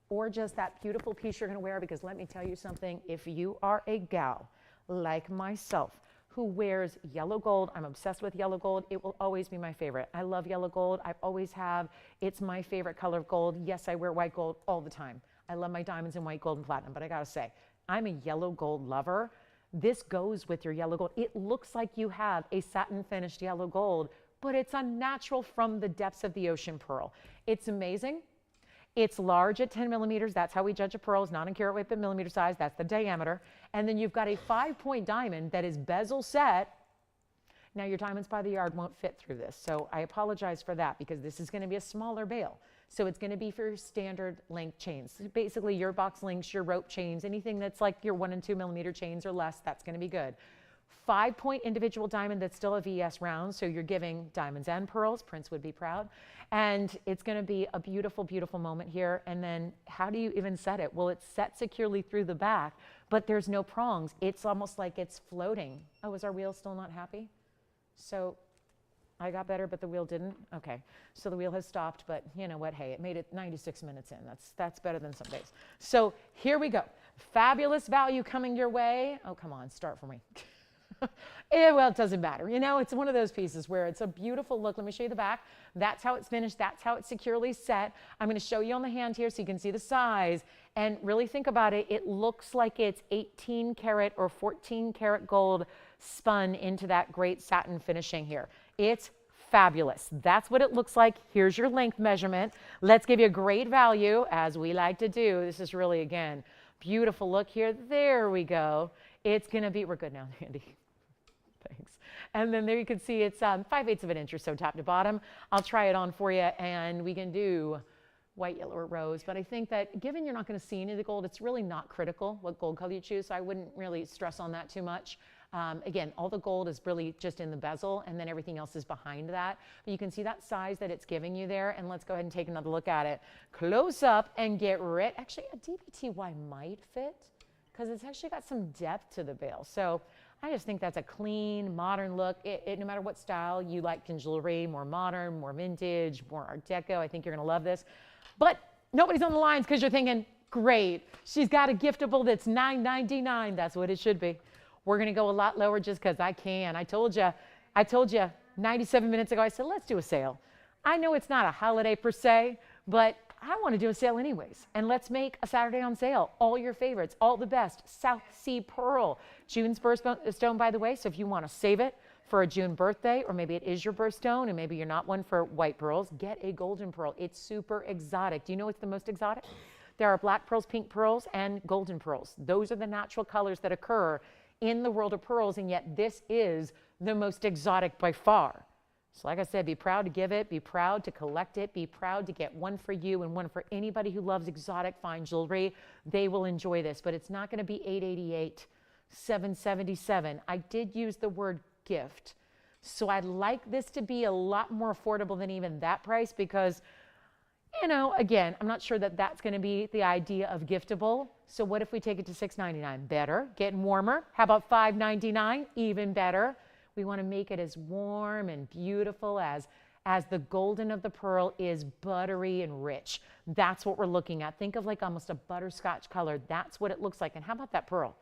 Or just that beautiful piece you're going to wear, because let me tell you something. If you are a gal like myself who wears yellow gold, I'm obsessed with yellow gold. It will always be my favorite. I love yellow gold. I always have. It's my favorite color of gold. Yes, I wear white gold all the time. I love my diamonds in white, gold, and platinum, but I gotta say, I'm a yellow gold lover. This goes with your yellow gold. It looks like you have a satin finished yellow gold, but it's unnatural from the depths of the ocean pearl. It's amazing. It's large at 10 millimeters. That's how we judge a pearl. It's not in carat weight, but millimeter size. That's the diameter. And then you've got a 5-point diamond that is bezel set. Now your diamonds by the yard won't fit through this, so I apologize for that, because this is gonna be a smaller bale. So it's going to be for your standard length chains. Basically your box links, your rope chains, anything that's like your 1 and 2 millimeter chains or less, that's going to be good. 5-point individual diamond that's still a VS round. So you're giving diamonds and pearls. Prince would be proud. And it's going to be a beautiful, beautiful moment here. And then how do you even set it? Well, it's set securely through the back, but there's no prongs. It's almost like it's floating. Oh, is our wheel still not happy? So I got better, but the wheel didn't? Okay, so the wheel has stopped, but you know what? Hey, it made it 96 minutes in. That's better than some days. So here we go. Fabulous value coming your way. Oh, come on, start for me. Well, it doesn't matter. You know, it's one of those pieces where it's a beautiful look. Let me show you the back. That's how it's finished. That's how it's securely set. I'm going to show you on the hand here so you can see the size. And really think about it. It looks like it's 18 karat or 14 karat gold spun into that great satin finishing here. It's fabulous. That's what it looks like. Here's your length measurement. Let's give you a great value, as we like to do. This is really, again, beautiful look here. There we go. It's going to be, we're good now, Andy. Thanks. And then there you can see it's 5/8 of an inch or so top to bottom. I'll try it on for you, and we can do white, yellow, or rose. But I think that given you're not going to see any of the gold, it's really not critical what gold color you choose. So I wouldn't really stress on that too much. Again, all the gold is really just in the bezel, and then everything else is behind that. But you can see that size that it's giving you there. And let's go ahead and take another look at it. Close up and get rid. Actually, a DBTY might fit, because it's actually got some depth to the bale. So I just think that's a clean, modern look. No matter what style you like in jewelry, more modern, more vintage, more Art Deco, I think you're going to love this. But nobody's on the lines because you're thinking, great, she's got a giftable that's $9.99. That's what it should be. We're going to go a lot lower just because I can. I told you 97 minutes ago, I said, let's do a sale. I know it's not a holiday per se, but I want to do a sale anyways. And let's make a Saturday on sale. All your favorites, all the best. South Sea Pearl. June's birthstone, by the way, so if you want to save it for a June birthday, or maybe it is your birthstone, and maybe you're not one for white pearls, get a golden pearl. It's super exotic. Do you know what's the most exotic? There are black pearls, pink pearls, and golden pearls. Those are the natural colors that occur in the world of pearls, and yet this is the most exotic by far. So like I said, be proud to give it, be proud to collect it, be proud to get one for you and one for anybody who loves exotic fine jewelry. They will enjoy this, but it's not going to be $888, $777. I did use the word gift. So I'd like this to be a lot more affordable than even that price because, you know, again, I'm not sure that that's going to be the idea of giftable. So what if we take it to $699? Better. Getting warmer. How about $599? Even better. We want to make it as warm and beautiful as the golden of the pearl is buttery and rich. That's what we're looking at. Think of like almost a butterscotch color. That's what it looks like. And how about that pearl?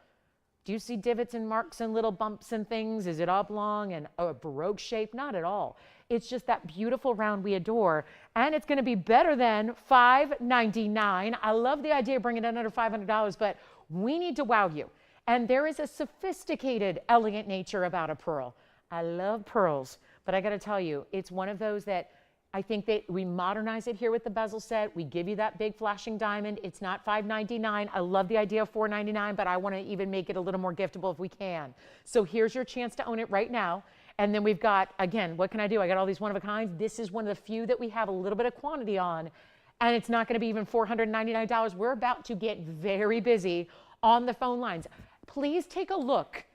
Do you see divots and marks and little bumps and things? Is it oblong and a Baroque shape? Not at all. It's just that beautiful round we adore. And it's going to be better than $599. I love the idea of bringing it under $500, but we need to wow you. And there is a sophisticated, elegant nature about a pearl. I love pearls, but I got to tell you, it's one of those that I think that we modernize it here with the bezel set. We give you that big flashing diamond. It's not $599. I love the idea of $499, but I want to even make it a little more giftable if we can. So here's your chance to own it right now. And then we've got, again, what can I do? I got all these one-of-a-kinds. This is one of the few that we have a little bit of quantity on, and it's not going to be even $499. We're about to get very busy on the phone lines. Please take a look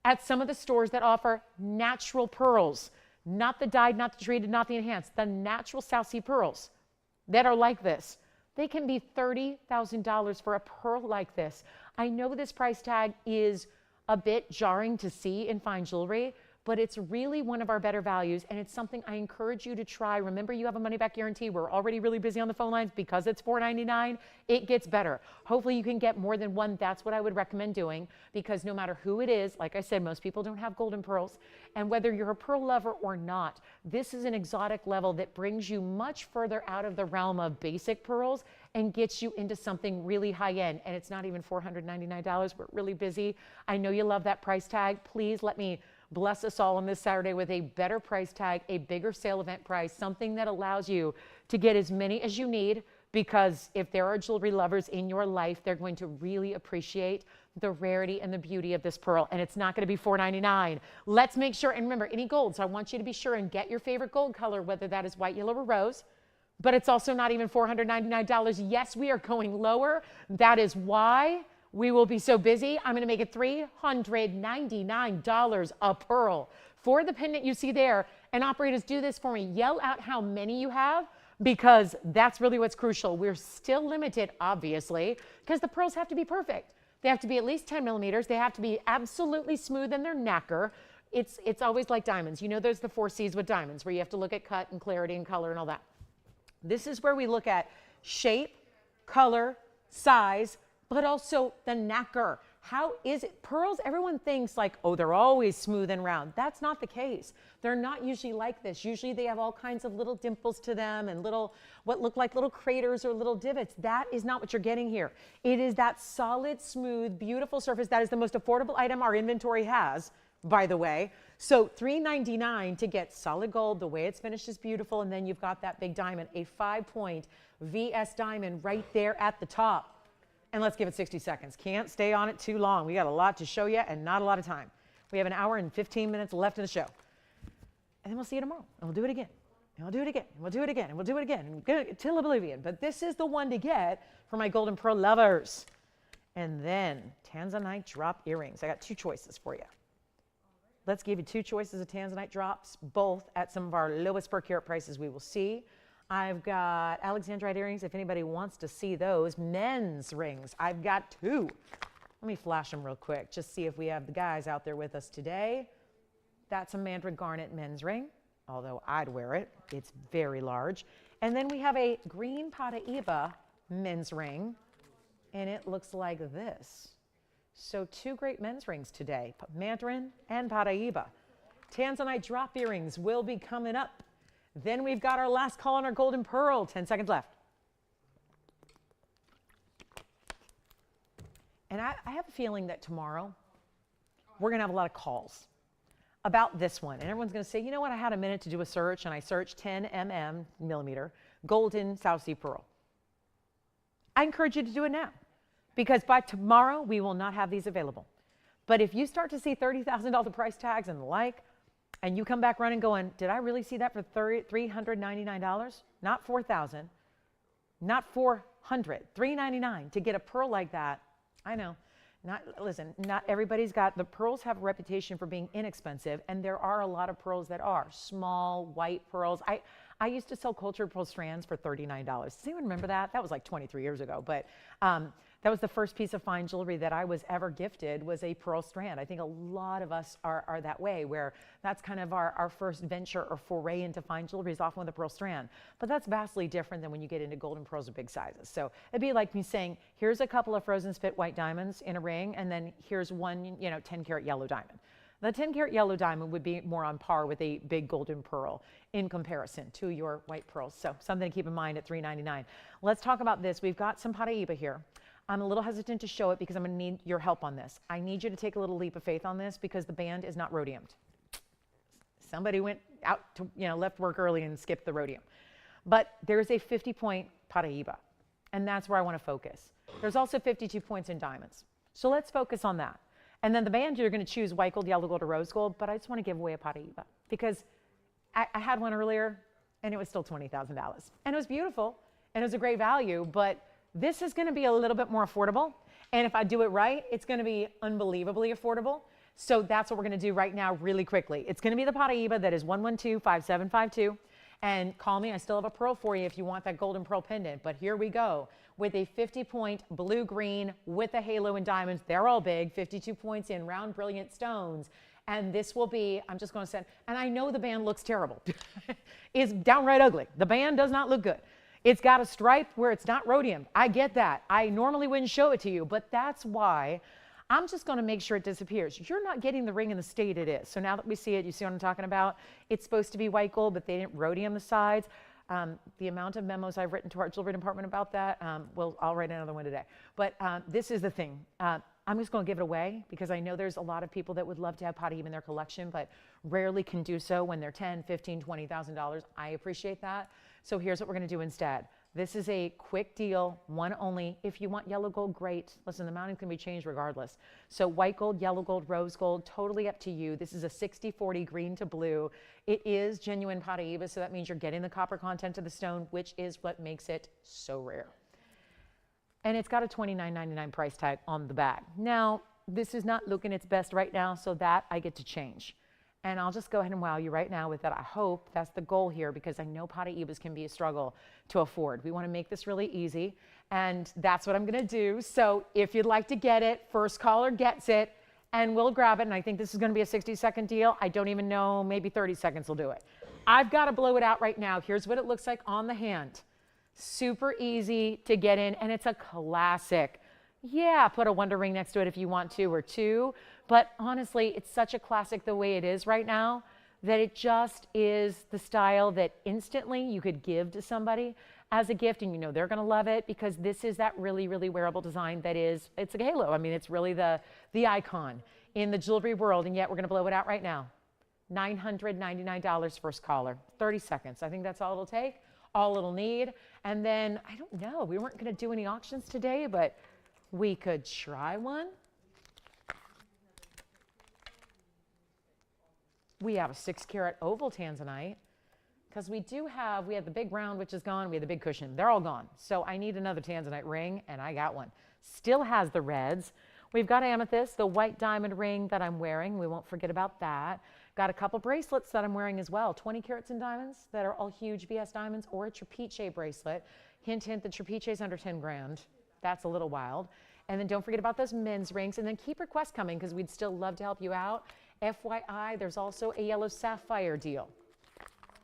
at some of the stores that offer natural pearls, not the dyed, not the treated, not the enhanced, the natural South Sea pearls that are like this. They can be $30,000 for a pearl like this. I know this price tag is a bit jarring to see in fine jewelry, but it's really one of our better values, and it's something I encourage you to try. Remember, you have a money-back guarantee. We're already really busy on the phone lines because it's $499. It gets better. Hopefully, you can get more than one. That's what I would recommend doing, because no matter who it is, like I said, most people don't have golden pearls, and whether you're a pearl lover or not, this is an exotic level that brings you much further out of the realm of basic pearls and gets you into something really high-end, and it's not even $499. We're really busy. I know you love that price tag. Please let me bless us all on this Saturday with a better price tag, a bigger sale event price, something that allows you to get as many as you need, because if there are jewelry lovers in your life, they're going to really appreciate the rarity and the beauty of this pearl, and it's not going to be $499. Let's make sure, and remember, any gold, so I want you to be sure and get your favorite gold color, whether that is white, yellow, or rose, but it's also not even $499. Yes, we are going lower. That is why we will be so busy. I'm going to make it $399 a pearl for the pendant you see there. And operators, do this for me. Yell out how many you have, because that's really what's crucial. We're still limited, obviously, because the pearls have to be perfect. They have to be at least 10 millimeters. They have to be absolutely smooth in their nacre. It's always like diamonds. You know, there's the 4 C's with diamonds, where you have to look at cut and clarity and color and all that. This is where we look at shape, color, size, but also the nacre. How is it? Pearls, everyone thinks like, oh, they're always smooth and round. That's not the case. They're not usually like this. Usually they have all kinds of little dimples to them and little, what look like little craters or little divots. That is not what you're getting here. It is that solid, smooth, beautiful surface. That is the most affordable item our inventory has, by the way. So $399 to get solid gold. The way it's finished is beautiful. And then you've got that big diamond, a 5-point VS diamond right there at the top. And let's give it 60 seconds. Can't stay on it too long. We got a lot to show you and not a lot of time. We have an hour and 15 minutes left in the show. And then we'll see you tomorrow. And we'll do it again. And we'll do it again. And we'll do it again. And we'll do it again. And till oblivion. But this is the one to get for my golden pearl lovers. And then Tanzanite drop earrings. I got 2 choices for you. Let's give you 2 choices of Tanzanite drops, both at some of our lowest per carat prices we will see. I've got Alexandrite earrings, if anybody wants to see those. Men's rings, I've got 2. Let me flash them real quick, just see if we have the guys out there with us today. That's a Mandarin garnet men's ring, although I'd wear it. It's very large. And then we have a green Paraiba men's ring, and it looks like this. So 2 great men's rings today, Mandarin and Paraiba. Tanzanite drop earrings will be coming up. Then we've got our last call on our golden pearl. 10 seconds left. And I have a feeling that tomorrow we're going to have a lot of calls. about this one. And everyone's going to say, you know what? I had a minute to do a search, and I searched 10 millimeter golden South Sea pearl. I encourage you to do it now, because by tomorrow we will not have these available. But if you start to see $30,000 price tags and the like, and you come back running going, did I really see that for $399? Not $4,000, not $400, $399 to get a pearl like that. I know. Listen, not everybody's got, the pearls have a reputation for being inexpensive, and there are a lot of pearls that are small, white pearls. I used to sell cultured pearl strands for $39. Does anyone remember that? That was like 23 years ago, but that was the first piece of fine jewelry that I was ever gifted, was a pearl strand. I think a lot of us are that way, where that's kind of our first venture or foray into fine jewelry is often with a pearl strand. But that's vastly different than when you get into golden pearls of big sizes. So it'd be like me saying, here's a couple of frozen spit white diamonds in a ring, and then here's one, 10 karat yellow diamond. The 10 karat yellow diamond would be more on par with a big golden pearl in comparison to your white pearls. So something to keep in mind at $399. Let's talk about this. We've got some Paraiba here. I'm a little hesitant to show it because I'm going to need your help on this. I need you to take a little leap of faith on this because the band is not rhodiumed. Somebody went out to, left work early and skipped the rhodium. But there's a 50-point Paraiba, and that's where I want to focus. There's also 52 points in diamonds. So let's focus on that. And then the band, you're going to choose white gold, yellow gold, or rose gold, but I just want to give away a Paraiba because I had one earlier, and it was still $20,000. And it was beautiful, and it was a great value, but this is going to be a little bit more affordable. And if I do it right, it's going to be unbelievably affordable. So that's what we're going to do right now really quickly. It's going to be the Paraiba that is 112-5752. And call me. I still have a pearl for you if you want that golden pearl pendant. But here we go with a 50-point blue-green with a halo and diamonds. They're all big, 52 points in round, brilliant stones. And this will be, I'm just going to send, and I know the band looks terrible. It's downright ugly. The band does not look good. It's got a stripe where it's not rhodium. I get that. I normally wouldn't show it to you, but that's why I'm just going to make sure it disappears. You're not getting the ring in the state it is. So now that we see it, you see what I'm talking about? It's supposed to be white gold, but they didn't rhodium the sides. The amount of memos I've written to our jewelry department about that, I'll write another one today. But this is the thing. I'm just going to give it away because I know there's a lot of people that would love to have Paraiba in their collection, but rarely can do so when they're $10,000, $15,000, $20,000. I appreciate that. So here's what we're going to do instead. This is a quick deal, one only. If you want yellow gold, great. Listen, the mounting can be changed regardless. So white gold, yellow gold, rose gold, totally up to you. This is a 60-40 green to blue. It is genuine Paraiba, so that means you're getting the copper content of the stone, which is what makes it so rare. And it's got a $29.99 price tag on the bag. Now, this is not looking its best right now, so that I get to change. And I'll just go ahead and wow you right now with that. I hope that's the goal here because I know Paraibas can be a struggle to afford. We want to make this really easy, and that's what I'm going to do. So if you'd like to get it, first caller gets it, and we'll grab it. And I think this is going to be a 60-second deal. I don't even know, maybe 30 seconds will do it. I've got to blow it out right now. Here's what it looks like on the hand. Super easy to get in, and it's a classic. Yeah, put a wonder ring next to it if you want to, or two. But honestly, it's such a classic the way it is right now that it just is the style that instantly you could give to somebody as a gift, and you know they're going to love it because this is that really, really wearable design that is, it's a halo. I mean, it's really the icon in the jewelry world, and yet we're going to blow it out right now. $999 first caller, 30 seconds. I think that's all it'll take, all it'll need. And then, I don't know, we weren't going to do any auctions today, but we could try one. We have a 6-carat oval Tanzanite because we had the big round, which is gone. We had the big cushion. They're all gone. So I need another Tanzanite ring, and I got one. Still has the reds. We've got Amethyst, the white diamond ring that I'm wearing. We won't forget about that. Got a couple bracelets that I'm wearing as well. 20 carats in diamonds that are all huge BS diamonds, or a trapeche bracelet. Hint, hint, the trapeche is under 10 grand. That's a little wild. And then don't forget about those men's rings. And then keep requests coming because we'd still love to help you out. FYI, there's also a yellow sapphire deal.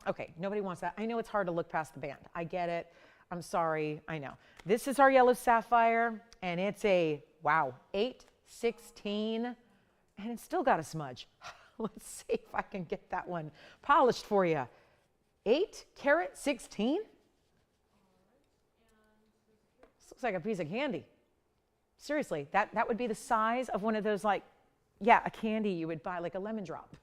Okay, nobody wants that. I know it's hard to look past the band. I get it. I'm sorry. I know. This is our yellow sapphire, and it's a, wow, 816, and it's still got a smudge. Let's see if I can get that one polished for you. 8-carat 16? This looks like a piece of candy. Seriously, that would be the size of one of those, like, yeah, a candy you would buy, like a lemon drop.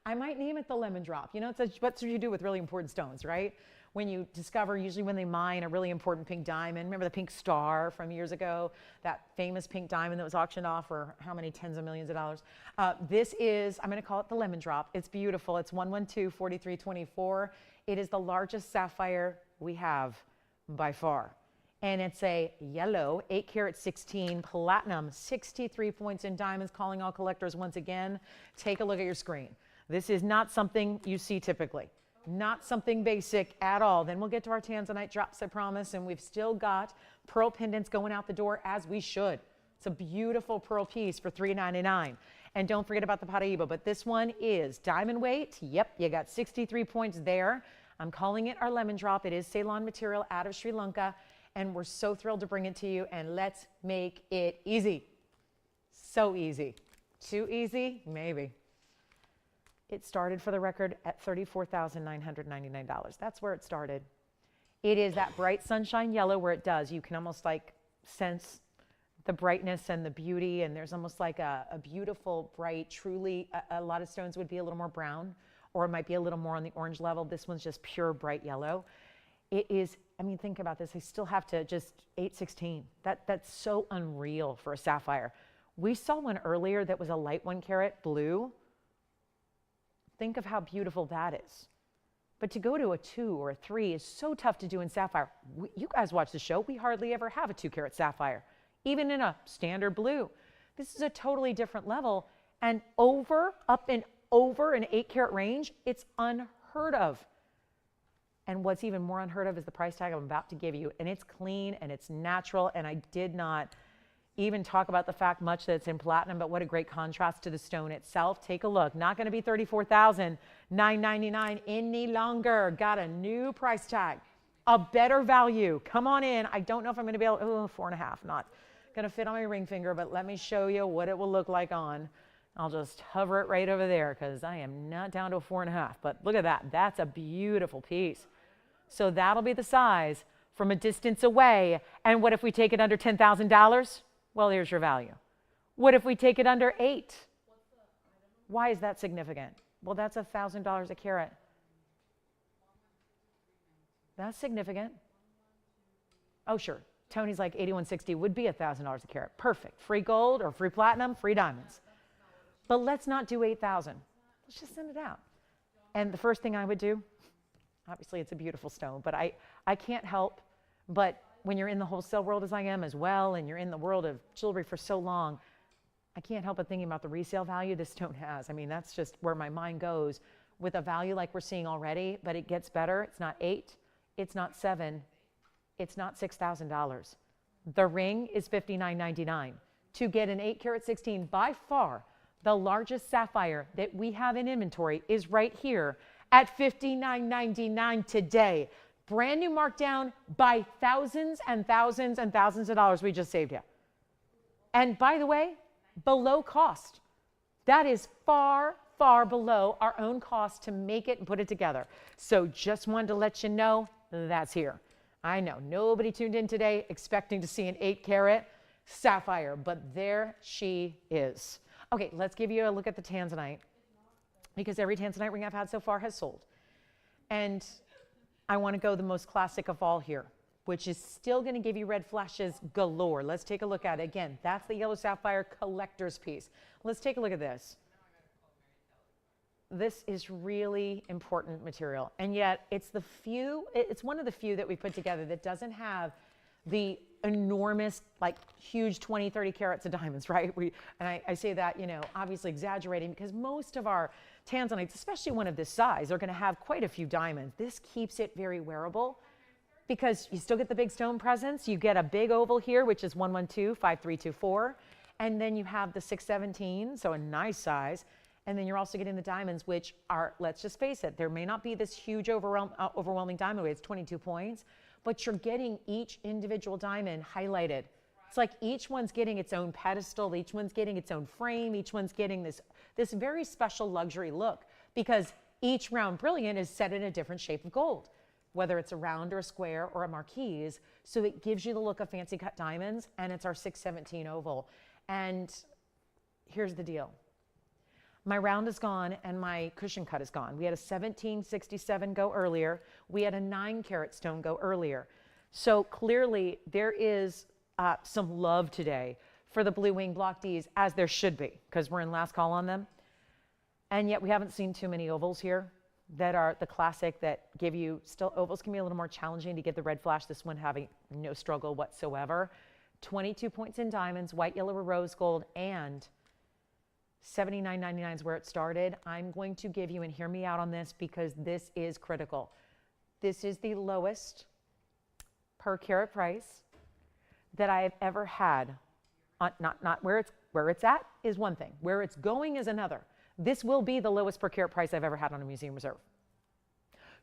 I might name it the lemon drop. You know, it's what you do with really important stones, right? When you discover, usually when they mine a really important pink diamond. Remember the pink star from years ago? That famous pink diamond that was auctioned off for how many tens of millions of dollars? This is, I'm going to call it the lemon drop. It's beautiful. It's 112-4324. It is the largest sapphire we have by far. And it's a yellow, 8 karat 16 platinum, 63 points in diamonds, calling all collectors once again. Take a look at your screen. This is not something you see typically. Not something basic at all. Then we'll get to our Tanzanite drops, I promise. And we've still got pearl pendants going out the door as we should. It's a beautiful pearl piece for $3.99. And don't forget about the Paraiba. But this one is diamond weight. Yep, you got 63 points there. I'm calling it our lemon drop. It is Ceylon material out of Sri Lanka. And we're so thrilled to bring it to you. And let's make it easy. So easy. Too easy? Maybe. It started, for the record, at $34,999. That's where it started. It is that bright sunshine yellow where it does. You can almost like sense the brightness and the beauty. And there's almost like a beautiful, bright, truly, a lot of stones would be a little more brown, or it might be a little more on the orange level. This one's just pure bright yellow. It is, I mean, think about this. I still have to just 816. That's so unreal for a sapphire. We saw one earlier that was a light 1 carat blue. Think of how beautiful that is. But to go to a 2 or a 3 is so tough to do in sapphire. You guys watch the show. We hardly ever have a 2 carat sapphire, even in a standard blue. This is a totally different level. And up and over an 8 carat range, it's unheard of. And what's even more unheard of is the price tag I'm about to give you. And it's clean and it's natural. And I did not even talk about the fact much that it's in platinum, but what a great contrast to the stone itself. Take a look. Not going to be $34,999 any longer. Got a new price tag, a better value. Come on in. I don't know if I'm going to be able, 4.5, not going to fit on my ring finger, but let me show you what it will look like on. I'll just hover it right over there because I am not down to a 4.5, but look at that. That's a beautiful piece. So that'll be the size from a distance away. And what if we take it under $10,000? Well, here's your value. What if we take it under 8? Why is that significant? Well, that's $1,000 a carat. That's significant. Oh, sure. Tony's like 8160 would be $1,000 a carat. Perfect. Free gold or free platinum, free diamonds. But let's not do 8,000. Let's just send it out. And the first thing I would do, obviously it's a beautiful stone, but I can't help but when you're in the wholesale world as I am as well, and you're in the world of jewelry for so long, I can't help but thinking about the resale value this stone has. I mean, that's just where my mind goes with a value like we're seeing already, but it gets better. It's not 8, it's not 7, it's not $6,000. The ring is $59.99. To get an 8 karat 16, by far the largest sapphire that we have in inventory is right here at $59.99 today. Brand new markdown by thousands and thousands and thousands of dollars we just saved you. And by the way, below cost. That is far, far below our own cost to make it and put it together. So just wanted to let you know that's here. I know nobody tuned in today expecting to see an 8 karat sapphire, but there she is. Okay, let's give you a look at the Tanzanite, because every Tanzanite ring I've had so far has sold. And I want to go the most classic of all here, which is still going to give you red flashes galore. Let's take a look at it. Again, that's the yellow sapphire collector's piece. Let's take a look at this. This is really important material, and yet it's one of the few that we put together that doesn't have the enormous, like huge 20, 30 carats of diamonds, right? I say that, you know, obviously exaggerating, because most of our Tanzanites, especially one of this size, are going to have quite a few diamonds. This keeps it very wearable because you still get the big stone presence. You get a big oval here, which is 112-5324. And then you have the 617, so a nice size. And then you're also getting the diamonds, which are, let's just face it, there may not be this huge overwhelming diamond weight. It's 22 points. But you're getting each individual diamond highlighted. It's like each one's getting its own pedestal, each one's getting its own frame, each one's getting this very special luxury look, because each round brilliant is set in a different shape of gold, whether it's a round or a square or a marquise. So it gives you the look of fancy cut diamonds, and it's our 617 oval. And here's the deal. My round is gone and my cushion cut is gone. We had a 1767 go earlier. We had a 9-carat stone go earlier. So clearly there is some love today for the blue wing block Ds, as there should be, because we're in last call on them. And yet we haven't seen too many ovals here that are the classic that give you, still ovals can be a little more challenging to get the red flash. This one having no struggle whatsoever. 22 points in diamonds, white, yellow, or rose gold, and $79.99 is where it started. I'm going to give you, and hear me out on this because this is critical. This is the lowest per carat price that I have ever had. Not where it's at is one thing. Where it's going is another. This will be the lowest per carat price I've ever had on a museum reserve.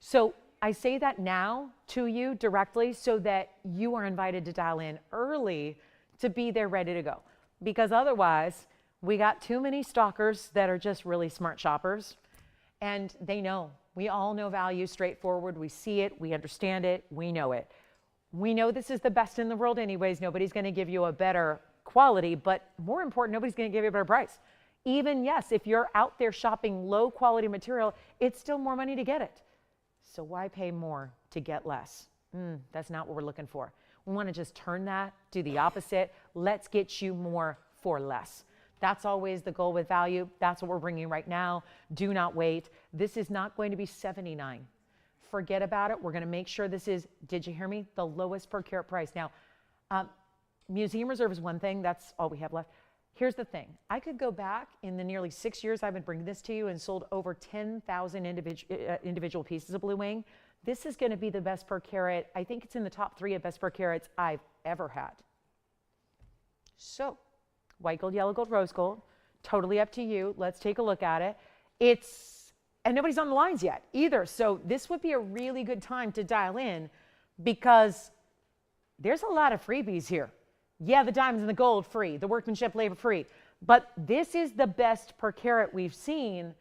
So I say that now to you directly so that you are invited to dial in early to be there ready to go. Because otherwise, we got too many stalkers that are just really smart shoppers, and they know. We all know value, straightforward. We see it, we understand it, we know it. We know this is the best in the world anyways. Nobody's going to give you a better quality, but more important, nobody's going to give you a better price. Even, yes, if you're out there shopping low quality material, it's still more money to get it. So why pay more to get less? That's not what we're looking for. We want to just turn that, do the opposite. Let's get you more for less. That's always the goal with value. That's what we're bringing right now. Do not wait. This is not going to be $79. Forget about it. We're going to make sure this is, did you hear me? The lowest per carat price. Now, museum reserve is one thing. That's all we have left. Here's the thing. I could go back in the nearly 6 years I've been bringing this to you and sold over 10,000 individual pieces of blue wing. This is going to be the best per carat. I think it's in the top 3 of best per carats I've ever had. So, white gold, yellow gold, rose gold, totally up to you. Let's take a look at it. And nobody's on the lines yet either. So this would be a really good time to dial in because there's a lot of freebies here. Yeah, the diamonds and the gold free, the workmanship labor free, but this is the best per carat we've seen.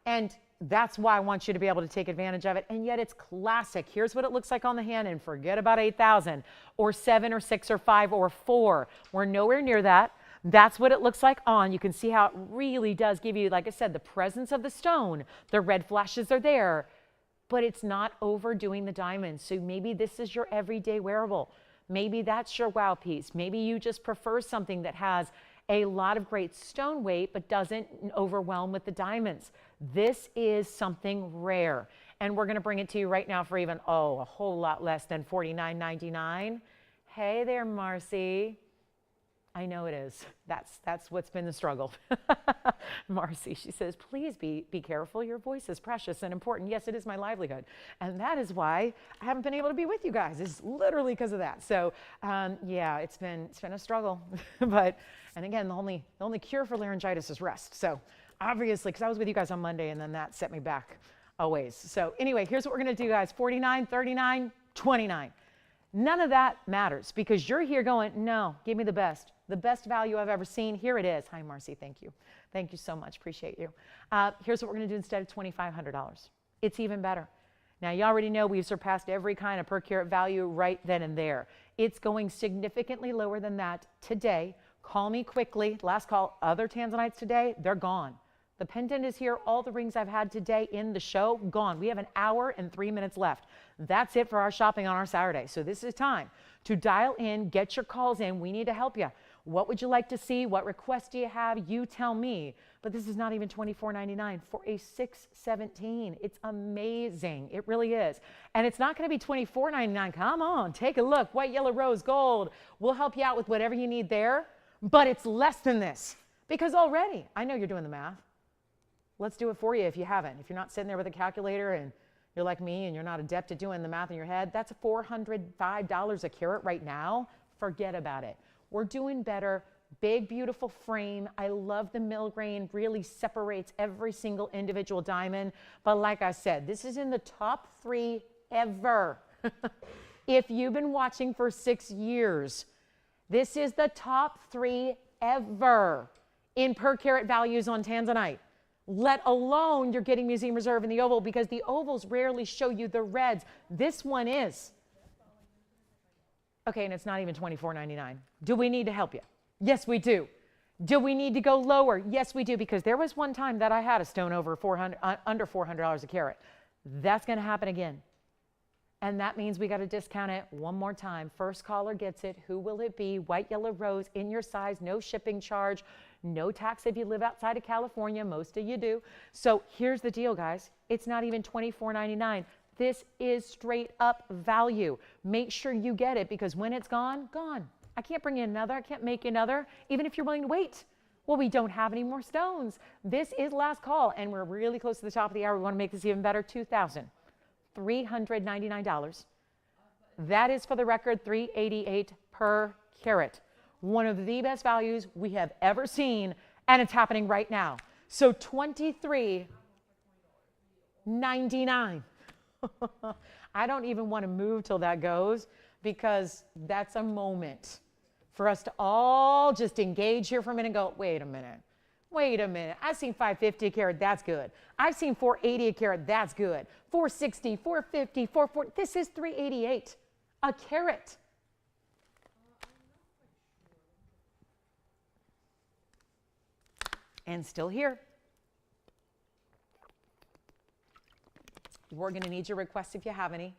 And that's why I want you to be able to take advantage of it. And yet it's classic. Here's what it looks like on the hand, and forget about 8,000 or 7 or 6 or 5 or 4. We're nowhere near that. That's what it looks like on. You can see how it really does give you, like I said, the presence of the stone. The red flashes are there, but it's not overdoing the diamonds. So maybe this is your everyday wearable. Maybe that's your wow piece. Maybe you just prefer something that has a lot of great stone weight, but doesn't overwhelm with the diamonds. This is something rare. And we're gonna bring it to you right now for even, a whole lot less than $49.99. Hey there, Marcy. I know it is. That's what's been the struggle. Marcy, she says, please be careful. Your voice is precious and important. Yes, it is my livelihood. And that is why I haven't been able to be with you guys. It's literally because of that. So yeah, it's been a struggle. And again, the only cure for laryngitis is rest. So obviously, because I was with you guys on Monday and then that set me back a ways. So anyway, here's what we're going to do, guys. 49, 39, 29. None of that matters because you're here going, no, give me the best value I've ever seen. Here it is. Hi, Marcy. Thank you. Thank you so much. Appreciate you. Here's what we're going to do instead of $2,500. It's even better. Now, you already know we've surpassed every kind of per carat value right then and there. It's going significantly lower than that today. Call me quickly. Last call. Other Tanzanites today, they're gone. The pendant is here. All the rings I've had today in the show, gone. We have an hour and 3 minutes left. That's it for our shopping on our Saturday. So this is time to dial in, get your calls in. We need to help you. What would you like to see? What requests do you have? You tell me. But this is not even $24.99 for a 617. It's amazing. It really is. And it's not going to be $24.99. Come on, take a look. White, yellow, rose, gold. We'll help you out with whatever you need there. But it's less than this because already, I know you're doing the math. Let's do it for you if you haven't. If you're not sitting there with a calculator and you're like me and you're not adept at doing the math in your head, that's $405 a carat right now. Forget about it. We're doing better. Big, beautiful frame. I love the mill grain. Really separates every single individual diamond. But like I said, this is in the top 3 ever. If you've been watching for 6 years, this is the top 3 ever in per carat values on Tanzanite. Let alone you're getting museum reserve in the oval because the ovals rarely show you the reds. This one is. Okay, and it's not even $24.99. Do we need to help you? Yes, we do. Do we need to go lower? Yes, we do, because there was one time that I had a stone over 400, under $400 a carat. That's going to happen again. And that means we got to discount it one more time. First caller gets it. Who will it be? White, yellow, rose, in your size, no shipping charge, no tax if you live outside of California. Most of you do. So here's the deal, guys. It's not even $24.99. This is straight up value. Make sure you get it, because when it's gone, gone. I can't bring you another. I can't make another, even if you're willing to wait. Well, we don't have any more stones. This is last call, and we're really close to the top of the hour. We want to make this even better. $2,399. That is, for the record, $388 per carat. One of the best values we have ever seen, and it's happening right now. So $23.99. I don't even want to move till that goes, because that's a moment for us to all just engage here for a minute and go, wait a minute. I've seen 550 a carat, that's good. I've seen 480 a carat, that's good. 460, 450, 440, this is 388 a carat. And still here. We're going to need your requests if you have any.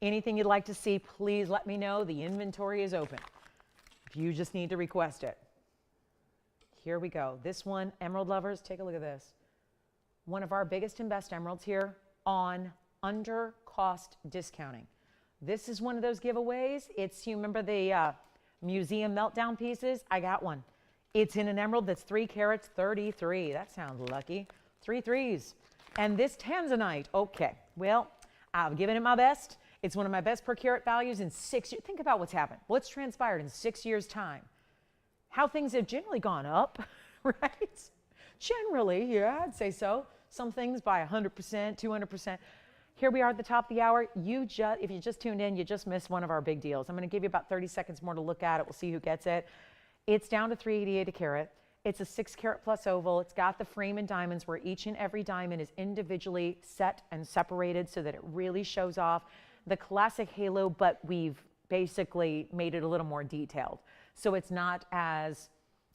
Anything you'd like to see, please let me know. The inventory is open. If you just need to request it. Here we go. This one, emerald lovers, take a look at this. One of our biggest and best emeralds here on under cost discounting. This is one of those giveaways. It's, you remember the museum meltdown pieces? I got one. It's in an emerald that's 3 carats, 33. That sounds lucky. 3 threes. And this Tanzanite, okay, well, I've given it my best. It's one of my best per carat values in 6 years. Think about what's happened. What's transpired in 6 years' time. How things have generally gone up, right? Generally, yeah, I'd say so. Some things by 100%, 200%. Here we are at the top of the hour. If you just tuned in, you just missed one of our big deals. I'm going to give you about 30 seconds more to look at it. We'll see who gets it. It's down to $388 a carat. It's a 6 carat plus oval. It's got the frame and diamonds where each and every diamond is individually set and separated so that it really shows off the classic halo, but we've basically made it a little more detailed. So it's not as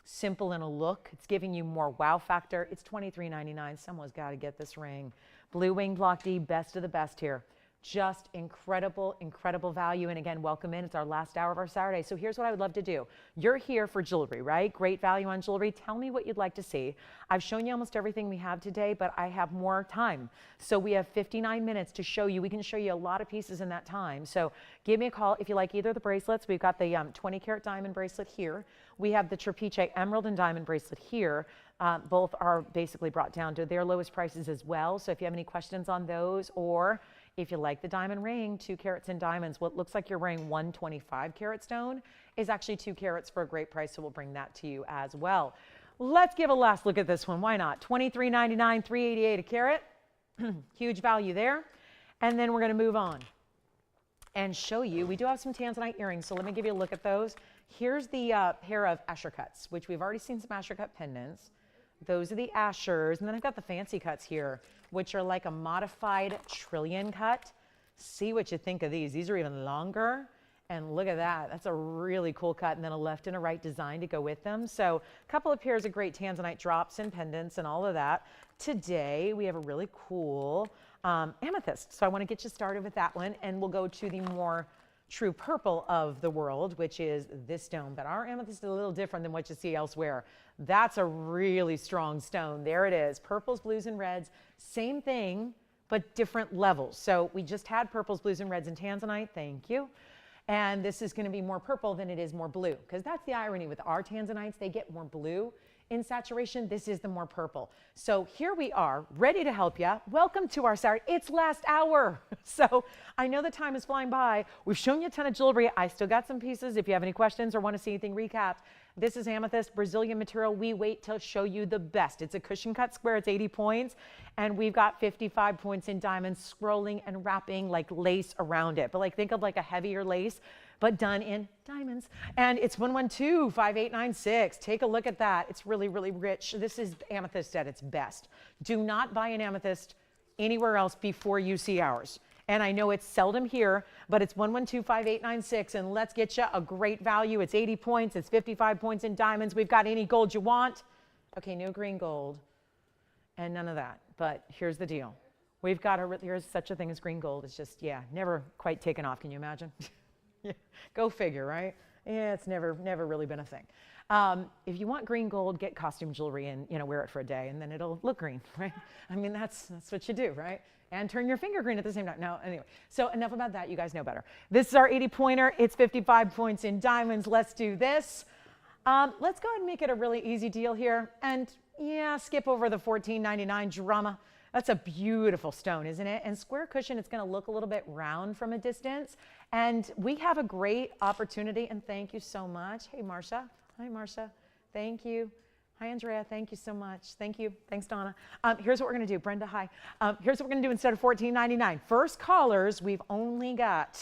simple in a look. It's giving you more wow factor. It's $23.99. Someone's got to get this ring. Blue Wing Block D, best of the best here. Just incredible, incredible value. And again, welcome in. It's our last hour of our Saturday. So here's what I would love to do. You're here for jewelry, right? Great value on jewelry. Tell me what you'd like to see. I've shown you almost everything we have today, but I have more time. So we have 59 minutes to show you. We can show you a lot of pieces in that time. So give me a call if you like either of the bracelets. We've got the 20 karat diamond bracelet here. We have the Trapiche emerald and diamond bracelet here. Both are basically brought down to their lowest prices as well. So if you have any questions on those, or if you like the diamond ring, 2 carats in diamonds, what looks like you're wearing 125 carat stone is actually 2 carats for a great price. So we'll bring that to you as well. Let's give a last look at this one. Why not? $23.99, $388 a carat. Huge value there. And then we're going to move on and show you. We do have some Tanzanite earrings, so let me give you a look at those. Here's the pair of Asher cuts, which we've already seen some Asher cut pendants. Those are the Ashers. And then I've got the fancy cuts here, which are like a modified trillion cut. See what you think of these. These are even longer. And look at that. That's a really cool cut. And then a left and a right design to go with them. So a couple of pairs of great Tanzanite drops and pendants and all of that. Today, we have a really cool amethyst. So I want to get you started with that one. And we'll go to the more true purple of the world, which is this stone. But our amethyst is a little different than what you see elsewhere. That's a really strong stone. There it is. Purples, blues, and reds. Same thing, but different levels. So we just had purples, blues, and reds in Tanzanite. Thank you. And this is going to be more purple than it is more blue, because that's the irony with our Tanzanites. They get more blue in saturation. This is the more purple. So here we are, ready to help you. Welcome to our Saturday. It's last hour. So I know the time is flying by. We've shown you a ton of jewelry. I still got some pieces. If you have any questions or want to see anything recapped, this is amethyst, Brazilian material. We wait to show you the best. It's a cushion cut square. It's 80 points. And we've got 55 points in diamonds, scrolling and wrapping like lace around it. But like, think of like a heavier lace, but done in diamonds. And it's 112-5896. Take a look at that. It's really, really rich. This is amethyst at its best. Do not buy an amethyst anywhere else before you see ours. And I know it's seldom here, but it's 1125896, and let's get you a great value. It's 80 points. It's 55 points in diamonds. We've got any gold you want. Okay, no green gold and none of that. But here's the deal. We've got there's such a thing as green gold. It's just, yeah, never quite taken off. Can you imagine? Yeah, go figure, right? Yeah, it's never really been a thing. If you want green gold, get costume jewelry and, you know, wear it for a day, and then it'll look green, right? I mean, that's what you do, right? And turn your finger green at the same time. No, anyway. So enough about that. You guys know better. This is our 80-pointer. It's 55 points in diamonds. Let's do this. Let's go ahead and make it a really easy deal here. And, yeah, skip over the $14.99 drama. That's a beautiful stone, isn't it? And square cushion, it's going to look a little bit round from a distance. And we have a great opportunity. And thank you so much. Hey, Marcia. Hi, Marcia. Thank you. Hi, Andrea. Thank you so much. Thank you. Thanks, Donna. Here's what we're going to do. Brenda, hi. Here's what we're going to do instead of $14.99. First callers, we've only got,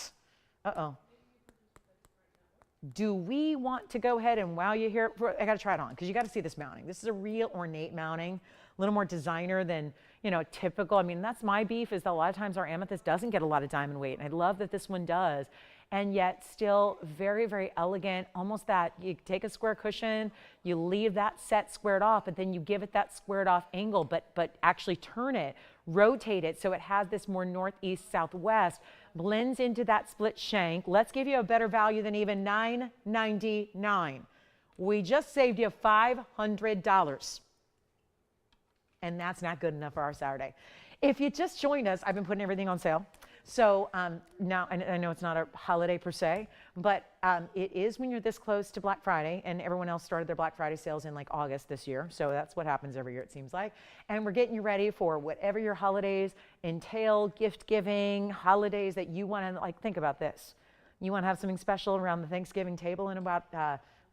do we want to go ahead and wow you here? I got to try it on because you got to see this mounting. This is a real ornate mounting, a little more designer than, you know, typical. I mean, that's my beef is that a lot of times our amethyst doesn't get a lot of diamond weight. And I love that this one does. And yet still very, very elegant, almost that you take a square cushion, you leave that set squared off, but then you give it that squared off angle, but actually turn it, rotate it so it has this more northeast, southwest, blends into that split shank. Let's give you a better value than even $9.99. We just saved you $500. And that's not good enough for our Saturday. If you just joined us, I've been putting everything on sale. So now, I know it's not a holiday per se, but it is when you're this close to Black Friday, and everyone else started their Black Friday sales in like August this year. So that's what happens every year, it seems like. And we're getting you ready for whatever your holidays entail, gift giving, holidays that you want to, like, think about this. You want to have something special around the Thanksgiving table in about,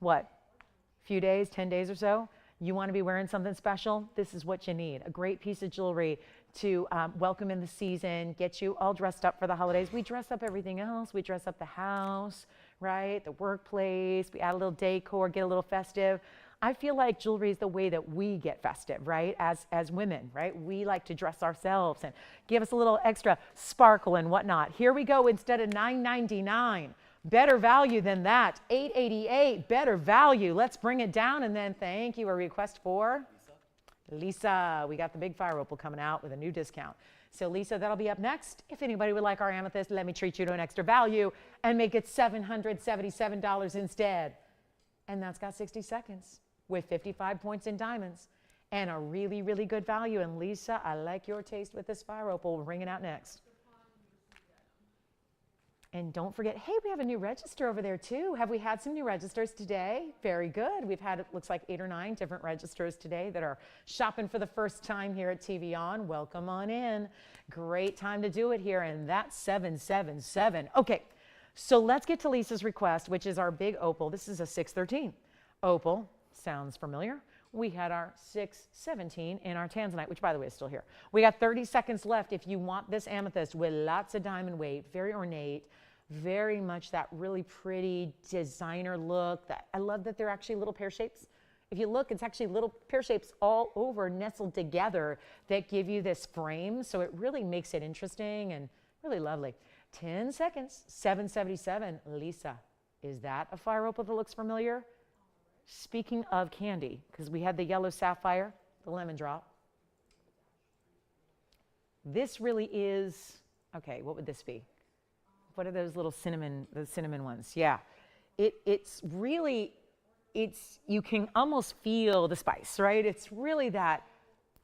what, a few days, 10 days or so? You want to be wearing something special? This is what you need. A great piece of jewelry to welcome in the season, get you all dressed up for the holidays. We dress up everything else. We dress up the house, right? The workplace. We add a little decor, get a little festive. I feel like jewelry is the way that we get festive, right? As women, right? We like to dress ourselves and give us a little extra sparkle and whatnot. Here we go. Instead of $9.99, better value than that. $8.88, better value. Let's bring it down, and then thank you. A request for Lisa. We got the big fire opal coming out with a new discount. So Lisa, that'll be up next. If anybody would like our amethyst, let me treat you to an extra value and make it $777 instead. And that's got 60 seconds with 55 points in diamonds and a really, really good value. And Lisa, I like your taste with this fire opal. We'll bring it out next. And don't forget, hey, we have a new register over there too. Have we had some new registers today? Very good. We've had, it looks like 8 or 9 different registers today that are shopping for the first time here at TVON. Welcome on in. Great time to do it here. And that's 777. Okay, so let's get to Lisa's request, which is our big opal. This is a 613 opal. Sounds familiar. We had our 617 in our Tanzanite, which, by the way, is still here. We got 30 seconds left if you want this amethyst with lots of diamond weight, very ornate, very much that really pretty designer look. I love that they're actually little pear shapes. If you look, it's actually little pear shapes all over nestled together that give you this frame. So it really makes it interesting and really lovely. 10 seconds, 777. Lisa, is that a fire opal that looks familiar? Speaking of candy, because we had the yellow sapphire, the lemon drop. This really is, okay, what would this be? What are those little cinnamon, those cinnamon ones? Yeah, it's really, you can almost feel the spice, right? It's really that,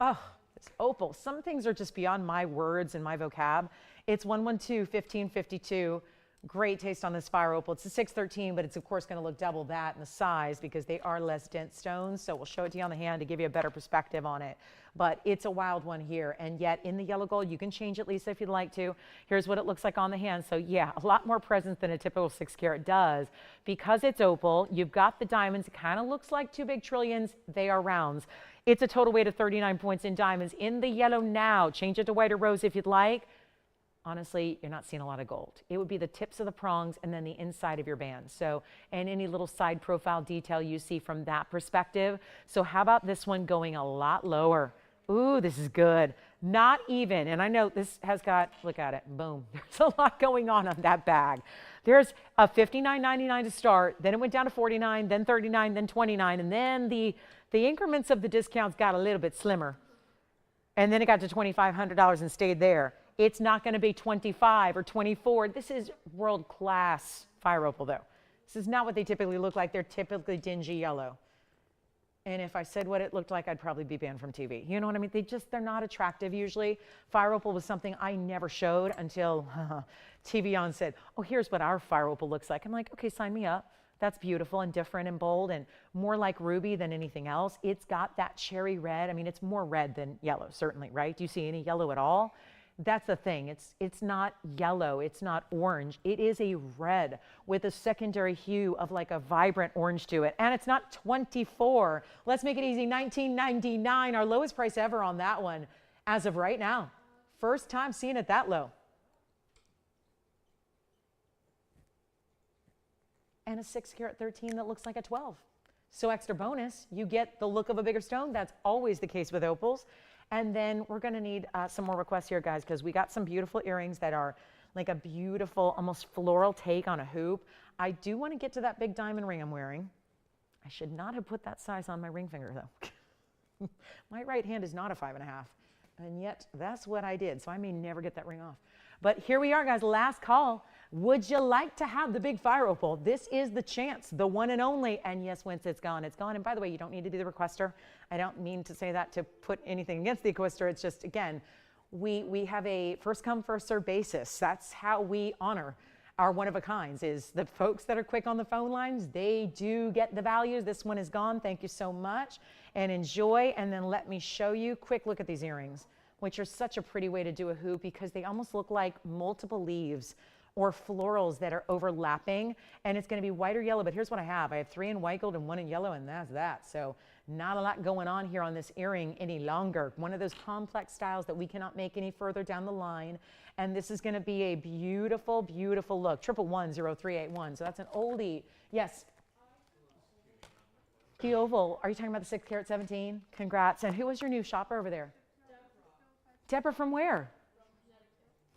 oh, it's opal. Some things are just beyond my words and my vocab. It's 112-1552. Great taste on this fire opal. It's a 613, but it's of course going to look double that in the size because they are less dense stones. So we'll show it to you on the hand to give you a better perspective on it. But it's a wild one here. And yet in the yellow gold, you can change it, Lisa, if you'd like to. Here's what it looks like on the hand. So yeah, a lot more presence than a typical 6 carat does. Because it's opal, you've got the diamonds. It kind of looks like 2 big trillions. They are rounds. It's a total weight of 39 points in diamonds. In the yellow now, change it to white or rose if you'd like. Honestly, you're not seeing a lot of gold. It would be the tips of the prongs and then the inside of your band. So, and any little side profile detail you see from that perspective. So how about this one going a lot lower? Ooh, this is good. Not even, and I know this has got, look at it, boom. There's a lot going on that bag. There's a $59.99 to start, then it went down to $49, then $39, then $29, and then the increments of the discounts got a little bit slimmer. And then it got to $2,500 and stayed there. It's not going to be 25 or 24. This is world-class fire opal, though. This is not what they typically look like. They're typically dingy yellow. And if I said what it looked like, I'd probably be banned from TV. You know what I mean? They're not attractive usually. Fire opal was something I never showed until TVON said, oh, here's what our fire opal looks like. I'm like, okay, sign me up. That's beautiful and different and bold and more like ruby than anything else. It's got that cherry red. I mean, it's more red than yellow, certainly, right? Do you see any yellow at all? That's the thing. It's not yellow. It's not orange. It is a red with a secondary hue of like a vibrant orange to it. And it's not 24. Let's make it easy. $19.99, our lowest price ever on that one as of right now. First time seeing it that low. And a 6 carat 13 that looks like a 12. So extra bonus, you get the look of a bigger stone. That's always the case with opals. And then we're going to need some more requests here, guys, because we got some beautiful earrings that are like a beautiful, almost floral take on a hoop. I do want to get to that big diamond ring I'm wearing. I should not have put that size on my ring finger, though. My right hand is not a 5.5, and yet that's what I did. So I may never get that ring off. But here we are, guys. Last call. Would you like to have the big fire opal? This is the chance, the one and only. And yes, once it's gone, it's gone. And by the way, you don't need to be the requester. I don't mean to say that to put anything against the requester. It's just, again, we have a first come, first serve basis. That's how we honor our one of a kinds, is the folks that are quick on the phone lines, they do get the values. This one is gone. Thank you so much. And enjoy. And then let me show you. Quick look at these earrings, which are such a pretty way to do a hoop because they almost look like multiple leaves or florals that are overlapping, and it's going to be white or yellow. But here's what I have. I have 3 in white gold and 1 in yellow, and that's that. So not a lot going on here on this earring any longer. One of those complex styles that we cannot make any further down the line. And this is going to be a beautiful, beautiful look. 1110381. So that's an oldie. Yes. The oval. Are you talking about the 6 carat 17? Congrats. And who was your new shopper over there? Deborah from where?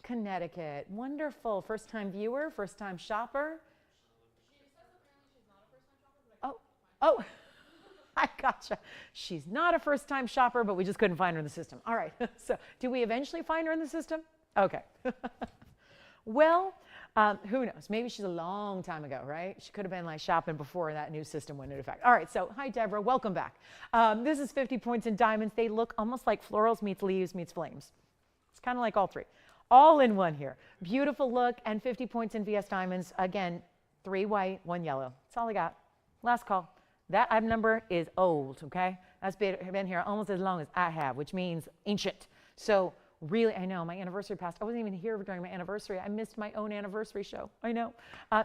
Connecticut. Wonderful. First time viewer, first time shopper. Oh, I gotcha. She's not a first time shopper, but we just couldn't find her in the system. All right. So do we eventually find her in the system? Okay. Well, who knows? Maybe she's a long time ago, right? She could have been like shopping before that new system went into effect. All right. So hi, Deborah. Welcome back. This is 50 points in diamonds. They look almost like florals meets leaves meets flames. It's kind of like all three. All in one here. Beautiful look and 50 points in VS diamonds. Again, 3 white, 1 yellow. That's all I got. Last call. That item number is old, okay? That's been here almost as long as I have, which means ancient. So really, I know, my anniversary passed. I wasn't even here during my anniversary. I missed my own anniversary show. I know.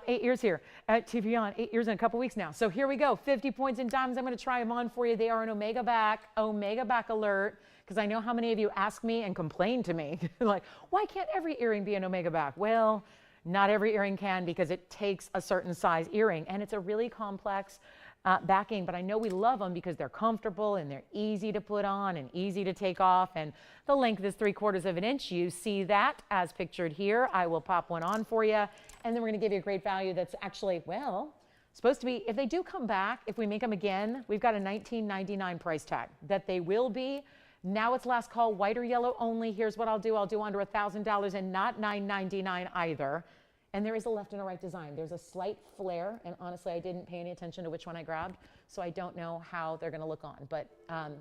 8 years here at TVON, 8 years in a couple weeks now. So here we go. 50 points in diamonds. I'm going to try them on for you. They are an omega back alert. Because I know how many of you ask me and complain to me, like, why can't every earring be an omega back? Well, not every earring can because it takes a certain size earring. And it's a really complex backing, but I know we love them because they're comfortable and they're easy to put on and easy to take off. And the length is 3/4 of an inch. You see that as pictured here. I will pop one on for you. And then we're going to give you a great value that's actually, well, supposed to be, if they do come back, if we make them again, we've got a $19.99 price tag that they will be. Now it's last call, white or yellow only. Here's what I'll do. I'll do under $1,000 and not $999 either. And there is a left and a right design. There's a slight flare, and honestly, I didn't pay any attention to which one I grabbed, so I don't know how they're going to look on. But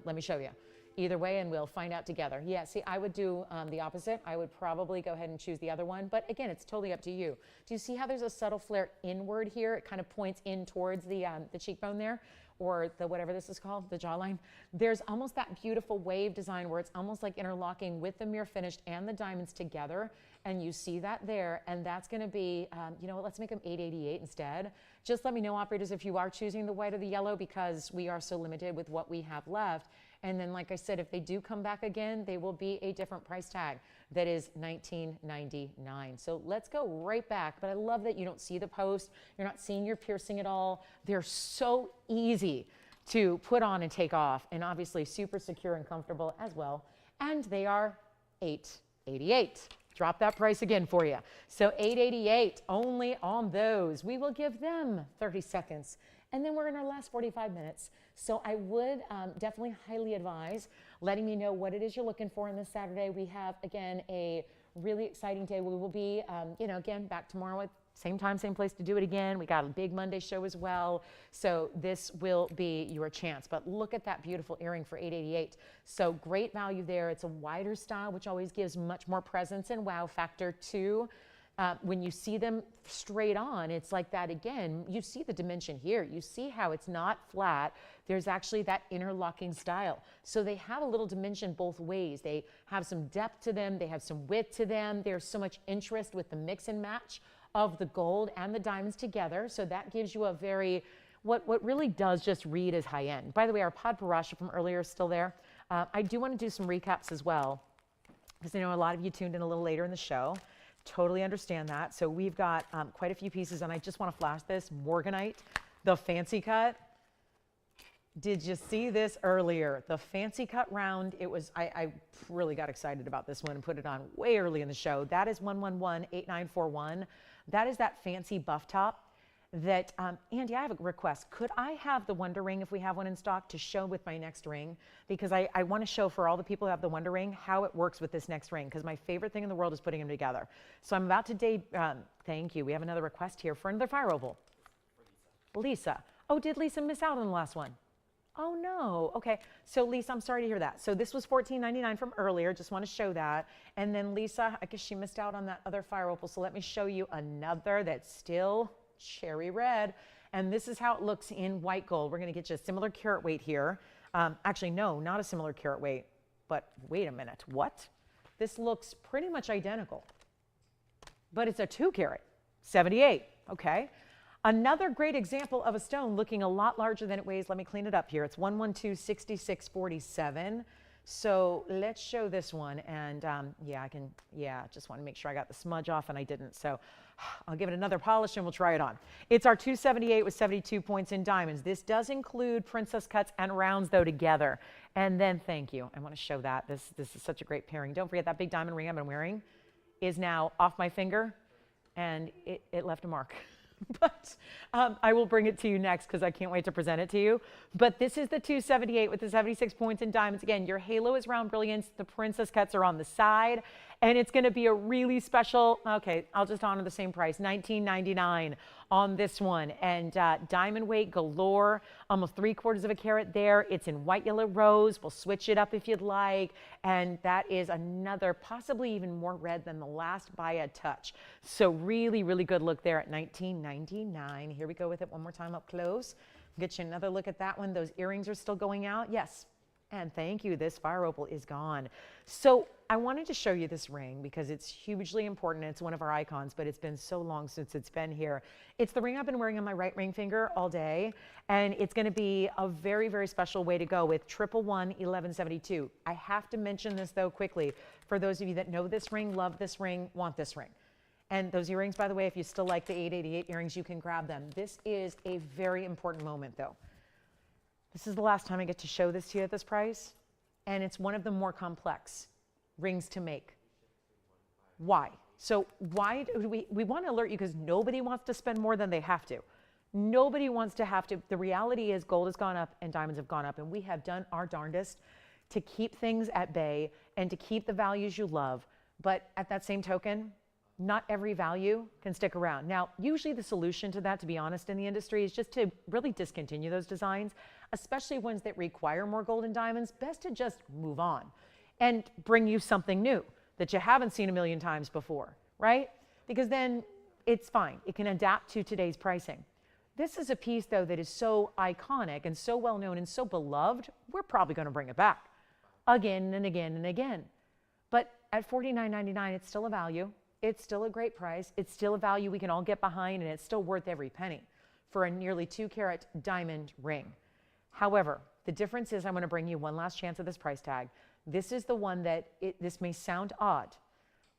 let me show you. Either way, and we'll find out together. Yeah, see, I would do the opposite. I would probably go ahead and choose the other one. But again, it's totally up to you. Do you see how there's a subtle flare inward here? It kind of points in towards the cheekbone there, or the whatever this is called, the jawline. There's almost that beautiful wave design where it's almost like interlocking with the mirror finished and the diamonds together. And you see that there, and that's going to be, you know what, let's make them $888 instead. Just let me know, operators, if you are choosing the white or the yellow, because we are so limited with what we have left. And then, like I said, if they do come back again, they will be a different price tag. That is $19.99. So let's go right back. But I love that you don't see the post. You're not seeing your piercing at all. They're so easy to put on and take off, and obviously super secure and comfortable as well. And they are $888. Drop that price again for you. So $888 only on those. We will give them 30 seconds, and then we're in our last 45 minutes. So I would definitely highly advise letting me know what it is you're looking for on this Saturday. We have, again, a really exciting day. We will be, again, back tomorrow at same time, same place to do it again. We got a big Monday show as well. So this will be your chance. But look at that beautiful earring for $888. So great value there. It's a wider style, which always gives much more presence and wow factor too. When you see them straight on, it's like that again. You see the dimension here. You see how it's not flat. There's actually that interlocking style. So they have a little dimension both ways. They have some depth to them. They have some width to them. There's so much interest with the mix and match of the gold and the diamonds together. So that gives you a very, what really does just read as high end. By the way, our Padparadscha from earlier is still there. I do want to do some recaps as well, because I know a lot of you tuned in a little later in the show. Totally understand that. So we've got quite a few pieces, and I just want to flash this. Morganite, the fancy cut. Did you see this earlier? The fancy cut round, it was, I really got excited about this one and put it on way early in the show. That is 111-8941. That is that fancy buff top that, Andy, I have a request. Could I have the Wonder Ring, if we have one in stock, to show with my next ring? Because I want to show for all the people who have the Wonder Ring how it works with this next ring, because my favorite thing in the world is putting them together. So I'm about to thank you. We have another request here for another fire opal. Lisa. Oh, did Lisa miss out on the last one? Oh no. Okay. So Lisa, I'm sorry to hear that. So this was $14.99 from earlier. Just want to show that. And then Lisa, I guess she missed out on that other fire opal. So let me show you another that's still cherry red. And this is how it looks in white gold. We're going to get you a similar carat weight here. Actually, no, not a similar carat weight. But wait a minute. What? This looks pretty much identical. But it's a 2 carat, 78. Okay. Another great example of a stone looking a lot larger than it weighs. Let me clean it up here. It's 112-6647. So let's show this one. And just want to make sure I got the smudge off, and I didn't. So I'll give it another polish and we'll try it on. It's our 278 with 72 points in diamonds. This does include princess cuts and rounds though together. And then thank you. I want to show that. This is such a great pairing. Don't forget that big diamond ring I've been wearing is now off my finger, and it left a mark. But I will bring it to you next because I can't wait to present it to you. But this is the 278 with the 76 points in diamonds. Again, your halo is round brilliance. The princess cuts are on the side. And it's going to be a really special, okay, I'll just honor the same price, $19.99 on this one. And diamond weight galore, almost 3/4 of a carat there. It's in white, yellow, rose. We'll switch it up if you'd like. And that is another, possibly even more red than the last by a touch. So really, really good look there at $19.99. Here we go with it one more time up close. Get you another look at that one. Those earrings are still going out. Yes. And thank you, this fire opal is gone. So I wanted to show you this ring because it's hugely important. It's one of our icons, but it's been so long since it's been here. It's the ring I've been wearing on my right ring finger all day, and it's going to be a very, very special way to go with 111-1172. I have to mention this though quickly for those of you that know this ring, love this ring, want this ring. And those earrings, by the way, if you still like the 888 earrings, you can grab them. This is a very important moment though. This is the last time I get to show this to you at this price, and it's one of the more complex rings to make. Why? So why do we want to alert you because nobody wants to spend more than they have to. Nobody wants to have to. The reality is gold has gone up and diamonds have gone up, and we have done our darndest to keep things at bay and to keep the values you love. But at that same token, not every value can stick around. Now, usually the solution to that, to be honest, in the industry is just to really discontinue those designs, especially ones that require more gold and diamonds. Best to just move on and bring you something new that you haven't seen a million times before, right? Because then it's fine. It can adapt to today's pricing. This is a piece, though, that is so iconic and so well known and so beloved, we're probably going to bring it back again and again and again. But at $49.99, it's still a value. It's still a great price. It's still a value we can all get behind, and it's still worth every penny for a nearly 2 carat diamond ring. However, the difference is I'm going to bring you one last chance at this price tag. This is the one that, this may sound odd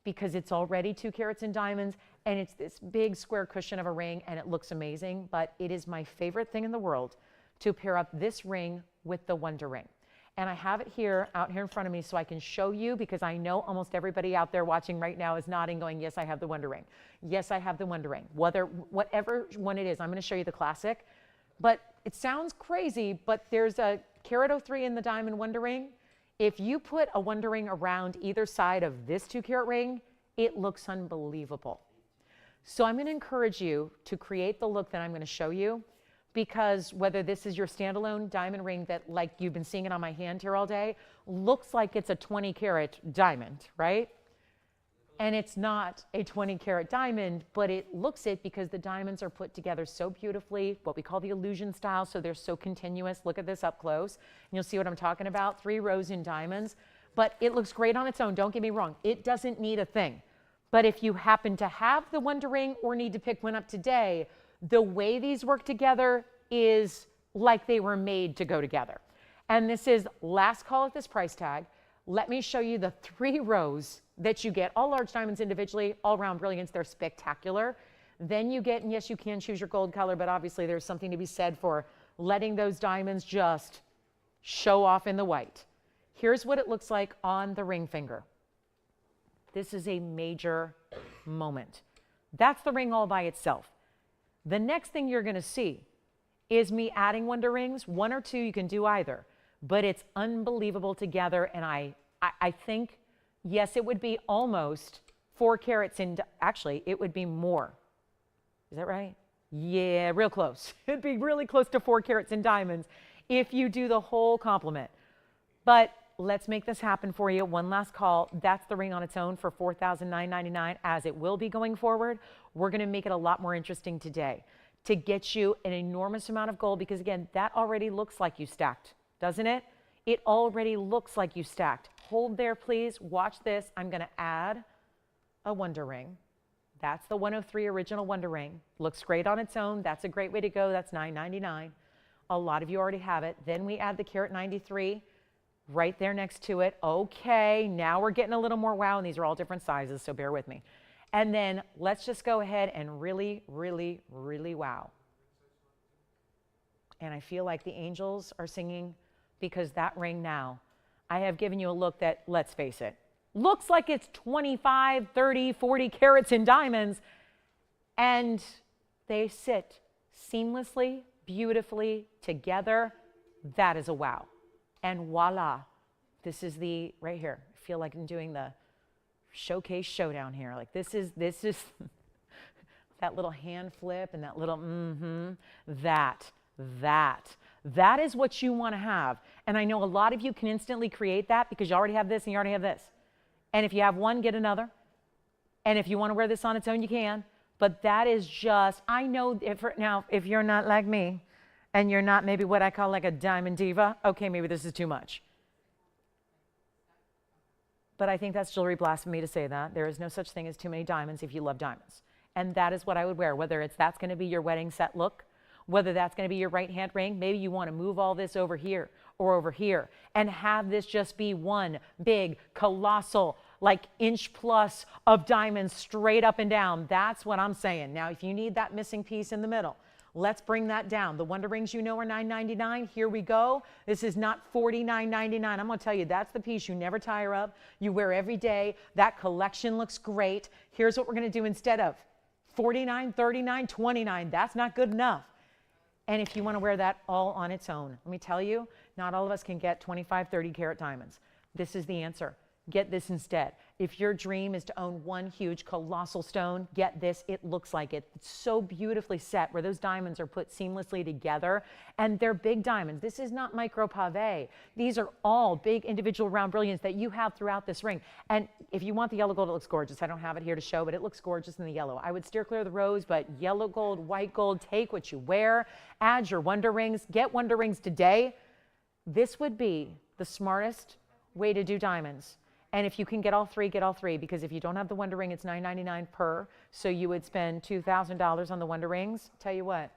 because it's already 2 carats in diamonds and it's this big square cushion of a ring and it looks amazing, but it is my favorite thing in the world to pair up this ring with the Wonder Ring. And I have it here, out here in front of me, so I can show you, because I know almost everybody out there watching right now is nodding, going, yes, I have the Wonder Ring. Yes, I have the Wonder Ring. Whatever one it is, I'm going to show you the classic. But it sounds crazy, but there's a carat 03 in the diamond Wonder Ring. If you put a Wonder Ring around either side of this 2-carat ring, it looks unbelievable. So I'm going to encourage you to create the look that I'm going to show you, because whether this is your standalone diamond ring that, like you've been seeing it on my hand here all day, looks like it's a 20-carat diamond, right? And it's not a 20-carat diamond, but it looks it because the diamonds are put together so beautifully, what we call the illusion style, so they're so continuous. Look at this up close, and you'll see what I'm talking about. 3 rows in diamonds, but it looks great on its own. Don't get me wrong. It doesn't need a thing. But if you happen to have the Wonder Ring or need to pick one up today, the way these work together is like they were made to go together. And this is last call at this price tag. Let me show you the 3 rows that you get, all large diamonds individually, all round brilliance. They're spectacular. Then you get, and yes, you can choose your gold color, but obviously there's something to be said for letting those diamonds just show off in the white. Here's what it looks like on the ring finger. This is a major moment. That's the ring all by itself. The next thing you're going to see is me adding Wonder Rings. 1 or 2, you can do either, but it's unbelievable together. And I think, yes, it would be almost 4 carats in, actually, it would be more. Is that right? Yeah, real close. It'd be really close to 4 carats in diamonds if you do the whole complement. But let's make this happen for you. One last call. That's the ring on its own for $4,999, as it will be going forward. We're going to make it a lot more interesting today to get you an enormous amount of gold, because again, that already looks like you stacked, doesn't it? It already looks like you stacked. Hold there, please. Watch this. I'm going to add a Wonder Ring. That's the 103 original Wonder Ring. Looks great on its own. That's a great way to go. That's $999. A lot of you already have it. Then we add the carat 93 right there next to it. Okay, now we're getting a little more wow, and these are all different sizes, so bear with me. And then let's just go ahead and really, really, really wow. And I feel like the angels are singing, because that ring now, I have given you a look that, let's face it, looks like it's 25, 30, 40 carats in diamonds, and they sit seamlessly, beautifully together. That is a wow. And voila, this is the, right here. I feel like I'm doing the showcase showdown here. Like this is that little hand flip and that little that is what you want to have. And I know a lot of you can instantly create that because you already have this and you already have this. And if you have one, get another. And if you want to wear this on its own, you can. But that is just, I know, if you're not like me and you're not maybe what I call like a diamond diva, okay, maybe this is too much. But I think that's jewelry blasphemy to say that. There is no such thing as too many diamonds if you love diamonds. And that is what I would wear, whether it's that's going to be your wedding set look, whether that's going to be your right hand ring. Maybe you want to move all this over here or over here and have this just be one big, colossal, like inch plus of diamonds straight up and down. That's what I'm saying. Now, if you need that missing piece in the middle, let's bring that down. The Wonder Rings you know are $9.99. Here we go. This is not $49.99. I'm going to tell you, that's the piece you never tire of. You wear every day. That collection looks great. Here's what we're going to do instead of $49, $39, $29. That's not good enough. And if you want to wear that all on its own, let me tell you, not all of us can get 25, 30 carat diamonds. This is the answer. Get this instead. If your dream is to own one huge colossal stone, get this. It looks like it. It's so beautifully set where those diamonds are put seamlessly together, and they're big diamonds. This is not micro pave. These are all big individual round brilliants that you have throughout this ring. And if you want the yellow gold, it looks gorgeous. I don't have it here to show, but it looks gorgeous in the yellow. I would steer clear of the rose, but yellow gold, white gold, take what you wear. Add your Wonder Rings. Get Wonder Rings today. This would be the smartest way to do diamonds. And if you can get all three, because if you don't have the Wonder Ring, it's $9.99 per. So you would spend $2,000 on the Wonder Rings. Tell you what,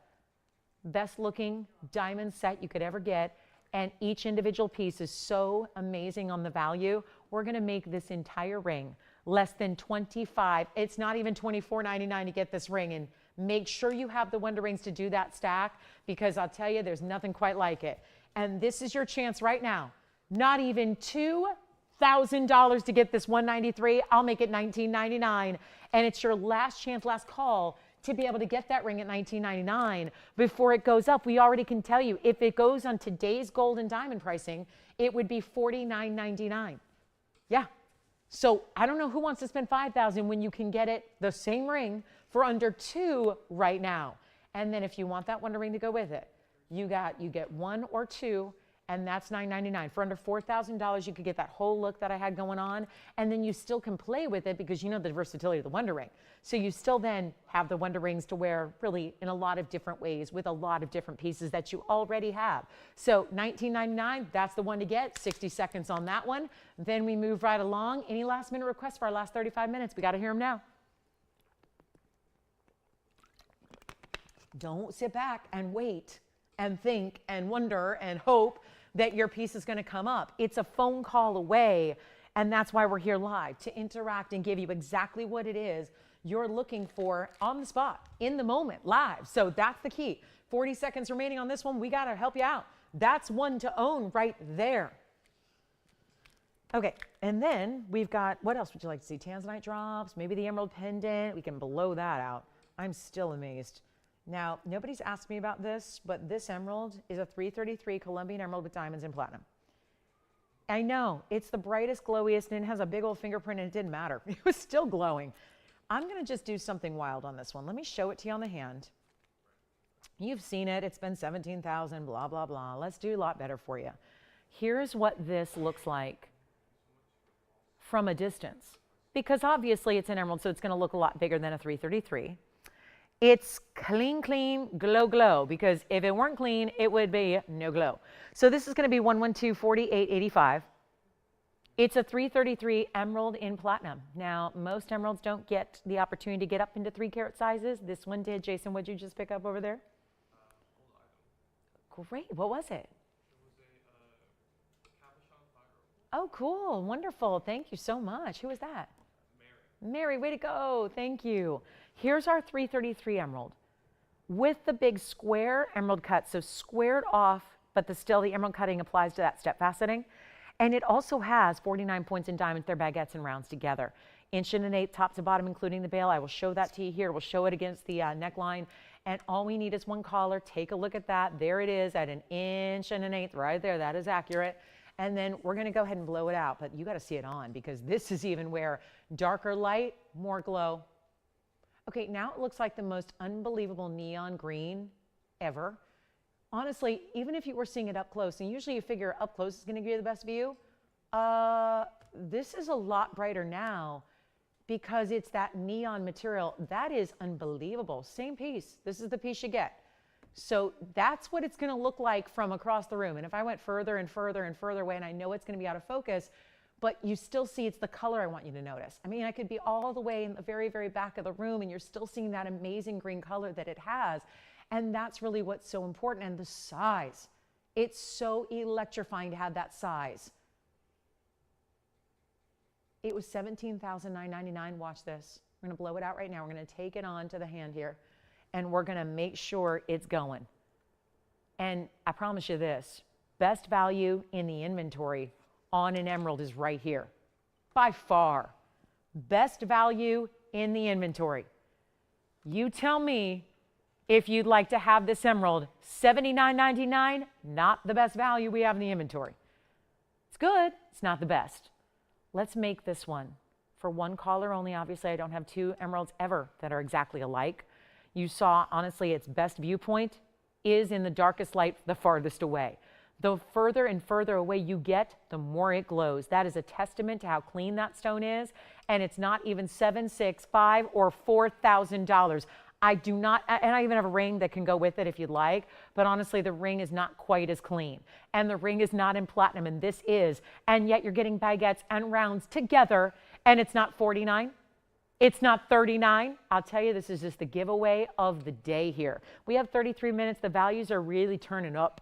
best looking diamond set you could ever get. And each individual piece is so amazing on the value. We're going to make this entire ring less than $25. It's not even $24.99 to get this ring. And make sure you have the Wonder Rings to do that stack, because I'll tell you, there's nothing quite like it. And this is your chance right now. Not even $2,000 to get this $193. I'll make it $19.99. And it's your last chance, last call to be able to get that ring at $19.99 before it goes up. We already can tell you, if it goes on today's gold and diamond pricing, it would be $49.99. Yeah. So I don't know who wants to spend $5,000 when you can get it, the same ring, for under $2,000 right now. And then if you want that Wonder Ring to go with it, you get one or two, and that's $9.99. For under $4,000, you could get that whole look that I had going on, and then you still can play with it because you know the versatility of the Wonder Ring. So you still then have the Wonder Rings to wear really in a lot of different ways with a lot of different pieces that you already have. So $19.99, that's the one to get. 60 seconds on that one. Then we move right along. Any last minute requests for our last 35 minutes? We got to hear them now. Don't sit back and wait and think and wonder and hope that your piece is going to come up. It's a phone call away, and that's why we're here live, to interact and give you exactly what it is you're looking for on the spot, in the moment, live. So that's the key. 40 seconds remaining on this one. We got to help you out. That's one to own right there. Okay, and then we've got, what else would you like to see? Tanzanite drops, maybe the emerald pendant. We can blow that out. I'm still amazed. Now, nobody's asked me about this, but this emerald is a 333 Colombian emerald with diamonds and platinum. I know, it's the brightest, glowiest, and it has a big old fingerprint, and it didn't matter. It was still glowing. I'm going to just do something wild on this one. Let me show it to you on the hand. You've seen it. It's been 17,000, blah, blah, blah. Let's do a lot better for you. Here's what this looks like from a distance, because obviously it's an emerald, so it's going to look a lot bigger than a 333. It's clean, clean, glow, glow, because if it weren't clean, it would be no glow. So this is going to be 112-4885. It's a 333 emerald in platinum. Now, most emeralds don't get the opportunity to get up into 3-carat sizes. This one did. Jason, what'd you just pick up over there? Great. What was it? It was a cabochon fire. Oh, cool. Wonderful. Thank you so much. Who was that? Mary, way to go. Thank you. Here's our 333 emerald with the big square emerald cut. So squared off, but still the emerald cutting applies to that step faceting. And it also has 49 points in diamonds. They're baguettes and rounds together. 1.125" top to bottom, including the bail. I will show that to you here. We'll show it against the neckline. And all we need is one collar. Take a look at that. There it is at 1.125" right there. That is accurate. And then we're going to go ahead and blow it out. But you got to see it on, because this is even where darker light, more glow. Okay, now it looks like the most unbelievable neon green ever. Honestly, even if you were seeing it up close, and usually you figure up close is going to give you the best view, this is a lot brighter now because it's that neon material. That is unbelievable. Same piece. This is the piece you get. So that's what it's going to look like from across the room. And if I went further and further and further away, and I know it's going to be out of focus, but you still see it's the color I want you to notice. I mean, I could be all the way in the very, very back of the room, and you're still seeing that amazing green color that it has. And that's really what's so important. And the size. It's so electrifying to have that size. It was $17,999. Watch this. We're going to blow it out right now. We're going to take it on to the hand here, and we're going to make sure it's going. And I promise you this, best value in the inventory on an emerald is right here. By far. Best value in the inventory. You tell me if you'd like to have this emerald. $79.99, not the best value we have in the inventory. It's good, it's not the best. Let's make this one. For one caller only, obviously I don't have two emeralds ever that are exactly alike. You saw, honestly, its best viewpoint is in the darkest light, the farthest away. The further and further away you get, the more it glows. That is a testament to how clean that stone is. And it's not even $7,000, $6,000, $5,000, or $4,000. I do not, and I even have a ring that can go with it if you'd like, but honestly, the ring is not quite as clean. And the ring is not in platinum, and this is. And yet you're getting baguettes and rounds together, and it's not $49. It's not $39. I'll tell you, this is just the giveaway of the day here. We have 33 minutes. The values are really turning up.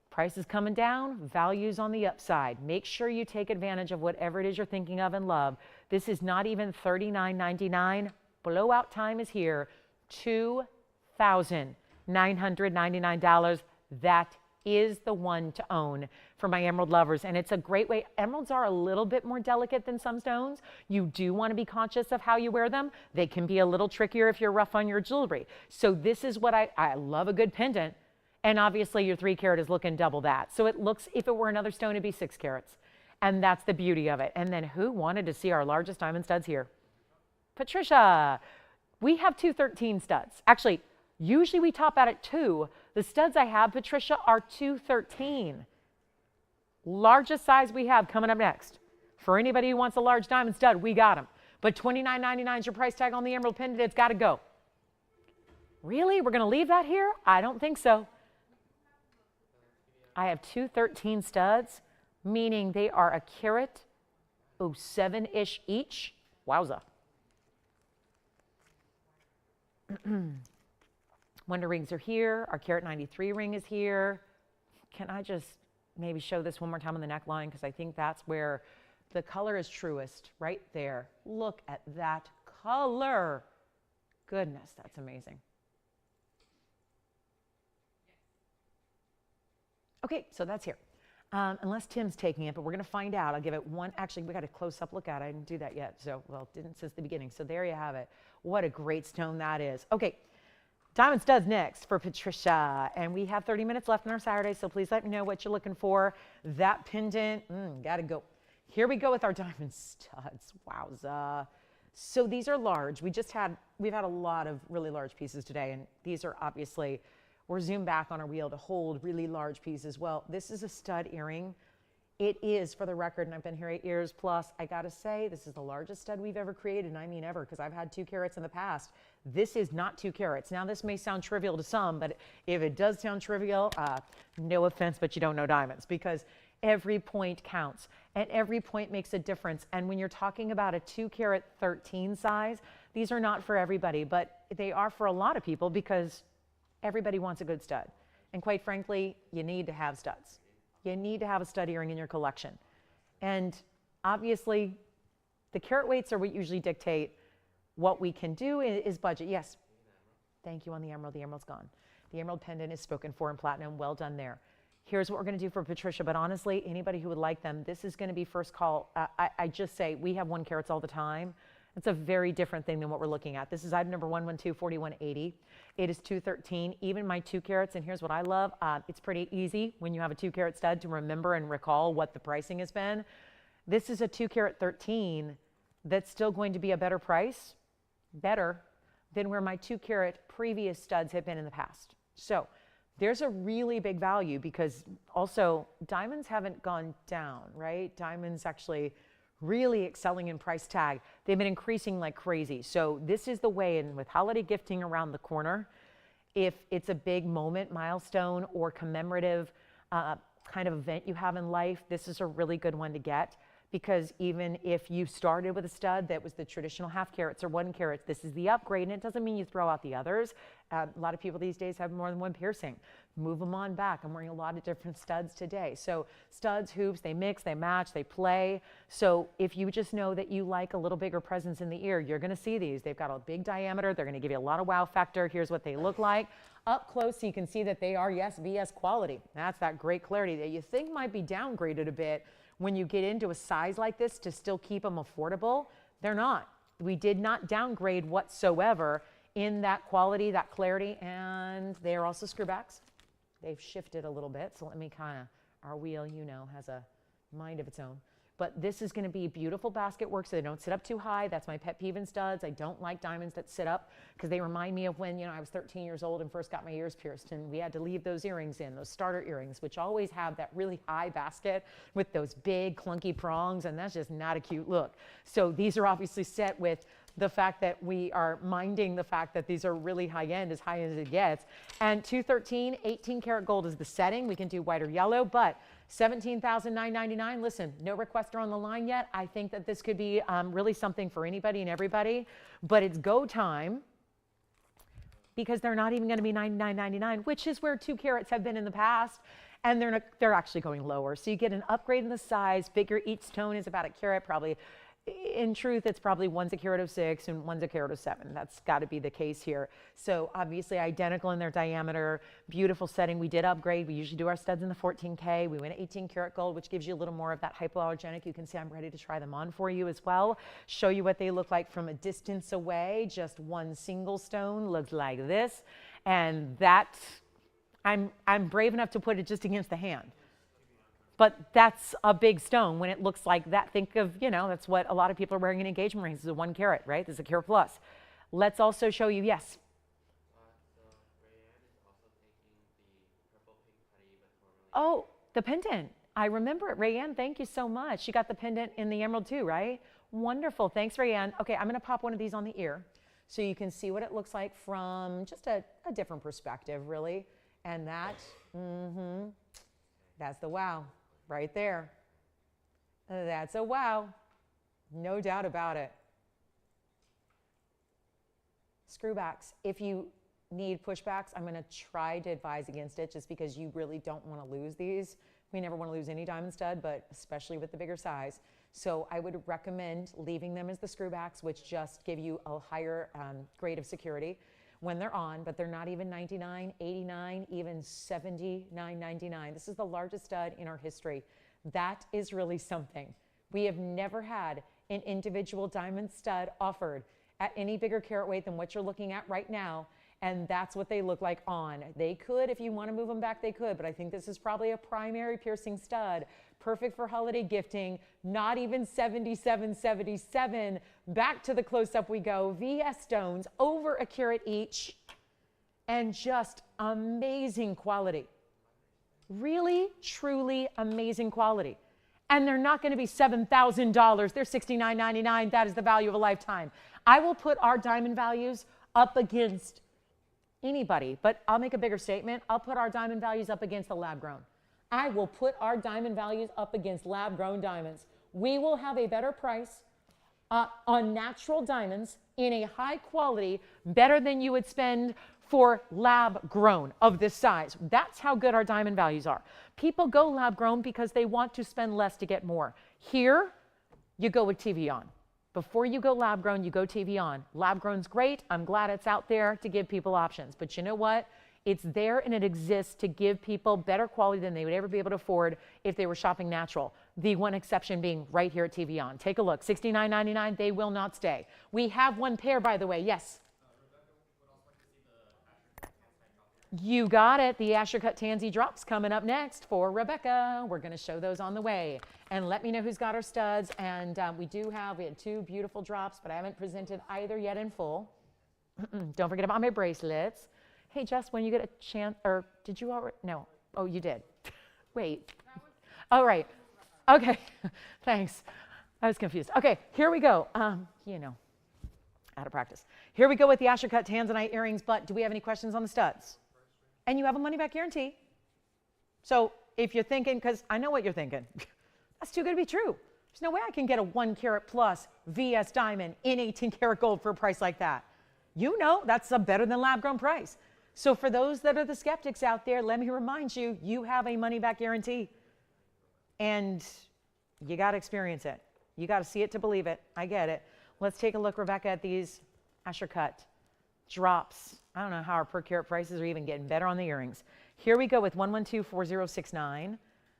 Price is coming down, values on the upside. Make sure you take advantage of whatever it is you're thinking of and love, This is not even $39.99. Blowout time is here. $2,999. That is the one to own for my emerald lovers. And it's a great way. Emeralds are a little bit more delicate than some stones. You do want to be conscious of how you wear them. They can be a little trickier if you're rough on your jewelry. So this is what I love, a good pendant. And obviously your 3 carat is looking double that. So it looks, if it were another stone, it'd be 6 carats. And that's the beauty of it. And then who wanted to see our largest diamond studs here? Patricia. We have 213 studs. Actually, usually we top out at 2. The studs I have, Patricia, are 213. Largest size we have coming up next. For anybody who wants a large diamond stud, we got them. But $29.99 is your price tag on the emerald pendant. It's got to go. Really? We're going to leave that here? I don't think so. I have 213 studs, meaning they are a carat, 7-ish each. Wowza. Wonder rings are here. Our carat 93 ring is here. Can I just maybe show this one more time on the neckline? Because I think that's where the color is truest, right there. Look at that color. Goodness, that's amazing. Okay, so that's here. Unless Tim's taking it, but we're going to find out. I'll give it one. Actually, we got a close-up look at it. I didn't do that yet. So, well, didn't since the beginning. So there you have it. What a great stone that is. Okay, diamond studs next for Patricia. And we have 30 minutes left on our Saturday, so please let me know what you're looking for. That pendant, got to go. Here we go with our diamond studs. Wowza. So these are large. We've had a lot of really large pieces today, and these are obviously, we're zoomed back on our wheel to hold really large pieces. Well, this is a stud earring. It is, for the record, and I've been here 8 years plus, I gotta say, this is the largest stud we've ever created, and I mean ever, because I've had 2 carats in the past. This is not 2 carats. Now, this may sound trivial to some, but if it does sound trivial, no offense, but you don't know diamonds, because every point counts, and every point makes a difference. And when you're talking about a 2 carat 13 size, these are not for everybody, but they are for a lot of people, because everybody wants a good stud. And quite frankly, you need to have studs. You need to have a stud earring in your collection. And obviously, the carat weights are what usually dictate what we can do is budget. Yes. Thank you on the emerald. The emerald's gone. The emerald pendant is spoken for in platinum. Well done there. Here's what we're going to do for Patricia. But honestly, anybody who would like them, this is going to be first call. I just say we have 1 carats all the time. It's a very different thing than what we're looking at. This is item number 112-4180. It is 213, even my 2 carats. And here's what I love. It's pretty easy when you have a 2 carat stud to remember and recall what the pricing has been. This is a 2 carat 13 that's still going to be a better price, better than where my 2 carat previous studs have been in the past. So there's a really big value, because also diamonds haven't gone down, right? Diamonds actually really excelling in price tag. They've been increasing like crazy. So this is the way, and with holiday gifting around the corner, if it's a big moment, milestone, or commemorative kind of event you have in life, this is a really good one to get. Because even if you started with a stud that was the traditional 1/2 carats or 1 carat, this is the upgrade, and it doesn't mean you throw out the others. A lot of people these days have more than 1 piercing. Move them on back. I'm wearing a lot of different studs today. So studs, hoops, they mix, they match, they play. So if you just know that you like a little bigger presence in the ear, you're going to see these. They've got a big diameter. They're going to give you a lot of wow factor. Here's what they look like. Up close, so you can see that they are, yes, VS quality. That's that great clarity that you think might be downgraded a bit when you get into a size like this to still keep them affordable. They're not. We did not downgrade whatsoever in that quality, that clarity, and they are also screwbacks. They've shifted a little bit, so let me kind of, our wheel, you know, has a mind of its own. But this is going to be beautiful basket work, so they don't sit up too high. That's my pet peeve in studs. I don't like diamonds that sit up, because they remind me of when, you know, I was 13 years old and first got my ears pierced, and we had to leave those earrings in, those starter earrings, which always have that really high basket with those big clunky prongs, and that's just not a cute look. So these are obviously set with the fact that we are minding the fact that these are really high end, as high as it gets. And 213, 18 karat gold is the setting. We can do white or yellow, but $17,999. Listen, no requester on the line yet. I think that this could be really something for anybody and everybody, but it's go time, because they're not even going to be $99.99, which is where 2 carats have been in the past. And they're actually going lower. So you get an upgrade in the size, bigger. Each stone is about a carat, probably In truth, it's probably one's a carat of 6 and one's a carat of 7. That's got to be the case here. So obviously identical in their diameter, beautiful setting. We did upgrade. We usually do our studs in the 14K. We went 18 karat gold, which gives you a little more of that hypoallergenic. You can see I'm ready to try them on for you as well. Show you what they look like from a distance away. Just one single stone looks like this. And that, I'm brave enough to put it just against the hand. But that's a big stone when it looks like that. Think of, you know, that's what a lot of people are wearing in engagement rings. This is a 1 carat, right? This is a carat plus. Let's also show you, yes? So Rayanne is also taking the purple pink Paraiba tourmaline. Oh, the pendant. I remember it. Rayanne, thank you so much. She got the pendant in the emerald too, right? Wonderful. Thanks, Rayanne. Okay, I'm going to pop one of these on the ear so you can see what it looks like from just a different perspective, really. And that, that's the wow. Right there. That's a wow. No doubt about it. Screwbacks. If you need pushbacks, I'm going to try to advise against it just because you really don't want to lose these. We never want to lose any diamond stud, but especially with the bigger size. So I would recommend leaving them as the screwbacks, which just give you a higher grade of security when they're on, but they're not even $99, $89, even $79.99. This is the largest stud in our history. That is really something. We have never had an individual diamond stud offered at any bigger carat weight than what you're looking at right now, and that's what they look like on. They could, if you want to move them back, they could, but I think this is probably a primary piercing stud, perfect for holiday gifting, not even $77.77. Back to the close-up we go. VS stones, over a carat each, and just amazing quality. Really, truly amazing quality. And they're not going to be $7,000. They're $69.99. That is the value of a lifetime. I will put our diamond values up against anybody, but I'll make a bigger statement. I'll put our diamond values up against the lab-grown. I will put our diamond values up against lab-grown diamonds. We will have a better price on natural diamonds in a high quality, better than you would spend for lab-grown of this size. That's how good our diamond values are. People go lab-grown because they want to spend less to get more. Here, you go with TVON. Before you go lab-grown, you go TVON. Lab-grown's great. I'm glad it's out there to give people options. But you know what? It's there and it exists to give people better quality than they would ever be able to afford if they were shopping natural. The one exception being right here at TVON. Take a look. $69.99. They will not stay. We have one pair, by the way. Yes? You got it. The Asher Cut Tanzy drops coming up next for Rebecca. We're going to show those on the way. And let me know who's got our studs. And we had 2 beautiful drops, but I haven't presented either yet in full. Don't forget about my bracelets. Hey, Jess, when you get a chance, or did you already? No. Oh, you did. Wait. All right. Okay. Thanks. I was confused. Okay, here we go. You know, out of practice. Here we go with the Asher Cut Tanzanite earrings, but do we have any questions on the studs? And you have a money-back guarantee. So if you're thinking, because I know what you're thinking, that's too good to be true. There's no way I can get a 1 carat plus VS diamond in 18 karat gold for a price like that. You know that's a better than lab-grown price. So for those that are the skeptics out there, let me remind you, you have a money-back guarantee. And you got to experience it. You got to see it to believe it. I get it. Let's take a look, Rebecca, at these Asher Cut drops. I don't know how our per carat prices are even getting better on the earrings. Here we go with 1124069.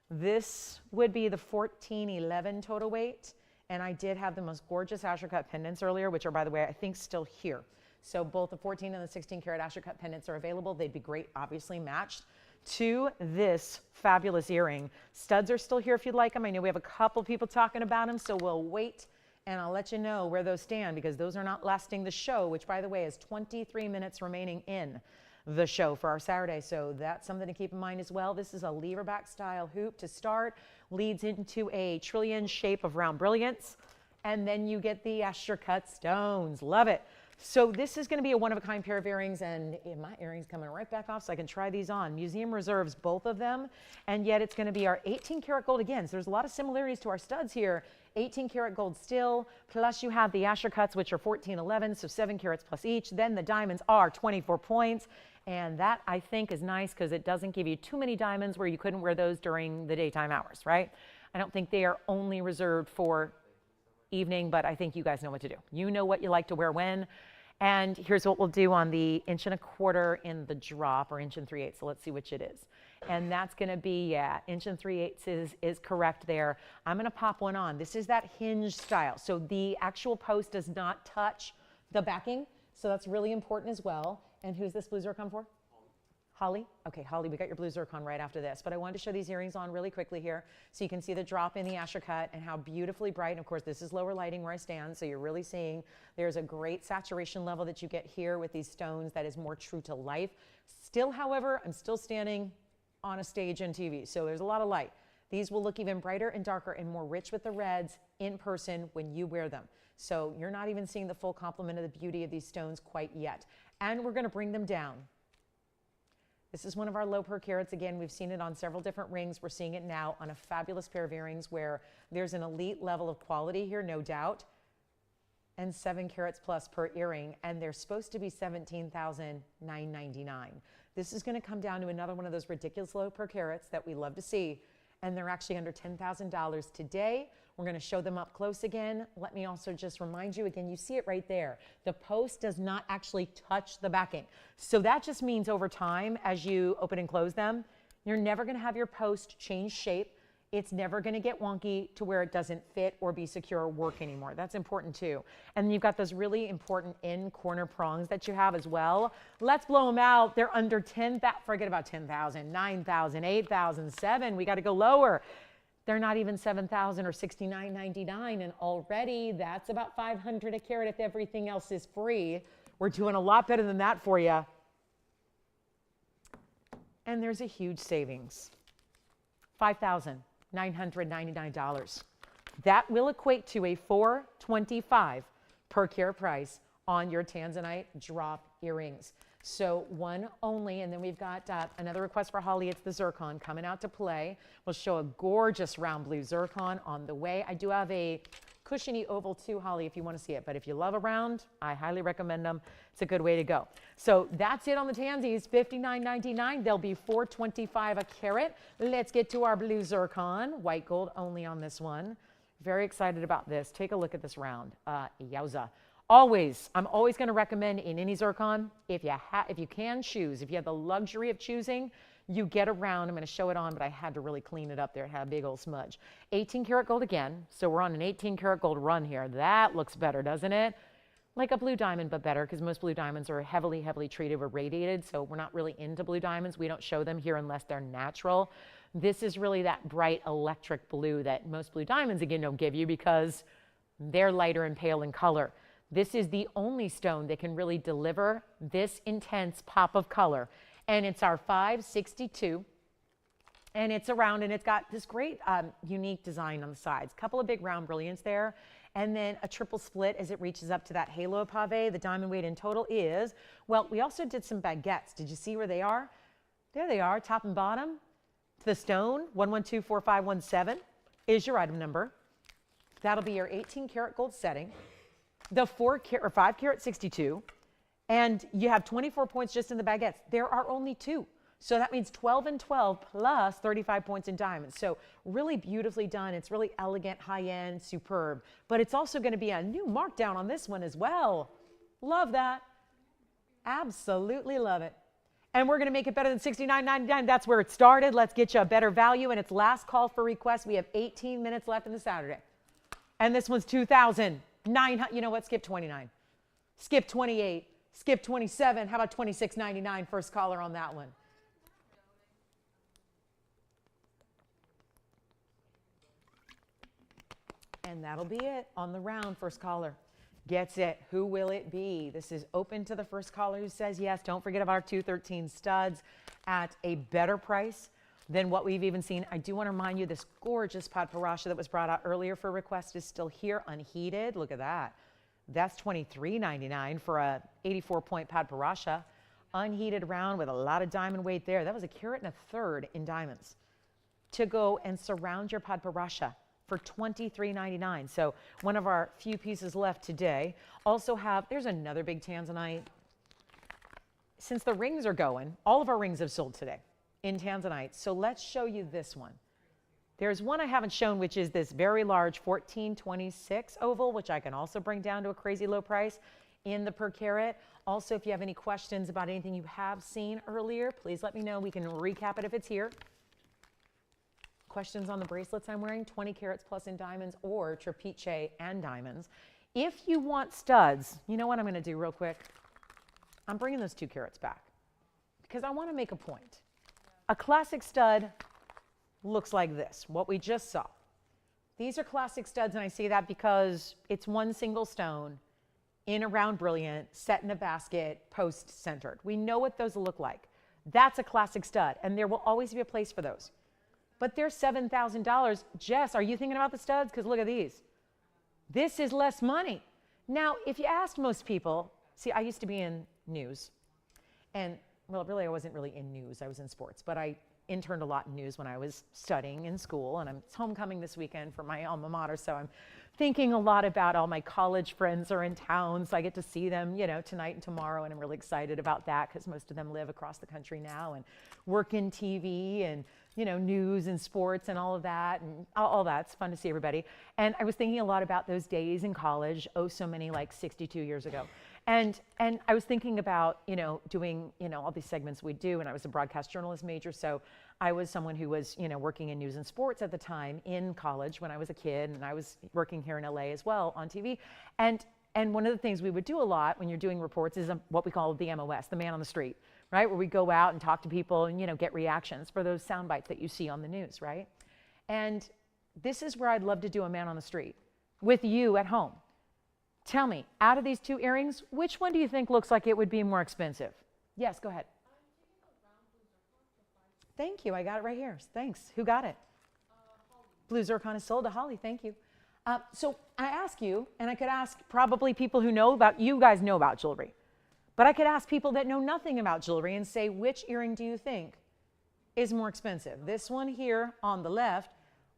This would be the 1411 total weight. And I did have the most gorgeous Asher Cut pendants earlier, which are, by the way, I think still here. So both the 14 and the 16 karat Asher Cut pendants are available. They'd be great, obviously matched to this fabulous earring. Studs are still here if you'd like them. I know we have a couple people talking about them, so we'll wait and I'll let you know where those stand because those are not lasting the show, which by the way is 23 minutes remaining in the show for our Saturday. So that's something to keep in mind as well. This is a lever back style hoop to start, leads into a trillion shape of round brilliance. And then you get the Asher Cut stones. Love it. So this is going to be a one-of-a-kind pair of earrings, and my earrings coming right back off so I can try these on. Museum reserves both of them, and yet it's going to be our 18 karat gold again. So there's a lot of similarities to our studs here. 18 karat gold still, plus you have the Asher Cuts, which are 1411, so 7 carats plus each. Then the diamonds are 24 points, and that I think is nice because it doesn't give you too many diamonds where you couldn't wear those during the daytime hours, right? I don't think they are only reserved for evening, but I think you guys know what to do. You know what you like to wear when. And here's what we'll do on the 1.25" in the drop, or 1 3/8. So let's see which it is. And that's going to be, yeah, 1 3/8 is correct there. I'm going to pop one on. This is that hinge style. So the actual post does not touch the backing. So that's really important as well. And who's this blue zircon for? Holly? Okay, Holly, we got your blue zircon right after this. But I wanted to show these earrings on really quickly here so you can see the drop in the Asher cut and how beautifully bright. And of course, this is lower lighting where I stand, so you're really seeing there's a great saturation level that you get here with these stones that is more true to life. Still, however, I'm still standing on a stage and TV, so there's a lot of light. These will look even brighter and darker and more rich with the reds in person when you wear them. So you're not even seeing the full complement of the beauty of these stones quite yet. And we're going to bring them down. This is one of our low per carats. Again, we've seen it on several different rings. We're seeing it now on a fabulous pair of earrings where there's an elite level of quality here, no doubt, and 7 carats plus per earring, and they're supposed to be $17,999. This is going to come down to another one of those ridiculous low per carats that we love to see, and they're actually under $10,000 today. We're going to show them up close again. Let me also just remind you again, you see it right there. The post does not actually touch the backing. So that just means over time, as you open and close them, you're never going to have your post change shape. It's never going to get wonky to where it doesn't fit or be secure or work anymore. That's important too. And you've got those really important end corner prongs that you have as well. Let's blow them out. They're under 10,000. Forget about 10,000, 9,000, 8,000, 7. We got to go lower. They're not even 7,000 or $69.99, and already that's about 500 a carat if everything else is free. We're doing a lot better than that for you. And there's a huge savings, $5,999. That will equate to a $425 per carat price on your Tanzanite drop earrings. So one only, and then we've got another request for Holly. It's the zircon coming out to play. We'll show a gorgeous round blue zircon on the way. I do have a cushiony oval too, Holly, if you want to see it. But if you love a round, I highly recommend them. It's a good way to go. So that's it on the Tanzys, $59.99. They'll be $425 a carat. Let's get to our blue zircon. White gold only on this one. Very excited about this. Take a look at this round. Yowza. I'm always going to recommend in any zircon, if you can choose, if you have the luxury of choosing, you get a round. I'm going to show it on, but I had to really clean it up there. It had a big old smudge. 18 karat gold again. So we're on an 18 karat gold run here. That looks better, doesn't it? Like a blue diamond, but better, because most blue diamonds are heavily, heavily treated or radiated. So we're not really into blue diamonds. We don't show them here unless they're natural. This is really that bright electric blue that most blue diamonds, again, don't give you because they're lighter and pale in color. This is the only stone that can really deliver this intense pop of color. And it's our 562. And it's a round, and it's got this great unique design on the sides. Couple of big round brilliants there. And then a triple split as it reaches up to that halo pave. The diamond weight in total is, well, we also did some baguettes. Did you see where they are? There they are, top and bottom. The stone, 1124517 is your item number. That'll be your 18 karat gold setting. The 5 karat 62, and you have 24 points just in the baguettes. There are only 2. So that means 12 and 12 plus 35 points in diamonds. So really beautifully done. It's really elegant, high-end, superb. But it's also going to be a new markdown on this one as well. Love that. Absolutely love it. And we're going to make it better than $69.99. That's where it started. Let's get you a better value. And it's last call for requests. We have 18 minutes left in the Saturday. And this one's $2,900. You know what? Skip 29. Skip 28. Skip 27. How about $26.99? First caller on that one. And that'll be it on the round. First caller gets it. Who will it be? This is open to the first caller who says yes. Don't forget about our 213 studs at a better price than what we've even seen. I do want to remind you this gorgeous Padparadscha that was brought out earlier for request is still here unheated. Look at that. That's $23.99 for a 84-point Padparadscha. Unheated round with a lot of diamond weight there. That was 1.25 carats in diamonds to go and surround your Padparadscha for $23.99. So one of our few pieces left today. Also have, there's another big Tanzanite. Since the rings are going, all of our rings have sold today in Tanzanite. So let's show you this one. There's one I haven't shown, which is this very large 1426 oval, which I can also bring down to a crazy low price in the per carat. Also, if you have any questions about anything you have seen earlier, please let me know. We can recap it if it's here. Questions on the bracelets I'm wearing, 20 carats plus in diamonds or trapeche and diamonds. If you want studs, you know what I'm going to do real quick? I'm bringing those 2 carats back because I want to make a point. A classic stud looks like this, what we just saw. These are classic studs, and I say that because it's one single stone in a round brilliant, set in a basket, post-centered. We know what those look like. That's a classic stud, and there will always be a place for those. But they're $7,000. Jess, are you thinking about the studs? Because look at these. This is less money. Now, if you asked most people, see, I used to be in news, and well, really, I wasn't really in news. I was in sports, but I interned a lot in news when I was studying in school, and it's homecoming this weekend for my alma mater, so I'm thinking a lot about all my college friends are in town, so I get to see them, you know, tonight and tomorrow, and I'm really excited about that because most of them live across the country now and work in TV and, you know, news and sports and all of that, and all that. It's fun to see everybody. And I was thinking a lot about those days in college, oh, so many, like 62 years ago. And I was thinking about, you know, doing, you know, all these segments we do, and I was a broadcast journalism major, so I was someone who was, you know, working in news and sports at the time in college when I was a kid, and I was working here in LA as well on TV. And one of the things we would do a lot when you're doing reports is what we call the MOS, the man on the street, right? Where we go out and talk to people and, you know, get reactions for those sound bites that you see on the news, right? And this is where I'd love to do a man on the street with you at home. Tell me, out of these 2 earrings, which one do you think looks like it would be more expensive? Yes, go ahead. Thank you. I got it right here. Thanks. Who got it? Blue zircon is sold to Holly. Thank you. So I ask you, and I could ask probably people who know about, you guys know about jewelry, but I could ask people that know nothing about jewelry and say, which earring do you think is more expensive? This one here on the left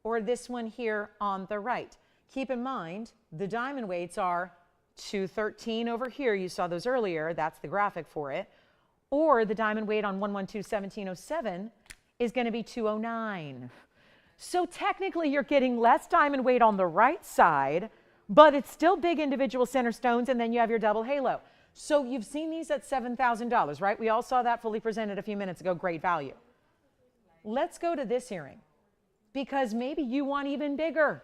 or this one here on the right? Keep in mind, the diamond weights are 213 over here. You saw those earlier. That's the graphic for it. Or the diamond weight on 112-1707 is going to be 209. So technically, you're getting less diamond weight on the right side, but it's still big individual center stones, and then you have your double halo. So you've seen these at $7,000, right? We all saw that fully presented a few minutes ago. Great value. Let's go to this earring, because maybe you want even bigger.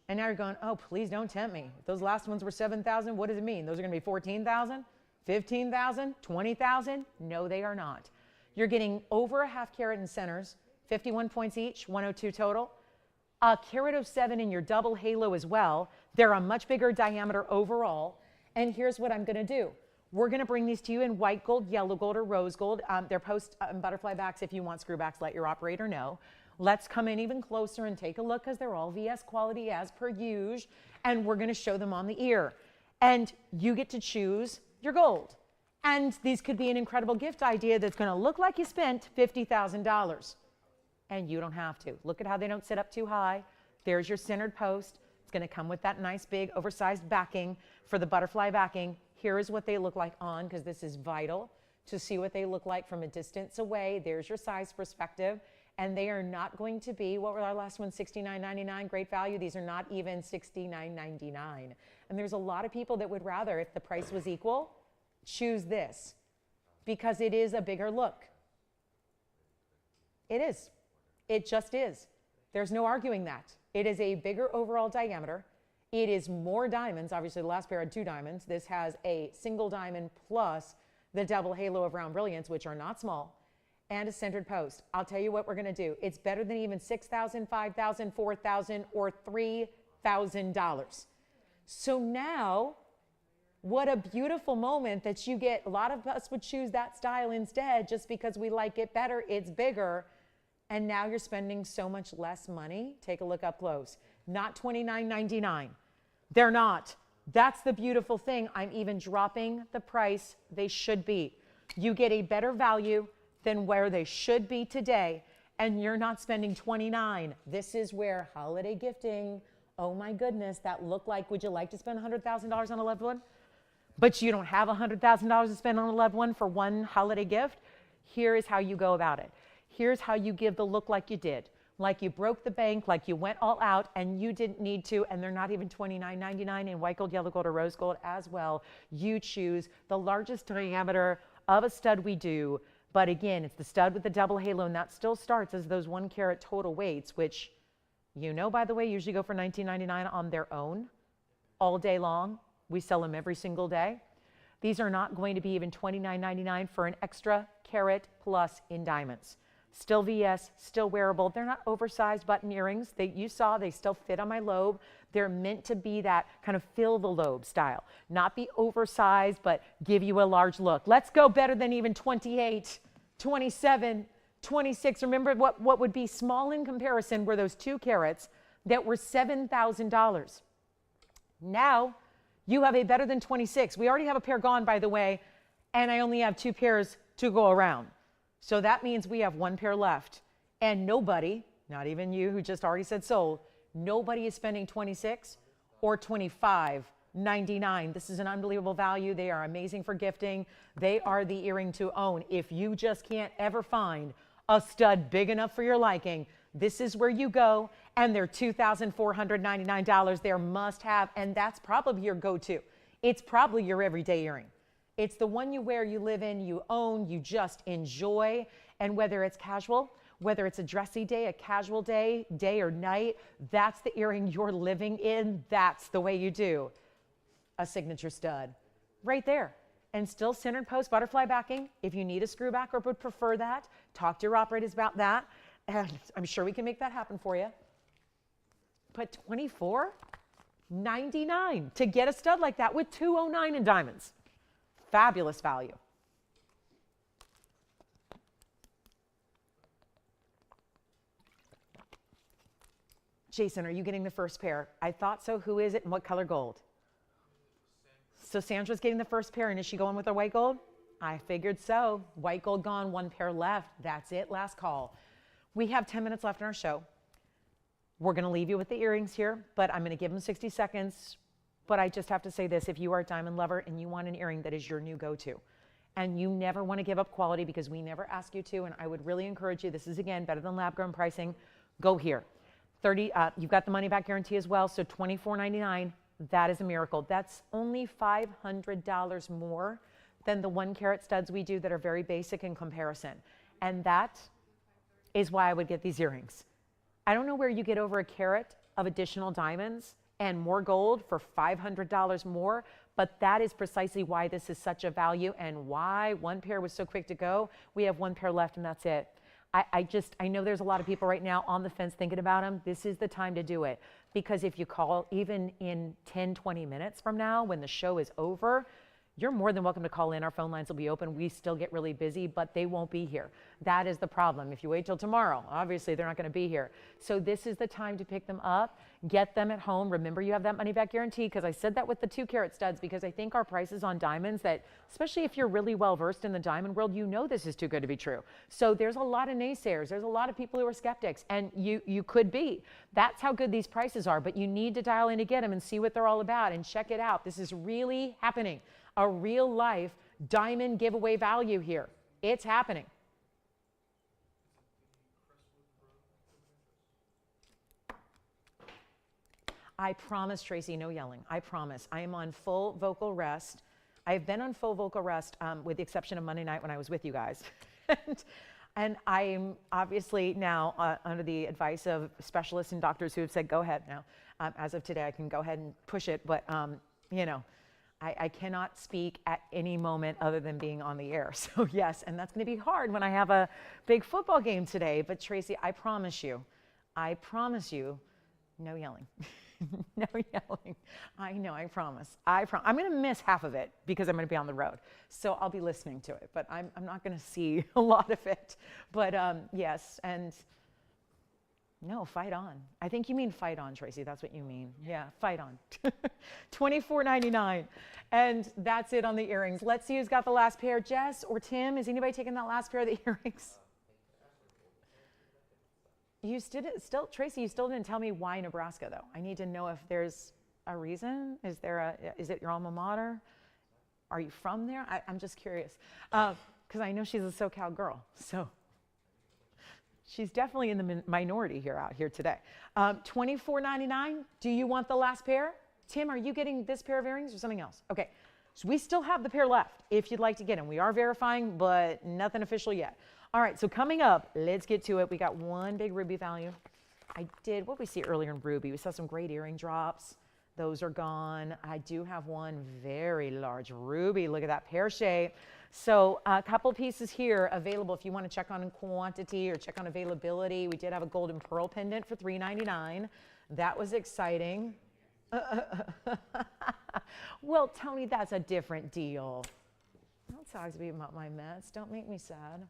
And now you're going, oh, please don't tempt me. If those last ones were 7,000, what does it mean? Those are going to be 14,000, 15,000, 20,000? No, they are not. You're getting over a half carat in centers, 51 points each, 102 total. A carat of 7 in your double halo as well. They're a much bigger diameter overall. And here's what I'm going to do. We're going to bring these to you in white gold, yellow gold, or rose gold. They're post butterfly backs. If you want screw backs, let your operator know. Let's come in even closer and take a look, because they're all VS quality as per usual, and we're going to show them on the ear. And you get to choose your gold. And these could be an incredible gift idea that's going to look like you spent $50,000. And you don't have to. Look at how they don't sit up too high. There's your centered post. It's going to come with that nice big oversized backing for the butterfly backing. Here is what they look like on, because this is vital to see what they look like from a distance away. There's your size perspective. And they are not going to be, what were our last ones, $69.99, great value. These are not even $69.99. And there's a lot of people that would rather, if the price was equal, choose this, because it is a bigger look. It is. It just is. There's no arguing that. It is a bigger overall diameter. It is more diamonds. Obviously, the last pair had 2 diamonds. This has a single diamond plus the double halo of round brilliance, which are not small, and a centered post. I'll tell you what we're going to do. It's better than even $6,000, $5,000, $4,000, or $3,000. So now, what a beautiful moment that you get. A lot of us would choose that style instead just because we like it better. It's bigger. And now you're spending so much less money. Take a look up close. Not $29.99. They're not. That's the beautiful thing. I'm even dropping the price they should be. You get a better value than where they should be today, and you're not spending $29. This is where holiday gifting, oh my goodness, that look like, would you like to spend $100,000 on a loved one? But you don't have $100,000 to spend on a loved one for one holiday gift? Here is how you go about it. Here's how you give the look like you did. like you broke the bank, like you went all out and you didn't need to, and they're not even $29.99 in white gold, yellow gold, or rose gold as well. You choose the largest diameter of a stud we do, but again, it's the stud with the double halo, and that still starts as those 1 carat total weights, which you know, by the way, usually go for $19.99 on their own all day long. We sell them every single day. These are not going to be even $29.99 for an extra carat plus in diamonds. Still VS, still wearable. They're not oversized button earrings. You saw they still fit on my lobe. They're meant to be that kind of fill the lobe style, not be oversized, but give you a large look. Let's go better than even 28, 27, 26. Remember what would be small in comparison were those 2 carats that were $7,000. Now you have a better than 26. We already have a pair gone, by the way, and I only have 2 pairs to go around. So that means we have 1 pair left, and nobody, not even you who just already said sold, nobody is spending 26 or 25.99. This is an unbelievable value. They are amazing for gifting. They are the earring to own. If you just can't ever find a stud big enough for your liking, this is where you go, and they're $2,499. They're must have, and that's probably your go-to. It's probably your everyday earring. It's the one you wear, you live in, you own, you just enjoy. And whether it's casual, whether it's a dressy day, a casual day, day or night, that's the earring you're living in. That's the way you do a signature stud right there. And still centered post butterfly backing. If you need a screw back or would prefer that, talk to your operators about that. And I'm sure we can make that happen for you. But $24.99 to get a stud like that with $209 in diamonds. Fabulous value. Jason, are you getting the first pair? I thought so. Who is it and what color gold? So Sandra's getting the first pair, and is she going with her white gold? I figured so. White gold gone, 1 pair left. That's it, last call. We have 10 minutes left in our show. We're going to leave you with the earrings here, but I'm going to give them 60 seconds. But I just have to say this, if you are a diamond lover and you want an earring that is your new go-to, and you never want to give up quality because we never ask you to, and I would really encourage you, this is again better than lab-grown pricing, go here. You've got the money back guarantee as well, so $24.99, that is a miracle. That's only $500 more than the 1 carat studs we do that are very basic in comparison. And that is why I would get these earrings. I don't know where you get over a carat of additional diamonds and more gold for $500 more, but that is precisely why this is such a value and why 1 pair was so quick to go. We have 1 pair left and that's it. I know there's a lot of people right now on the fence thinking about them. This is the time to do it, because if you call even in 10, 20 minutes from now when the show is over, you're more than welcome to call in. Our phone lines will be open. We still get really busy, but they won't be here. That is the problem. If you wait till tomorrow, obviously they're not going to be here. So this is the time to pick them up, get them at home. Remember, you have that money back guarantee, because I said that with the 2 carat studs, because I think our prices on diamonds that, especially if you're really well versed in the diamond world, you know this is too good to be true. So there's a lot of naysayers. There's a lot of people who are skeptics, and you could be. That's how good these prices are, but you need to dial in to get them and see what they're all about and check it out. This is really happening. A real life diamond giveaway value here. It's happening. I promise, Tracy, no yelling. I promise. I am on full vocal rest. I've been on full vocal rest with the exception of Monday night when I was with you guys. And I'm obviously now under the advice of specialists and doctors who have said, go ahead now. As of today, I can go ahead and push it, but you know, I cannot speak at any moment other than being on the air. So yes, and that's going to be hard when I have a big football game today. But Tracy, I promise you, no yelling. No yelling. I know, I promise. I'm going to miss half of it because I'm going to be on the road. So I'll be listening to it, but I'm not going to see a lot of it. But yes, and no, fight on. I think you mean fight on, Tracy. That's what you mean. Yeah, fight on. $24.99. And that's it on the earrings. Let's see who's got the last pair. Jess or Tim, is anybody taking that last pair of the earrings? Tracy, you still didn't tell me why Nebraska, though. I need to know if there's a reason. Is it your alma mater? Are you from there? I'm just curious. Because I know she's a SoCal girl. So She's definitely in the minority here out here today. $24.99. Do you want the last pair? Tim, are you getting this pair of earrings or something else? Okay. So we still have the pair left if you'd like to get them. We are verifying, but nothing official yet. All right, so coming up, let's get to it. We got one big ruby value. What did we see earlier in ruby? We saw some great earring drops. Those are gone. I do have one very large ruby. Look at that pear shape. So a couple pieces here available if you want to check on quantity or check on availability. We did have a golden pearl pendant for $3.99. That was exciting. Well, Tony, that's a different deal. Don't talk to me about my Mets. Don't make me sad.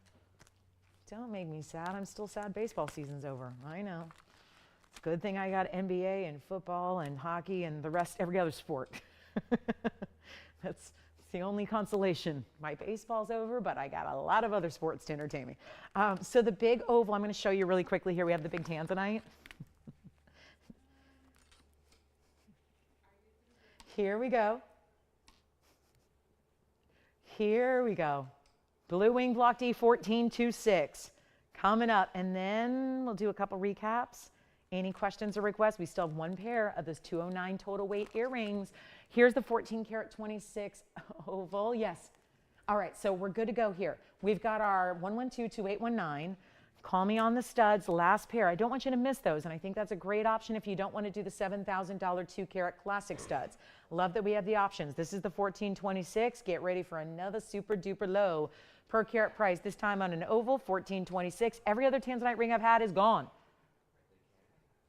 Don't make me sad. I'm still sad baseball season's over. I know. Good thing I got NBA and football and hockey and the rest, every other sport. That's the only consolation. My baseball's over, but I got a lot of other sports to entertain me. So the big oval, I'm going to show you really quickly here. We have the big Tanzanite. Here we go. Here we go. Blue Wing Block D 1426 coming up. And then we'll do a couple recaps. Any questions or requests? We still have one pair of those 209 total weight earrings. Here's the 14 karat 26 oval. Yes. All right, so we're good to go here. We've got our 112-2819. Call me on the studs, last pair. I don't want you to miss those, and I think that's a great option if you don't want to do the $7,000 2 karat classic studs. Love that we have the options. This is the 1426. Get ready for another super duper low per carat price, this time on an oval, 1426. Every other Tanzanite ring I've had is gone.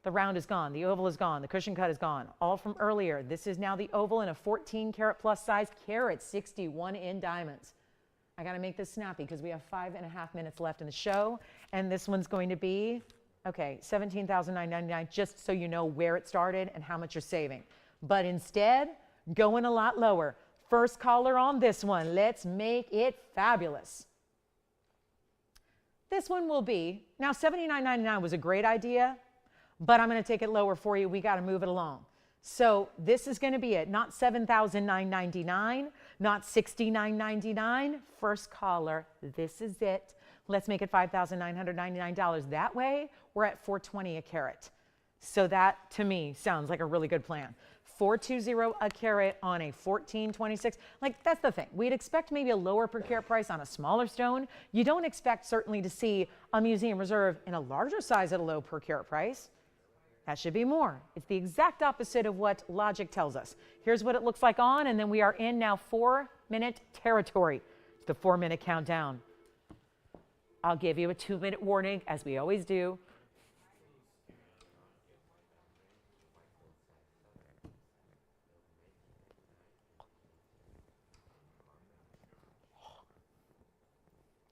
The round is gone, the oval is gone, the cushion cut is gone, all from earlier. This is now the oval in a 14 karat plus size, carat 61 in diamonds. I got to make this snappy because we have 5.5 minutes left in the show. And this one's going to be, okay, $17,999, just so you know where it started and how much you're saving. But instead, going a lot lower. First caller on this one. Let's make it fabulous. This one will be, now $79.99 was a great idea, but I'm going to take it lower for you. We got to move it along. So this is going to be it, not $7,999, not $69.99. First caller, this is it. Let's make it $5,999. That way, we're at $420 a carat. So that, to me, sounds like a really good plan. $420 a carat on a 1426. Like, that's the thing. We'd expect maybe a lower per carat price on a smaller stone. You don't expect, certainly, to see a museum reserve in a larger size at a low per carat price. That should be more. It's the exact opposite of what logic tells us. Here's what it looks like on, and then we are in now 4-minute territory. It's the 4-minute countdown. I'll give you a 2-minute warning, as we always do.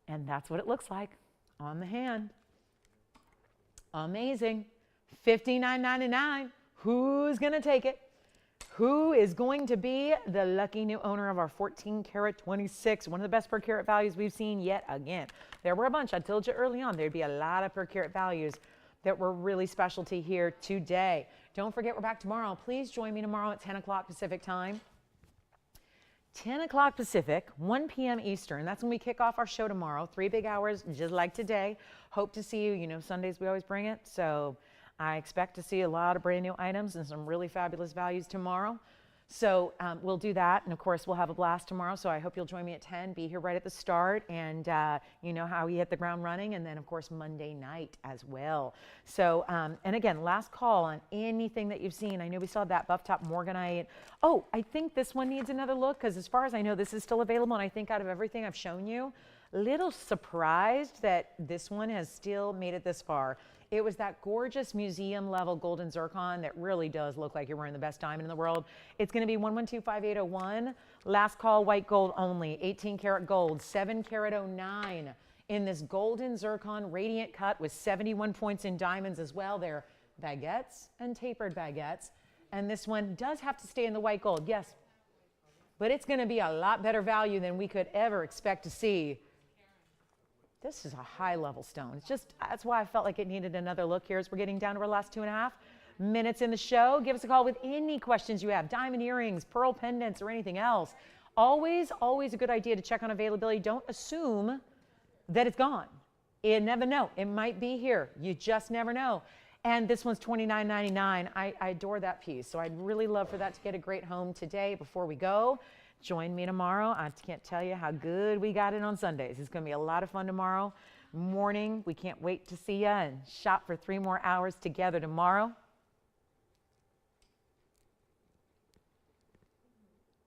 And that's what it looks like on the hand. Amazing. $59.99. Who's going to take it? Who is going to be the lucky new owner of our 14 karat 26? One of the best per carat values we've seen yet again. There were a bunch. I told you early on there'd be a lot of per carat values that were really specialty here today. Don't forget, we're back tomorrow. Please join me tomorrow at 10 o'clock Pacific time. 10 o'clock Pacific, 1 p.m. Eastern. That's when we kick off our show tomorrow. 3 big hours, just like today. Hope to see you. You know, Sundays we always bring it. So I expect to see a lot of brand new items and some really fabulous values tomorrow. So we'll do that. And of course, we'll have a blast tomorrow. So I hope you'll join me at 10, be here right at the start. And you know how we hit the ground running. And then, of course, Monday night as well. So, and again, last call on anything that you've seen. I know we saw that buff top morganite. Oh, I think this one needs another look because as far as I know, this is still available. And I think out of everything I've shown you, a little surprised that this one has still made it this far. It was that gorgeous museum level golden zircon that really does look like you're wearing the best diamond in the world. It's going to be 1125801. Last call, white gold only, 18 karat gold, 7 karat 09 in this golden zircon radiant cut with 71 points in diamonds as well. They're baguettes and tapered baguettes. And this one does have to stay in the white gold, yes. But it's going to be a lot better value than we could ever expect to see. This is a high-level stone. It's just, that's why I felt like it needed another look here as we're getting down to our last 2.5 minutes in the show. Give us a call with any questions you have, diamond earrings, pearl pendants, or anything else. Always, always a good idea to check on availability. Don't assume that it's gone. You never know. It might be here. You just never know. And this one's $29.99. I adore that piece. So I'd really love for that to get a great home today before we go. Join me tomorrow. I can't tell you how good we got it on Sundays. It's going to be a lot of fun tomorrow morning. We can't wait to see you and shop for 3 more hours together tomorrow.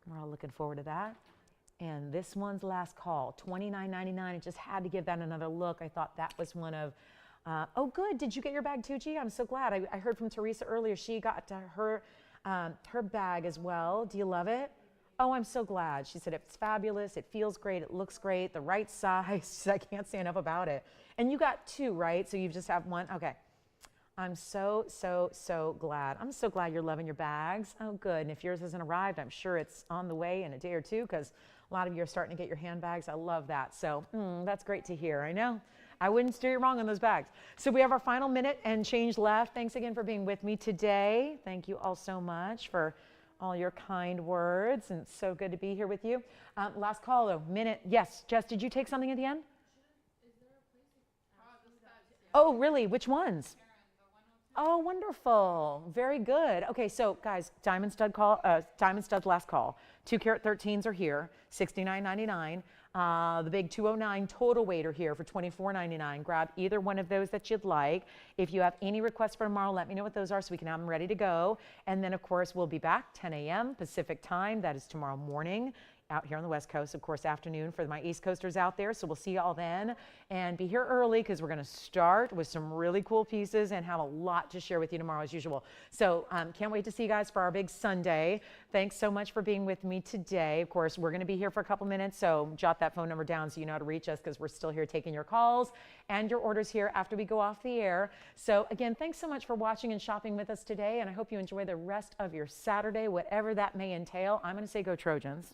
We're all looking forward to that. And this one's last call, $29.99. I just had to give that another look. I thought that was one of, oh good, did you get your bag too, G? I'm so glad. I heard from Teresa earlier, she got her bag as well. Do you love it? Oh, I'm so glad. She said it's fabulous, it feels great, it looks great, the right size. I can't say enough about it. And you got 2, right? So you just have 1, okay. I'm so glad. I'm so glad you're loving your bags. Oh, good. And if yours hasn't arrived, I'm sure it's on the way in a day or 2 because a lot of you are starting to get your handbags. I love that. So that's great to hear. I know. I wouldn't steer you wrong on those bags. So we have our final minute and change left. Thanks again for being with me today. Thank you all so much for all your kind words. And it's so good to be here with you. Last call, though. Minute. Yes, Jess, did you take something at the end? Oh, really? Which ones? Oh, wonderful. Very good. Okay, so guys, diamond stud last call. 2-carat 13s are here, $69.99. The big 209 total weight are here for $24.99. Grab either one of those that you'd like. If you have any requests for tomorrow, let me know what those are so we can have them ready to go. And then, of course, we'll be back 10 a.m. Pacific time. That is tomorrow morning. Out here on the West Coast, of course, afternoon for my East Coasters out there. So we'll see you all then. And be here early because we're going to start with some really cool pieces and have a lot to share with you tomorrow as usual. So can't wait to see you guys for our big Sunday. Thanks so much for being with me today. Of course, we're going to be here for a couple minutes, so jot that phone number down so you know how to reach us because we're still here taking your calls and your orders here after we go off the air. So again, thanks so much for watching and shopping with us today, and I hope you enjoy the rest of your Saturday, whatever that may entail. I'm going to say go Trojans.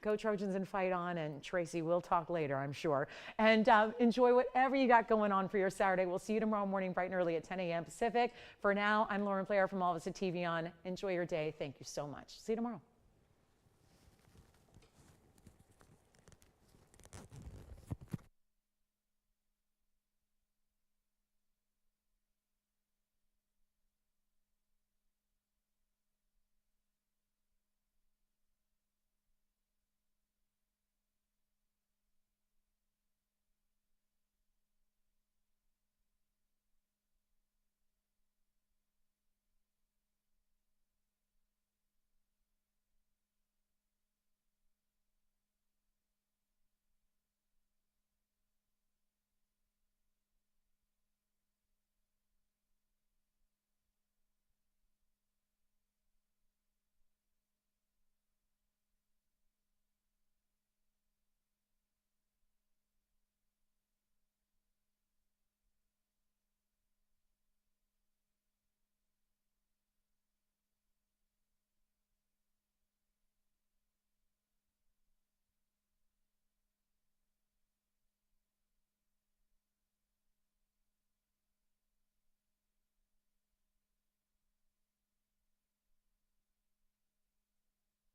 Go Trojans and fight on, and Tracy, we'll talk later, I'm sure. And enjoy whatever you got going on for your Saturday. We'll see you tomorrow morning bright and early at 10 a.m. Pacific. For now, I'm Lauren Blair from all of us at TVON. Enjoy your day. Thank you so much. See you tomorrow.